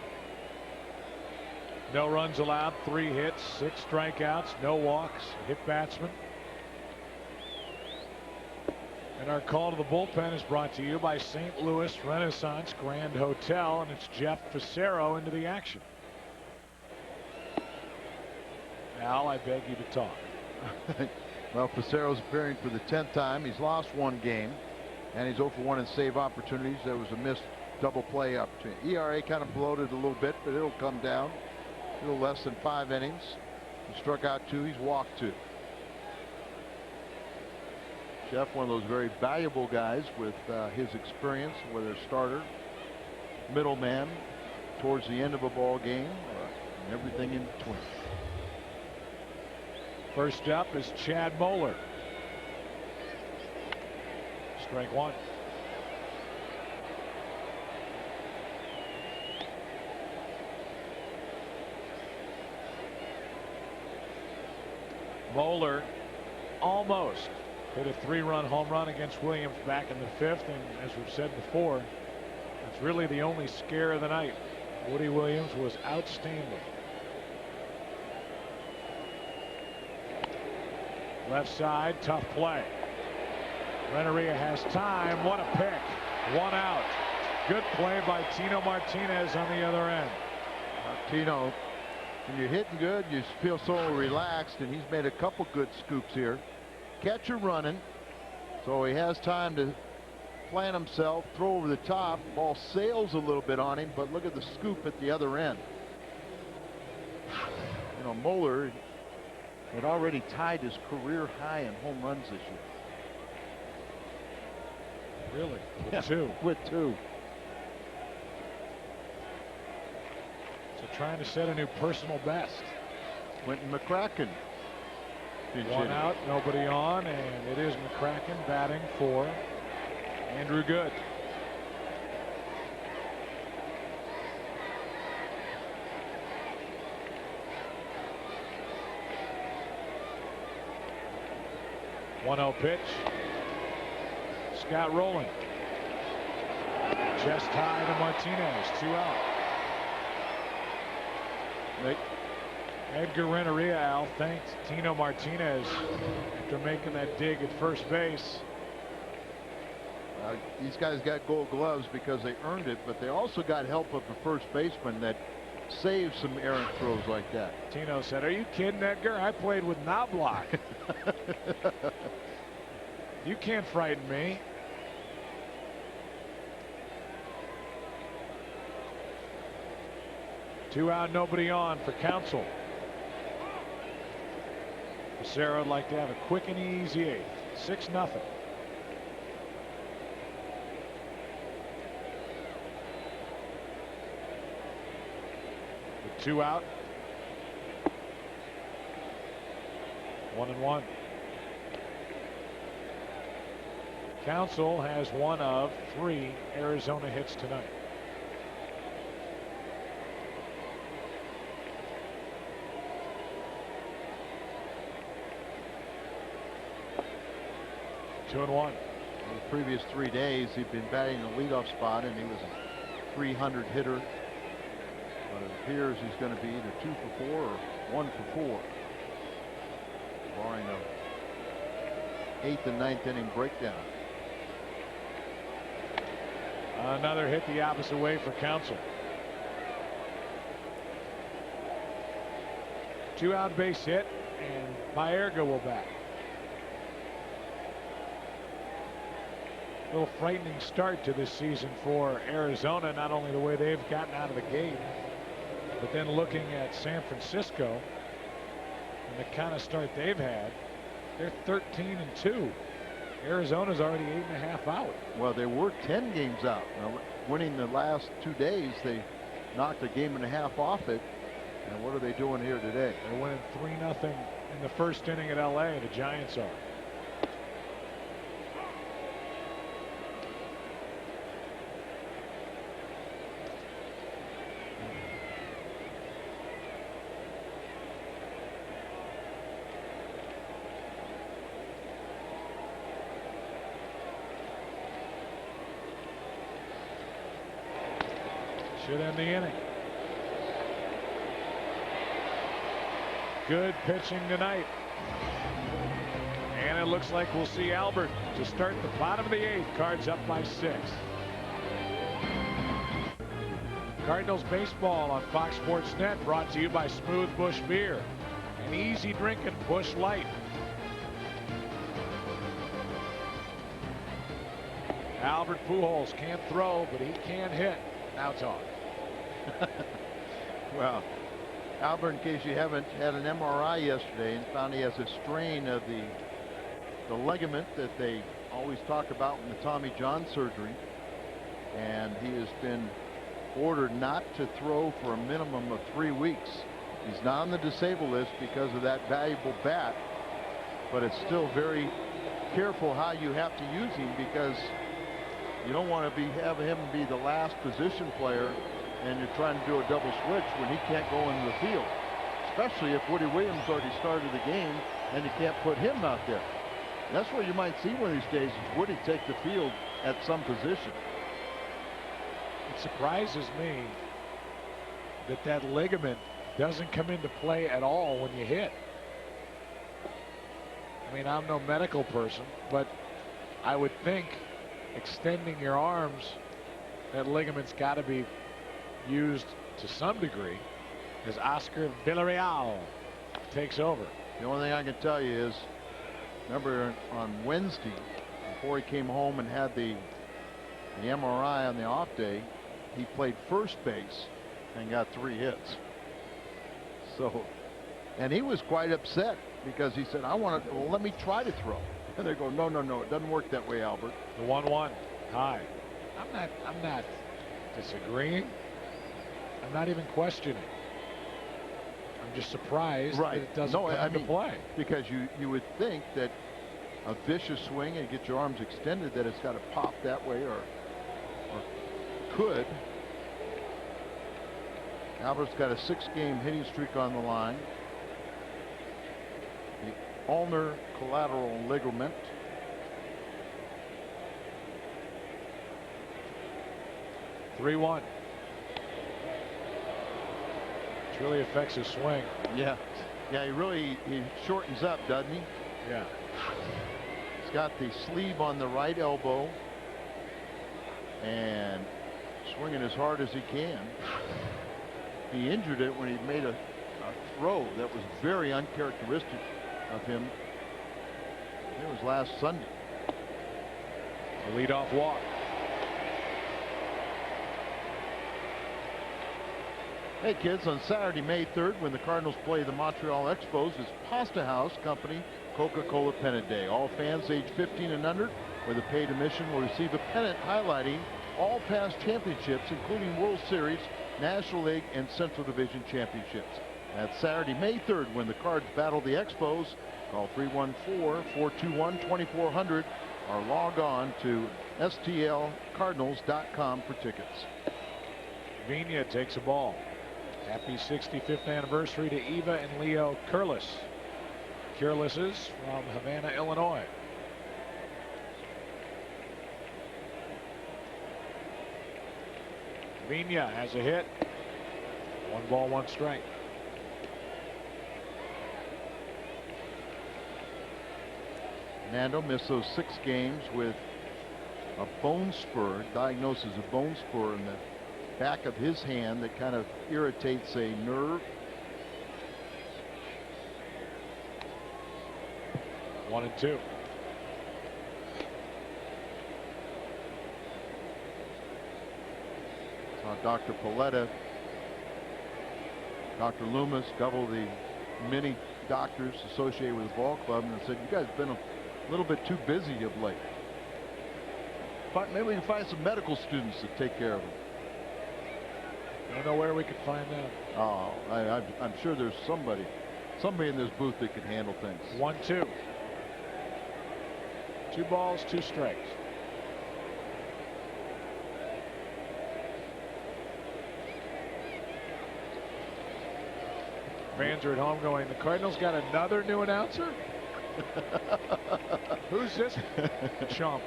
S1: No runs allowed, 3 hits, 6 strikeouts, no walks, hit batsman. And our call to the bullpen is brought to you by St. Louis Renaissance Grand Hotel, and it's Jeff Facero into the action. Al, I beg you to talk.
S2: Well, Facero's appearing for the 10th time. He's lost 1 game, and he's 0 for 1 in save opportunities. There was a missed double play opportunity. ERA kind of bloated a little bit, but it'll come down. A little less than 5 innings. He struck out 2. He's walked 2. Jeff, one of those very valuable guys with his experience, whether a starter, middleman, towards the end of a ball game, and everything in between.
S1: First up is Chad Moeller. Strike 1. Moeller almost Hit a 3-run home run against Williams back in the 5th, and as we've said before, that's really the only scare of the night. Woody Williams was outstanding. Left side, tough play. Renteria has time. What a pick. 1 out. Good play by Tino Martinez on the other end.
S2: Tino, when you're hitting good, you feel so relaxed, and he's made a couple good scoops here. Catcher running, so he has time to plant himself, throw over the top. Ball sails a little bit on him, but look at the scoop at the other end. You know, Moeller had already tied his career high in home runs this year.
S1: Really? With 2.
S2: With 2.
S1: So trying to set a new personal best.
S2: Quentin McCracken.
S1: 1 out, nobody on, and it is McCracken batting for Andrew Good. One-0 pitch. Scott Rowland. Just high to Martinez. 2 out. Edgar Renteria, Al, thanked Tino Martinez after making that dig at first base.
S2: These guys got gold gloves because they earned it, but they also got help of the first baseman that saved some errant throws like that.
S1: Tino said, "Are you kidding, Edgar? I played with Knobloch. You can't frighten me." Two out, nobody on for Counsell. Sarah would like to have a quick and easy 8th. 6-0. With 2 out. 1-1. Counsell has 1 of 3 Arizona hits tonight. Two and 1.
S2: In the previous 3 days, he'd been batting the leadoff spot, and he was a 300 hitter. But it appears he's going to be either 2 for 4 or 1 for 4, barring a 8th and 9th inning breakdown.
S1: Another hit the opposite way for Counsell. 2 out base hit, and Baerga will bat. A little frightening start to this season for Arizona, not only the way they've gotten out of the gate, but then looking at San Francisco and the kind of start they've had. They're 13-2. Arizona's already 8.5 out.
S2: Well, they were 10 games out. Now, winning the last 2 days, they knocked a game and a half off it. And what are they doing here today?
S1: They're winning 3-0 in the first inning at LA. The Giants are. Should end the inning. Good pitching tonight. And it looks like we'll see Albert to start the bottom of the 8th. Cards up by 6. Cardinals baseball on Fox Sports Net, brought to you by Smooth Busch Beer. An easy drinking Busch Light. Albert Pujols can't throw, but he can hit. Now talk.
S2: Well, Albert, in case you haven't, had an MRI yesterday and found he has a strain of the ligament that they always talk about in the Tommy John surgery, and he has been ordered not to throw for a minimum of 3 weeks. He's not on the disabled list because of that valuable bat, but it's still very careful how you have to use him, because you don't want to have him be the last position player and you're trying to do a double switch when he can't go into the field, especially if Woody Williams already started the game and you can't put him out there. That's where you might see one of these days is Woody take the field at some position.
S1: It surprises me that ligament doesn't come into play at all when you hit. I mean, I'm no medical person, but I would think extending your arms, that ligament's got to be used to some degree as Oscar Villarreal takes over.
S2: The only thing I can tell you is, remember on Wednesday, before he came home and had the MRI on the off day, he played first base and got 3 hits. So, and he was quite upset because he said, well, let me try to throw. And they go, no, it doesn't work that way, Albert.
S1: The 1-1 high. I'm not disagreeing. I'm not even questioning. I'm just surprised that it doesn't come into play.
S2: Because you would think that a vicious swing and get your arms extended, that it's got to pop that way or could. Albert's got a 6-game hitting streak on the line. The ulnar collateral ligament.
S1: (3-1). Really affects his swing.
S2: Yeah, he shortens up, doesn't he?
S1: Yeah.
S2: He's got the sleeve on the right elbow and swinging as hard as he can. He injured it when he made a throw that was very uncharacteristic of him. It was last Sunday.
S1: A leadoff walk.
S2: Hey kids, on Saturday, May 3rd, when the Cardinals play the Montreal Expos, is Pasta House Company Coca-Cola Pennant Day. All fans age 15 and under with a paid admission will receive a pennant highlighting all past championships, including World Series, National League, and Central Division championships. That's Saturday, May 3rd, when the Cards battle the Expos. Call 314-421-2400 or log on to stlcardinals.com for tickets.
S1: Vina takes a ball. Happy 65th anniversary to Eva and Leo Curlis. Curlises from Havana, Illinois. Vina has a hit. 1 ball, 1 strike.
S2: Nando missed those 6 games with a bone spur, diagnosis of bone spur in the back of his hand that kind of irritates a nerve.
S1: 1-2.
S2: Dr. Paletta, Dr. Loomis, double the many doctors associated with the ball club, and said, you guys have been a little bit too busy of late. But maybe we can find some medical students to take care of them.
S1: I don't know where we could find them.
S2: Oh, I'm sure there's somebody in this booth that can handle things.
S1: 1-2. 2 balls, 2 strikes. Fans are at home going, the Cardinals got another new announcer? Who's this chump?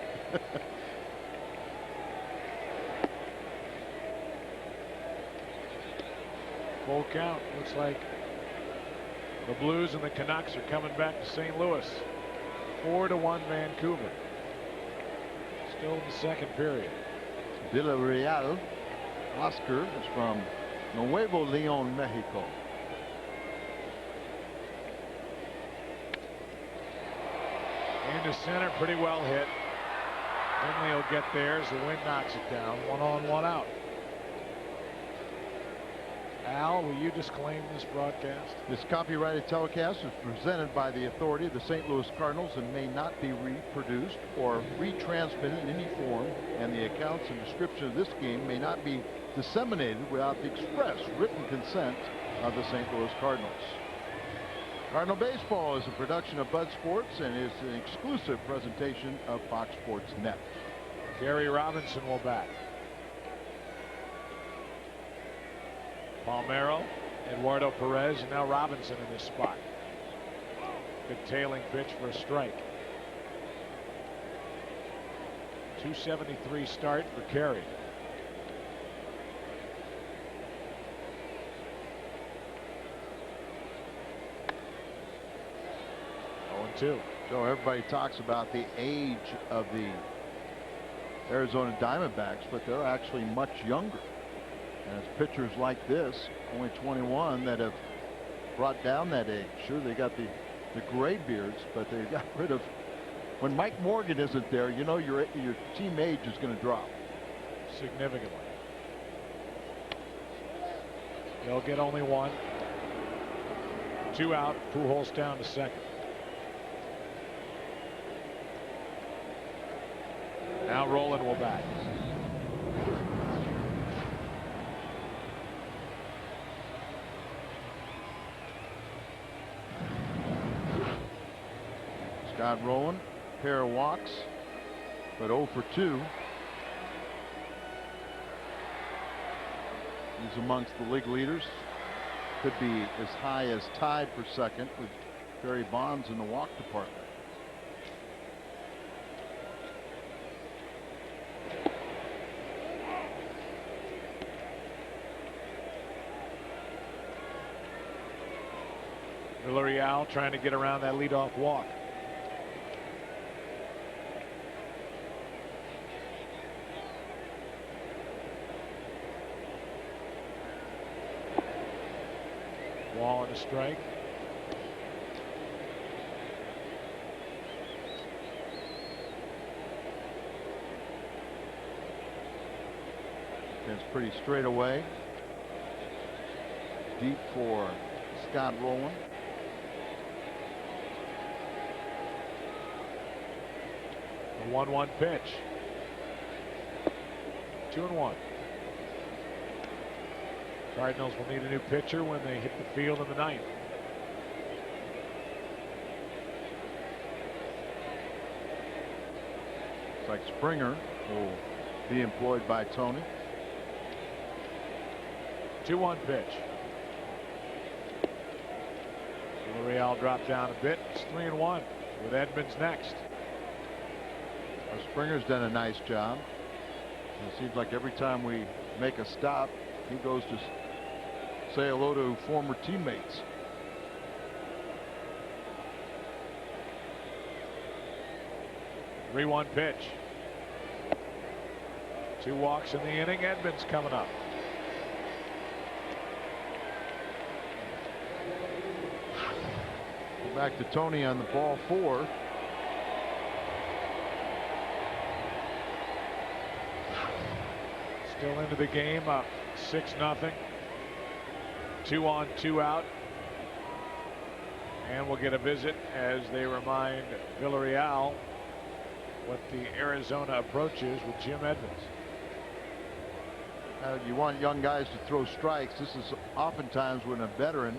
S1: Full count. Looks like the Blues and the Canucks are coming back to St. Louis. 4-1 Vancouver. Still in the 2nd period.
S2: Villarreal. Oscar is from Nuevo León, Mexico.
S1: Into center, pretty well hit. Finley will get there as the wind knocks it down. 1 on, 1 out. Al, will you disclaim this broadcast?
S2: This copyrighted telecast is presented by the authority of the St. Louis Cardinals and may not be reproduced or retransmitted in any form, and the accounts and description of this game may not be disseminated without the express written consent of the St. Louis Cardinals. Cardinal Baseball is a production of Bud Sports and is an exclusive presentation of Fox Sports Net.
S1: Gary Robinson will bat. Palmeiro, Eduardo Perez, and now Robinson in this spot. Good tailing pitch for a strike. .273 start for Carey. Two.
S2: So everybody talks about the age of the Arizona Diamondbacks, but they're actually much younger. And it's pitchers like this, only 21, that have brought down that age. Sure, they got the gray beards, but they got rid of. When Mike Morgan isn't there, you know your team age is going to drop
S1: significantly. They'll get only one. 2 out. Pujols down to second. Now Rolen will bat.
S2: Scott Rolen, pair of walks, but 0 for 2. He's amongst the league leaders. Could be as high as tied for second with Barry Bonds in the walk department.
S1: Villarreal trying to get around that leadoff walk. Wall and a strike.
S2: It's pretty straight away. Deep for Scott Rolen.
S1: The 1-1 pitch. 2-1. Cardinals will need a new pitcher when they hit the field in the ninth.
S2: Looks like Springer will be employed by Tony.
S1: 2-1 pitch. Villarreal dropped down a bit. It's 3-1 with Edmonds next.
S2: Springer's done a nice job. It seems like every time we make a stop, he goes to say hello to former teammates.
S1: Three-one pitch. 2 walks in the inning. Edmonds coming up.
S2: Back to Tony on the ball 4.
S1: Still into the game, up 6-0. 2 on, 2 out. And we'll get a visit as they remind Villarreal what the Arizona approach is with Jim Edmonds.
S2: You want young guys to throw strikes. This is oftentimes when a veteran,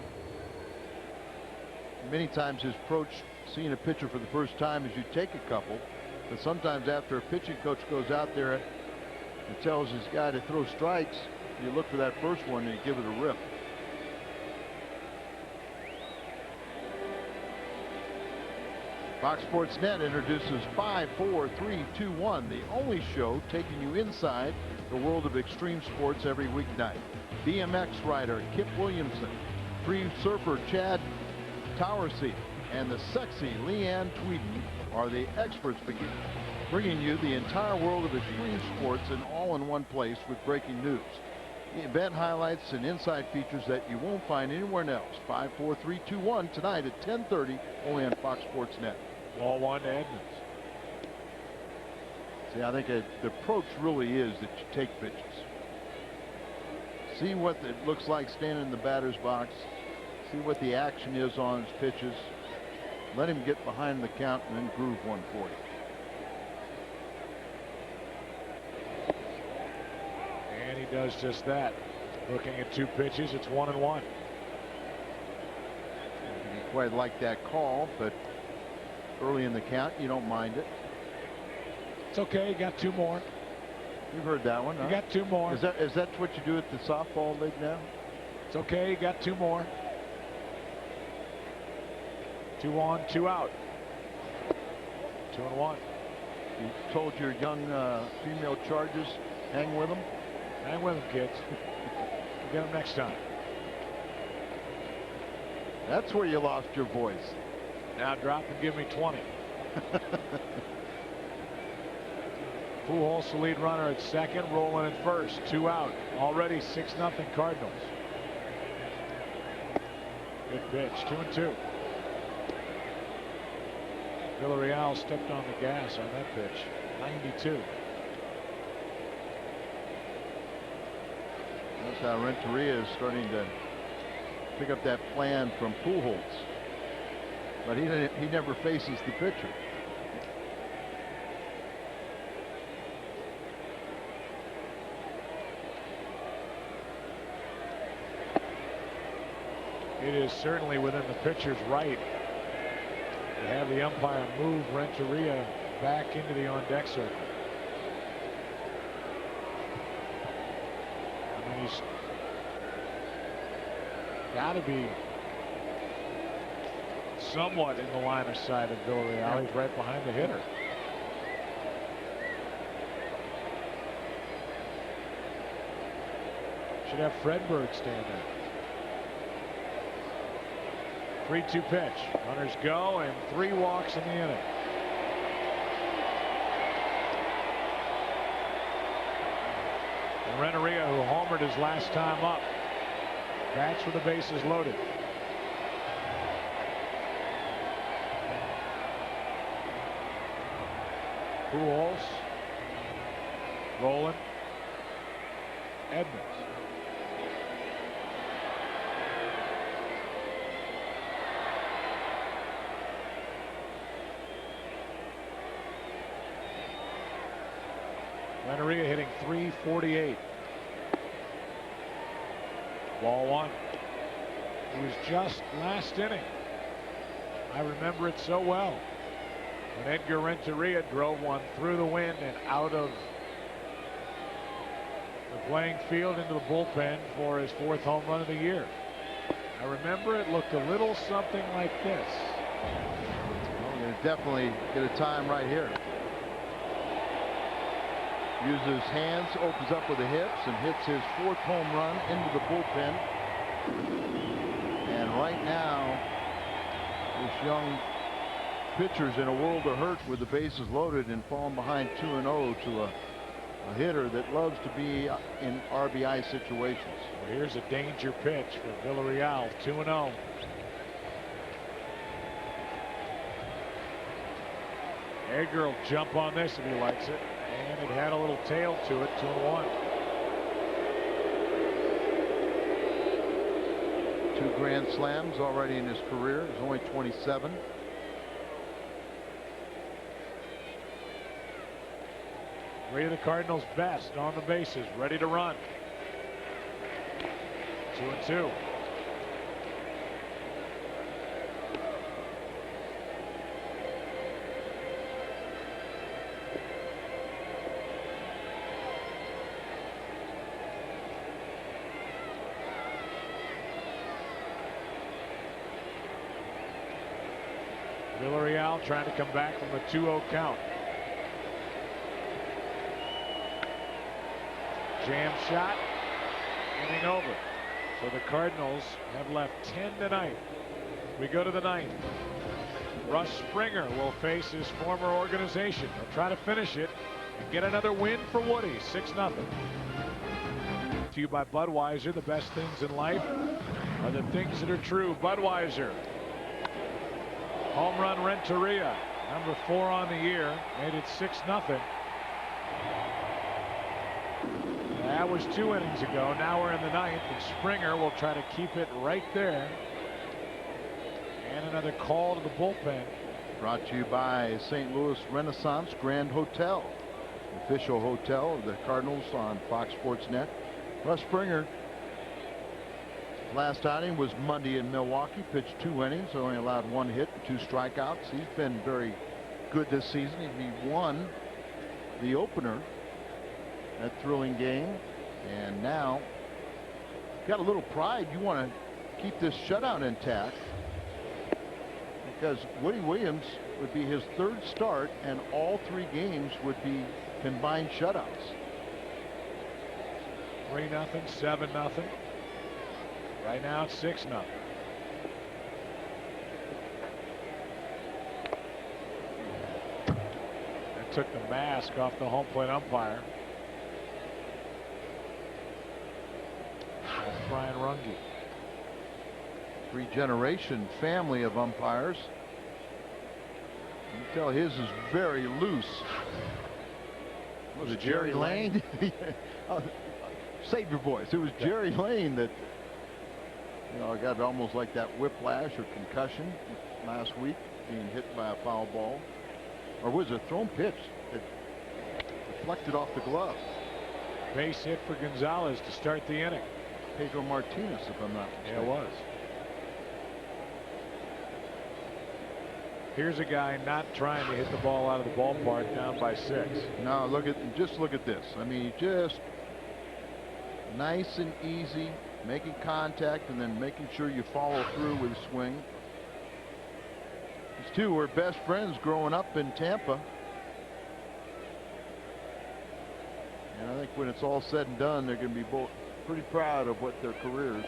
S2: many times his approach seeing a pitcher for the first time is you take a couple, but sometimes after a pitching coach goes out there and tells his guy to throw strikes, you look for that first one and you give it a rip. Fox Sports Net introduces 5, 4, 3, 2, 1, the only show taking you inside the world of extreme sports every weeknight. BMX rider Kip Williamson, free surfer Chad Towersey, and the sexy Leanne Tweeden are the experts bringing you the entire world of extreme sports and all in one place with breaking news. The event highlights and inside features that you won't find anywhere else. 5, 4, 3, 2, 1 tonight at 10:30 only on Fox Sports Net.
S1: Ball 1 to Edmonds.
S2: See, I think the approach really is that you take pitches. See what it looks like standing in the batter's box. See what the action is on his pitches. Let him get behind the count and then groove one for you.
S1: And he does just that. Looking at 2 pitches, it's 1-1.
S2: Didn't quite like that call, but early in the count, you don't mind it.
S1: It's okay. You got 2 more.
S2: You've heard that one, huh?
S1: You got 2 more.
S2: Is that what you do at the softball league now?
S1: It's okay. You got 2 more. 2 on, 2 out. 2-1.
S2: You told your young female charges, hang with them.
S1: Hang with them, kids. We'll get them next time.
S2: That's where you lost your voice.
S1: Now drop and give me 20. Pujols the lead runner at second, rolling at first. 2 out. Already 6-0 Cardinals. Good pitch. 2-2. Villarreal stepped on the gas on that pitch. 92.
S2: That's how Renteria is starting to pick up that plan from Pujols. But he never faces the pitcher.
S1: It is certainly within the pitcher's right to have the umpire move Renteria back into the on-deck circle. I mean, he's got to be somewhat in the line of sight of Villarreal. He's right behind the hitter. Should have Fredberg stand there. 3-2 pitch. Runners go and 3 walks in the inning. And Renteria, who homered his last time up, bats with the bases loaded. Pujols, rolling, Edmonds. Renteria hitting .348. Ball 1. It was just last inning. I remember it so well. When Edgar Renteria drove one through the wind and out of the playing field into the bullpen for his 4th home run of the year. I remember it looked a little something like this.
S2: Well, we're going to definitely get a time right here. Uses hands, opens up with the hips, and hits his 4th home run into the bullpen. And right now, this young pitcher's in a world of hurt with the bases loaded and falling behind 2-0 to a hitter that loves to be in RBI situations.
S1: Well, here's a danger pitch for Villarreal. 2-0. Edgar will jump on this if he likes it. And it had a little tail to it. 2-1.
S2: 2 grand slams already in his career. He's only 27.
S1: Three of the Cardinals' best on the bases, ready to run. 2-2. Villarreal trying to come back from a 2-0 count. Jam shot, inning over. So the Cardinals have left 10 tonight. We go to the 9th. Russ Springer will face his former organization. He'll try to finish it and get another win for Woody. 6-0. To you by Budweiser. The best things in life are the things that are true. Budweiser. Home run Renteria, number 4 on the year, made it 6-0. That was 2 innings ago. Now we're in the 9th, and Springer will try to keep it right there. And another call to the bullpen.
S2: Brought to you by St. Louis Renaissance Grand Hotel, official hotel of the Cardinals on Fox Sports Net. Russ Springer, last outing was Monday in Milwaukee, pitched 2 innings, only allowed 1 hit and 2 strikeouts. He's been very good this season. He won the opener, that thrilling game, and now got a little pride. You want to keep this shutout intact. because Woody Williams would be his 3rd start, and all 3 games would be combined shutouts.
S1: 3-0, 7-0. Right now it's 6-0. That took the mask off the home plate umpire. That's Brian Runge.
S2: 3-generation family of umpires. You can tell his is very loose. Was it Jerry Lane? Save your voice. It was Jerry Lane that, you know, got almost like that whiplash or concussion last week, being hit by a foul ball. Or was it a thrown pitch that deflected off the glove?
S1: Base hit for Gonzalez to start the inning.
S2: Pedro Martinez, if I'm not mistaken.
S1: Yeah, it was. Here's a guy not trying to hit the ball out of the ballpark, down by 6.
S2: Now just look at this. I mean, just nice and easy, making contact and then making sure you follow through with a swing. These two were best friends growing up in Tampa. And I think when it's all said and done, they're going to be both pretty proud of what their careers.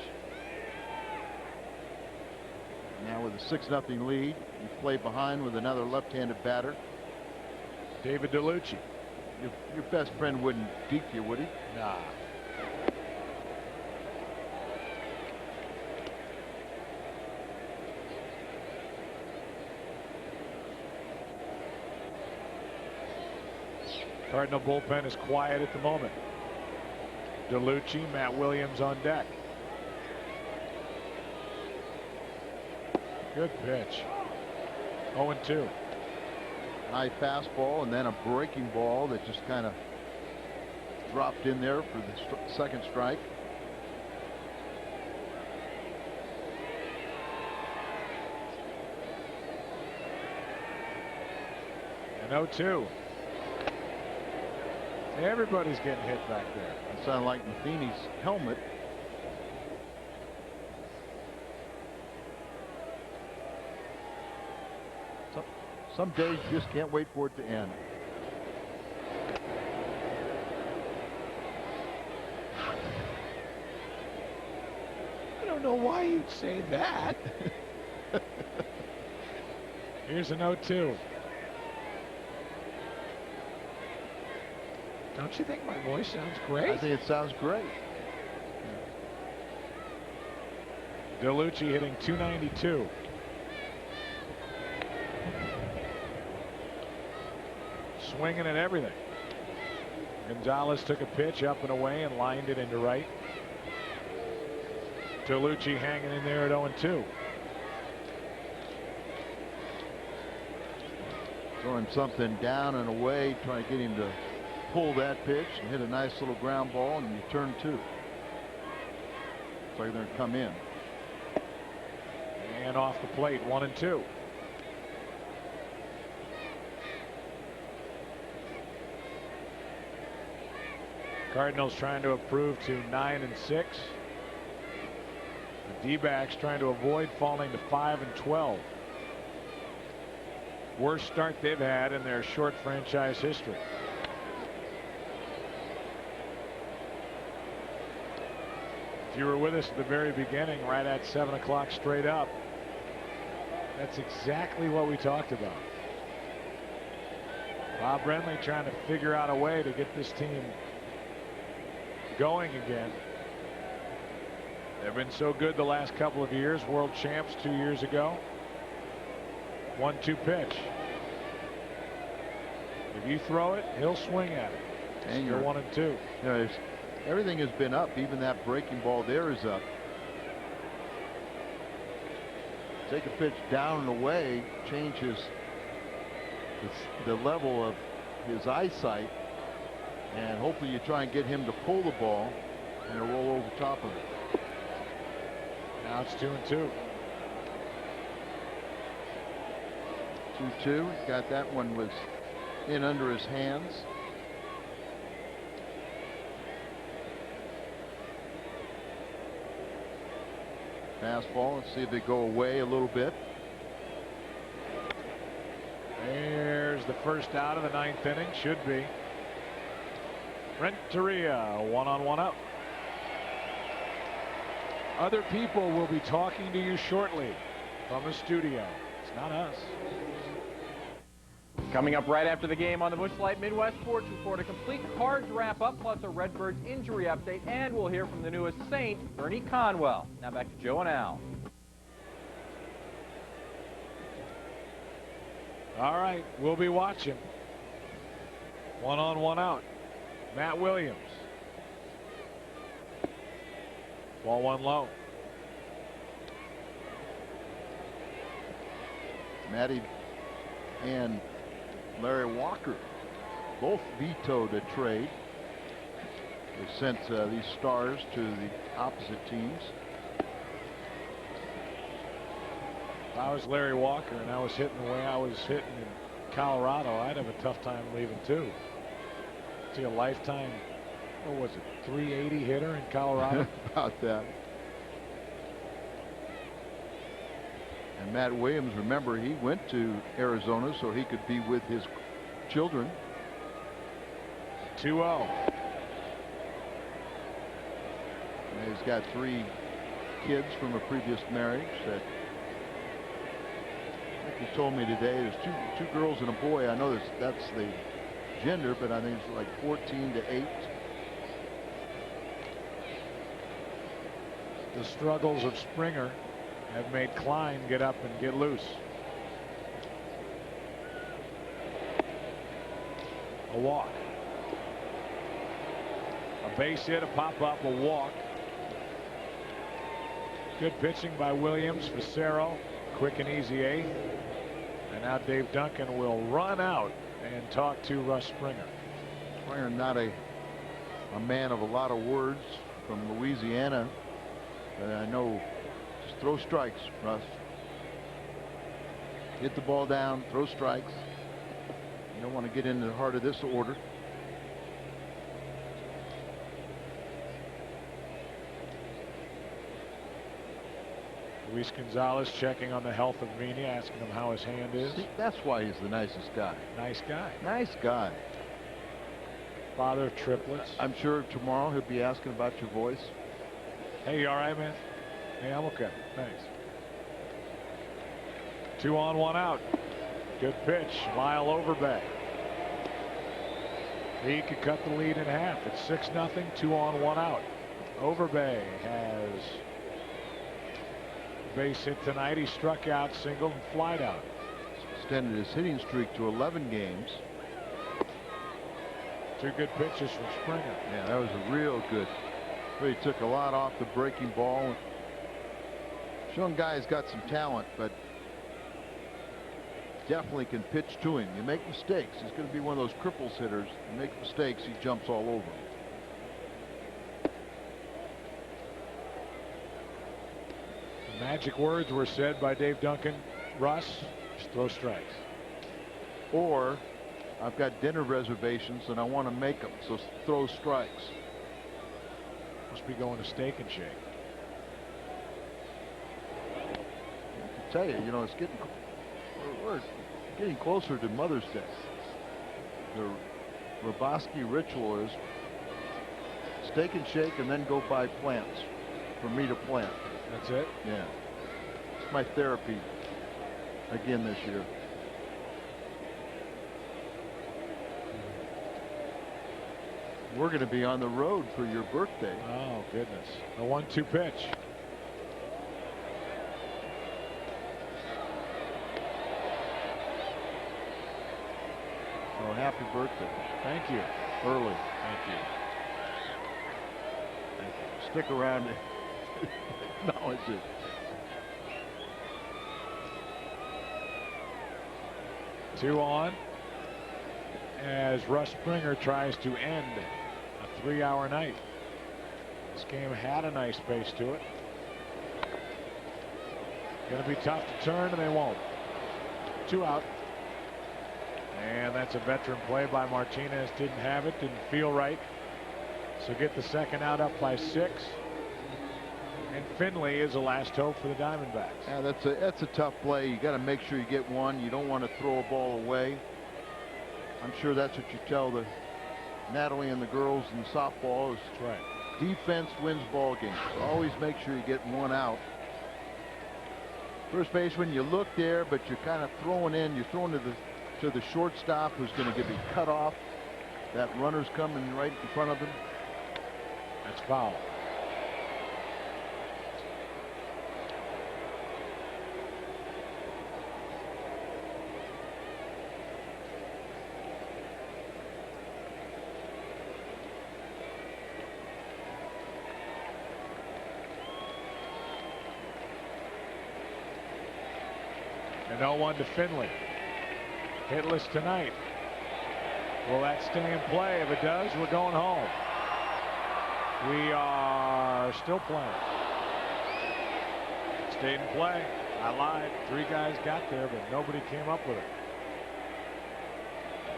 S2: Now with a 6-0 lead, you play behind with another left-handed batter.
S1: David DeLucci.
S2: Your best friend wouldn't deke you, would he?
S1: Nah. Cardinal bullpen is quiet at the moment. DeLucci, Matt Williams on deck. Good pitch. 0-2.
S2: High fastball and then a breaking ball that just kind of dropped in there for the second strike.
S1: And 0-2. Everybody's getting hit back there.
S2: It sounded like Matheny's helmet. Some days you just can't wait for it to end.
S1: I don't know why you'd say that. Here's an 0-2. Don't you think my voice sounds great?
S2: I think it sounds great.
S1: DeLucci hitting .292. Swinging at everything. Gonzalez took a pitch up and away and lined it into right. DeLucci hanging in there at 0-2.
S2: Throwing something down and away, trying to get him to pull that pitch and hit a nice little ground ball, and you turn 2. Looks like they're going to come in.
S1: And off the plate, 1-2. Cardinals trying to improve to 9-6. The D-backs trying to avoid falling to 5-12. Worst start they've had in their short franchise history. If you were with us at the very beginning, right at 7 o'clock straight up, that's exactly what we talked about. Bob Brenly trying to figure out a way to get this team going again. They've been so good the last couple of years. World champs 2 years ago. 1-2 pitch. If you throw it, he'll swing at it. And you're 1-2.
S2: You know, everything has been up. Even that breaking ball there is up. Take a pitch down and away changes the level of his eyesight, and hopefully you try and get him to pull the ball and roll over top of it.
S1: Now it's 2-2.
S2: 2-2. Got that one, was in under his hands. Fastball. Let's see if they go away a little bit.
S1: the first out of the 9th inning. Should be. Renteria, 1-on-1 out. Other people will be talking to you shortly from the studio. It's not us.
S7: Coming up right after the game on the Busch Light Midwest Sports Report, a complete Cards wrap-up plus a Redbirds injury update, and we'll hear from the newest Saint, Bernie Conwell. Now back to Joe and Al.
S1: All right, we'll be watching. 1-on-1 out. Matt Williams. Ball 1 low.
S2: Matty and Larry Walker both vetoed a trade. They sent these stars to the opposite teams.
S1: If I was Larry Walker and I was hitting the way I was hitting in Colorado, I'd have a tough time leaving too. See a lifetime, what was it, 380 hitter in Colorado?
S2: About that. And Matt Williams, remember, he went to Arizona so he could be with his children.
S1: 2-0.
S2: And he's got 3 kids from a previous marriage. That I think he told me today there's two girls and a boy. I know that's the gender, but I think it's like 14 to 8.
S1: The struggles of Springer have made Klein get up and get loose. A walk. A base hit, a pop up, a walk. Good pitching by Williams. Facero, quick and easy 8th. And now Dave Duncan will run out and talk to Russ Springer.
S2: Springer, not a man of a lot of words, from Louisiana, but I know, just throw strikes, Russ. Hit the ball down, throw strikes. You don't want to get into the heart of this order.
S1: Luis Gonzalez checking on the health of Vina, asking him how his hand is.
S2: See, that's why he's the nicest guy.
S1: Nice guy.
S2: Nice guy.
S1: Father of triplets.
S2: I'm sure tomorrow he'll be asking about your voice.
S1: Hey, you all right, man? Hey, I'm okay. Thanks. 2-on-1 out. Good pitch. Lyle Overbay. He could cut the lead in half. It's 6-0. 2-on-1 out. Overbay has base hit tonight. He struck out, singled, and flied out.
S2: Extended his hitting streak to 11 games.
S1: 2 good pitches from Springer.
S2: Yeah, that was a real good. Really took a lot off the breaking ball. Young guy's got some talent, but definitely can pitch to him. You make mistakes. He's going to be one of those cripples hitters. You make mistakes, he jumps all over them.
S1: The magic words were said by Dave Duncan. Russ, just throw strikes.
S2: Or I've got dinner reservations and I want to make them, so throw strikes.
S1: Must be going to Steak and Shake.
S2: I can tell you, you know, it's getting, we're getting closer to Mother's Day. The Roboski ritual is Steak and Shake and then go buy plants for me to plant.
S1: That's it?
S2: Yeah. It's my therapy again this year. We're going to be on the road for your birthday.
S1: Oh, goodness. The 1-2 pitch.
S2: So happy birthday.
S1: Thank you.
S2: Early.
S1: Thank you.
S2: Thank you. Stick around and acknowledge it.
S1: Two on as Russ Springer tries to end a 3-hour night. This game had a nice pace to it. Going to be tough to turn, and they won't. 2 out. And that's a veteran play by Martinez. Didn't have it, didn't feel right. So get the second out up by 6. And Finley is the last hope for the Diamondbacks.
S2: Yeah, that's a tough play. You got to make sure you get one. You don't want to throw a ball away. I'm sure that's what you tell the Natalie and the girls in softball is
S1: That's right.
S2: defense wins ball games. So always make sure you get one out. First baseman, you look there, but you're kind of throwing in. You're throwing to the shortstop, who's going to get be cut off. That runner's coming right in front of him.
S1: That's foul. And 0-1 to Finley. Hitless tonight. Will that stay in play? If it does, we're going home. We are still playing. Stayed in play. I lied. 3 guys got there, but nobody came up with it.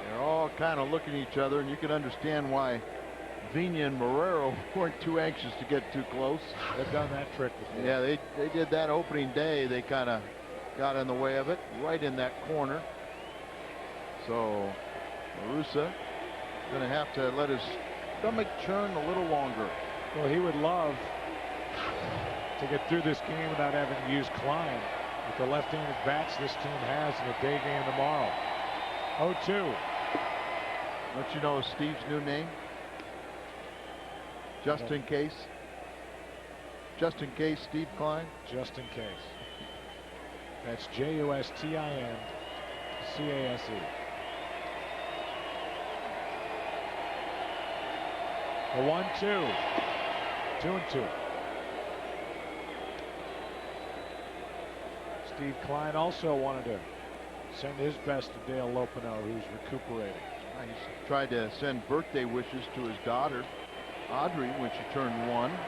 S2: They're all kind of looking at each other, and you can understand why Vina and Marrero weren't too anxious to get too close.
S1: They've done that trick before.
S2: Yeah, they did that opening day. They kind of got in the way of it, right in that corner. So Marusa going to have to let his stomach churn a little longer.
S1: Well, he would love to get through this game without having to use Klein with the left-handed bats this team has in the day game tomorrow. 0-2.
S2: Don't you know Steve's new name? Just in case. Just in case, Steve Klein.
S1: Just in case. That's Justincace. The 1-2. 2-2. Steve Klein also wanted to send his best to Dale Lopino, who's recuperating.
S2: He's tried to send birthday wishes to his daughter, Audrey, when she turned 1.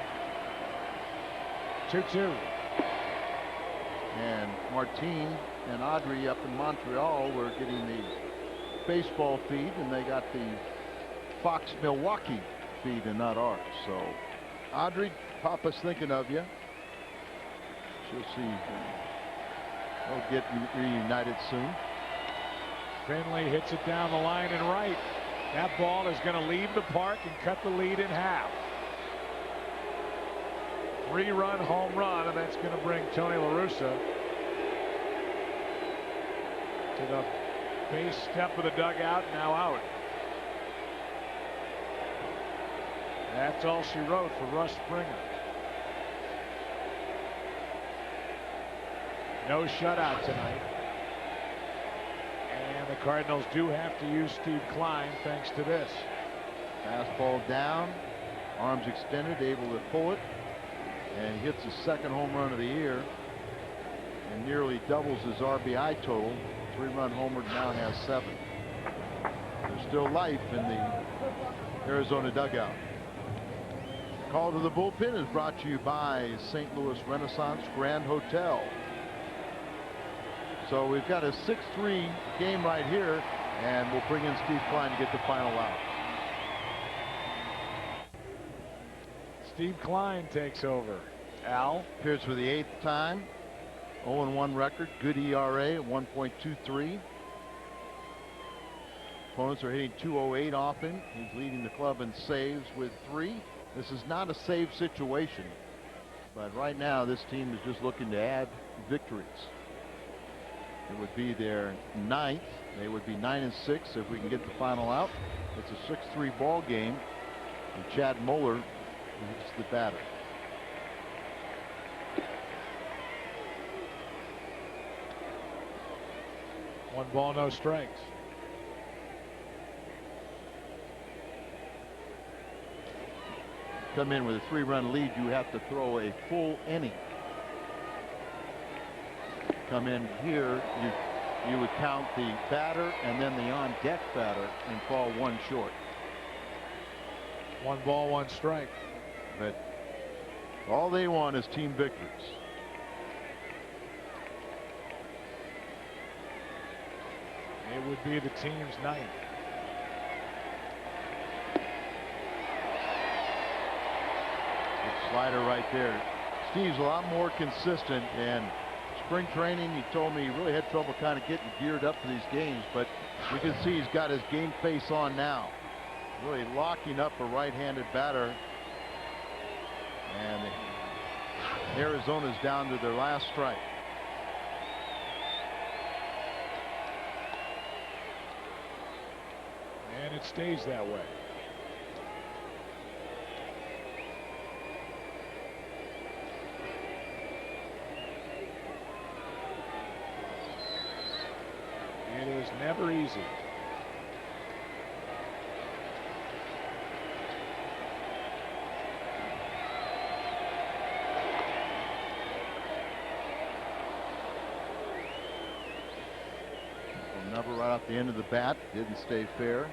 S1: 2-2.
S2: And Martine and Audrey up in Montreal were getting the baseball feed, and they got the Fox Milwaukee feed and not ours. So Audrey, Papa's thinking of you. She'll see. They'll get reunited soon.
S1: Finley hits it down the line and right. That ball is going to leave the park and cut the lead in half. 3-run home run, and that's going to bring Tony La Russa to the base step of the dugout, now out. That's all she wrote for Russ Springer. No shutout tonight. And the Cardinals do have to use Steve Klein thanks to this.
S2: Fastball down, arms extended, able to pull it, and hits his second home run of the year and nearly doubles his RBI total. 3-run homer, now has 7. There's still life in the Arizona dugout. Call to the bullpen is brought to you by St. Louis Renaissance Grand Hotel. So we've got a 6-3 game right here, and we'll bring in Steve Klein to get the final out.
S1: Steve Klein takes over. Al
S2: appears for the 8th time. 0-1 record, good ERA at 1.23. Opponents are hitting .208 off him. He's leading the club in saves with 3. This is not a save situation, but right now this team is just looking to add victories. It would be their 9th. They would be 9-6 if we can get the final out. It's a 6-3 ball game, and Chad Moeller is the batter.
S1: One ball, no strikes.
S2: Come in with a 3-run lead, you have to throw a full inning. Come in here, you would count the batter and then the on-deck batter and fall 1 short.
S1: 1 ball, 1 strike.
S2: But all they want is team victories.
S1: It would be the team's 9th.
S2: Good slider right there. Steve's a lot more consistent, and spring training, he told me he really had trouble kind of getting geared up for these games, but you can see he's got his game face on now. Really locking up a right-handed batter. And Arizona's down to their last strike.
S1: And it stays that way. It is never easy.
S2: Never right off the end of the bat. Didn't stay fair.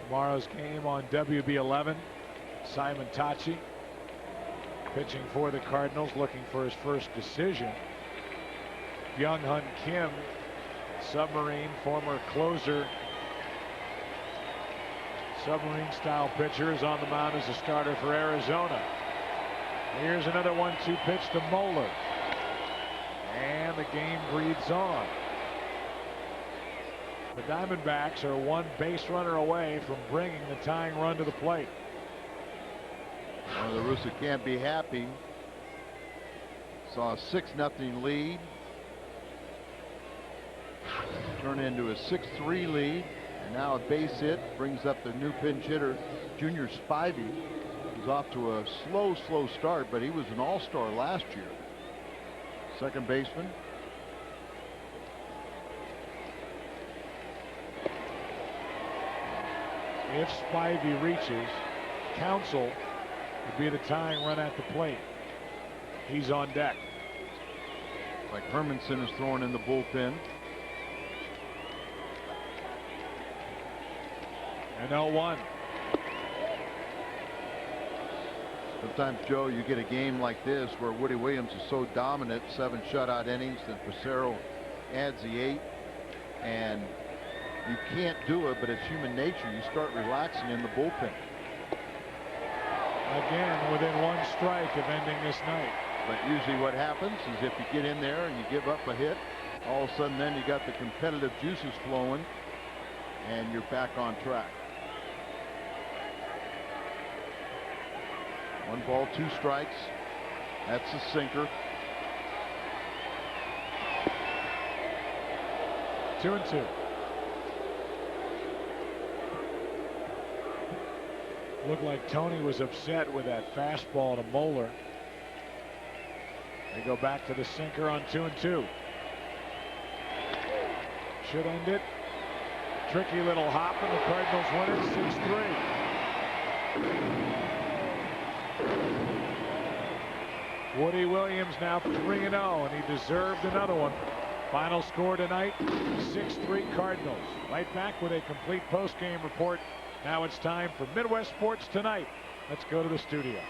S1: Tomorrow's game on WB11. Simon Tachi pitching for the Cardinals, looking for his first decision. Byung-Hun Kim, submarine, former closer. Submarine style pitcher, is on the mound as a starter for Arizona. Here's another 1-2 pitch to Moeller. And the game breathes on. The Diamondbacks are one base runner away from bringing the tying run to the plate.
S2: Well, the Roosters can't be happy. Saw a 6-0 lead turn into a 6-3 lead, and now a base hit brings up the new pinch hitter, Junior Spivey. He's off to a slow start, but he was an all-star last year. Second baseman.
S1: If Spivey reaches, Counsell would be the tying run at the plate. He's on deck.
S2: Like Hermanson is throwing in the bullpen.
S1: And 0-1.
S2: Sometimes, Joe, you get a game like this where Woody Williams is so dominant, 7 shutout innings, then Pissarro adds the 8, and you can't do it, but it's human nature. You start relaxing in the bullpen.
S1: Again, within 1 strike of ending this night.
S2: But usually what happens is if you get in there and you give up a hit, all of a sudden then you got the competitive juices flowing and you're back on track. 1 ball, 2 strikes. That's a sinker.
S1: 2-2. Looked like Tony was upset with that fastball to Moeller. They go back to the sinker on 2-2. Should end it. Tricky little hop, and the Cardinals win it 6-3. Woody Williams now 3-0, and he deserved another one. Final score tonight, 6-3 Cardinals. Right back with a complete post-game report. Now it's time for Midwest Sports Tonight. Let's go to the studio.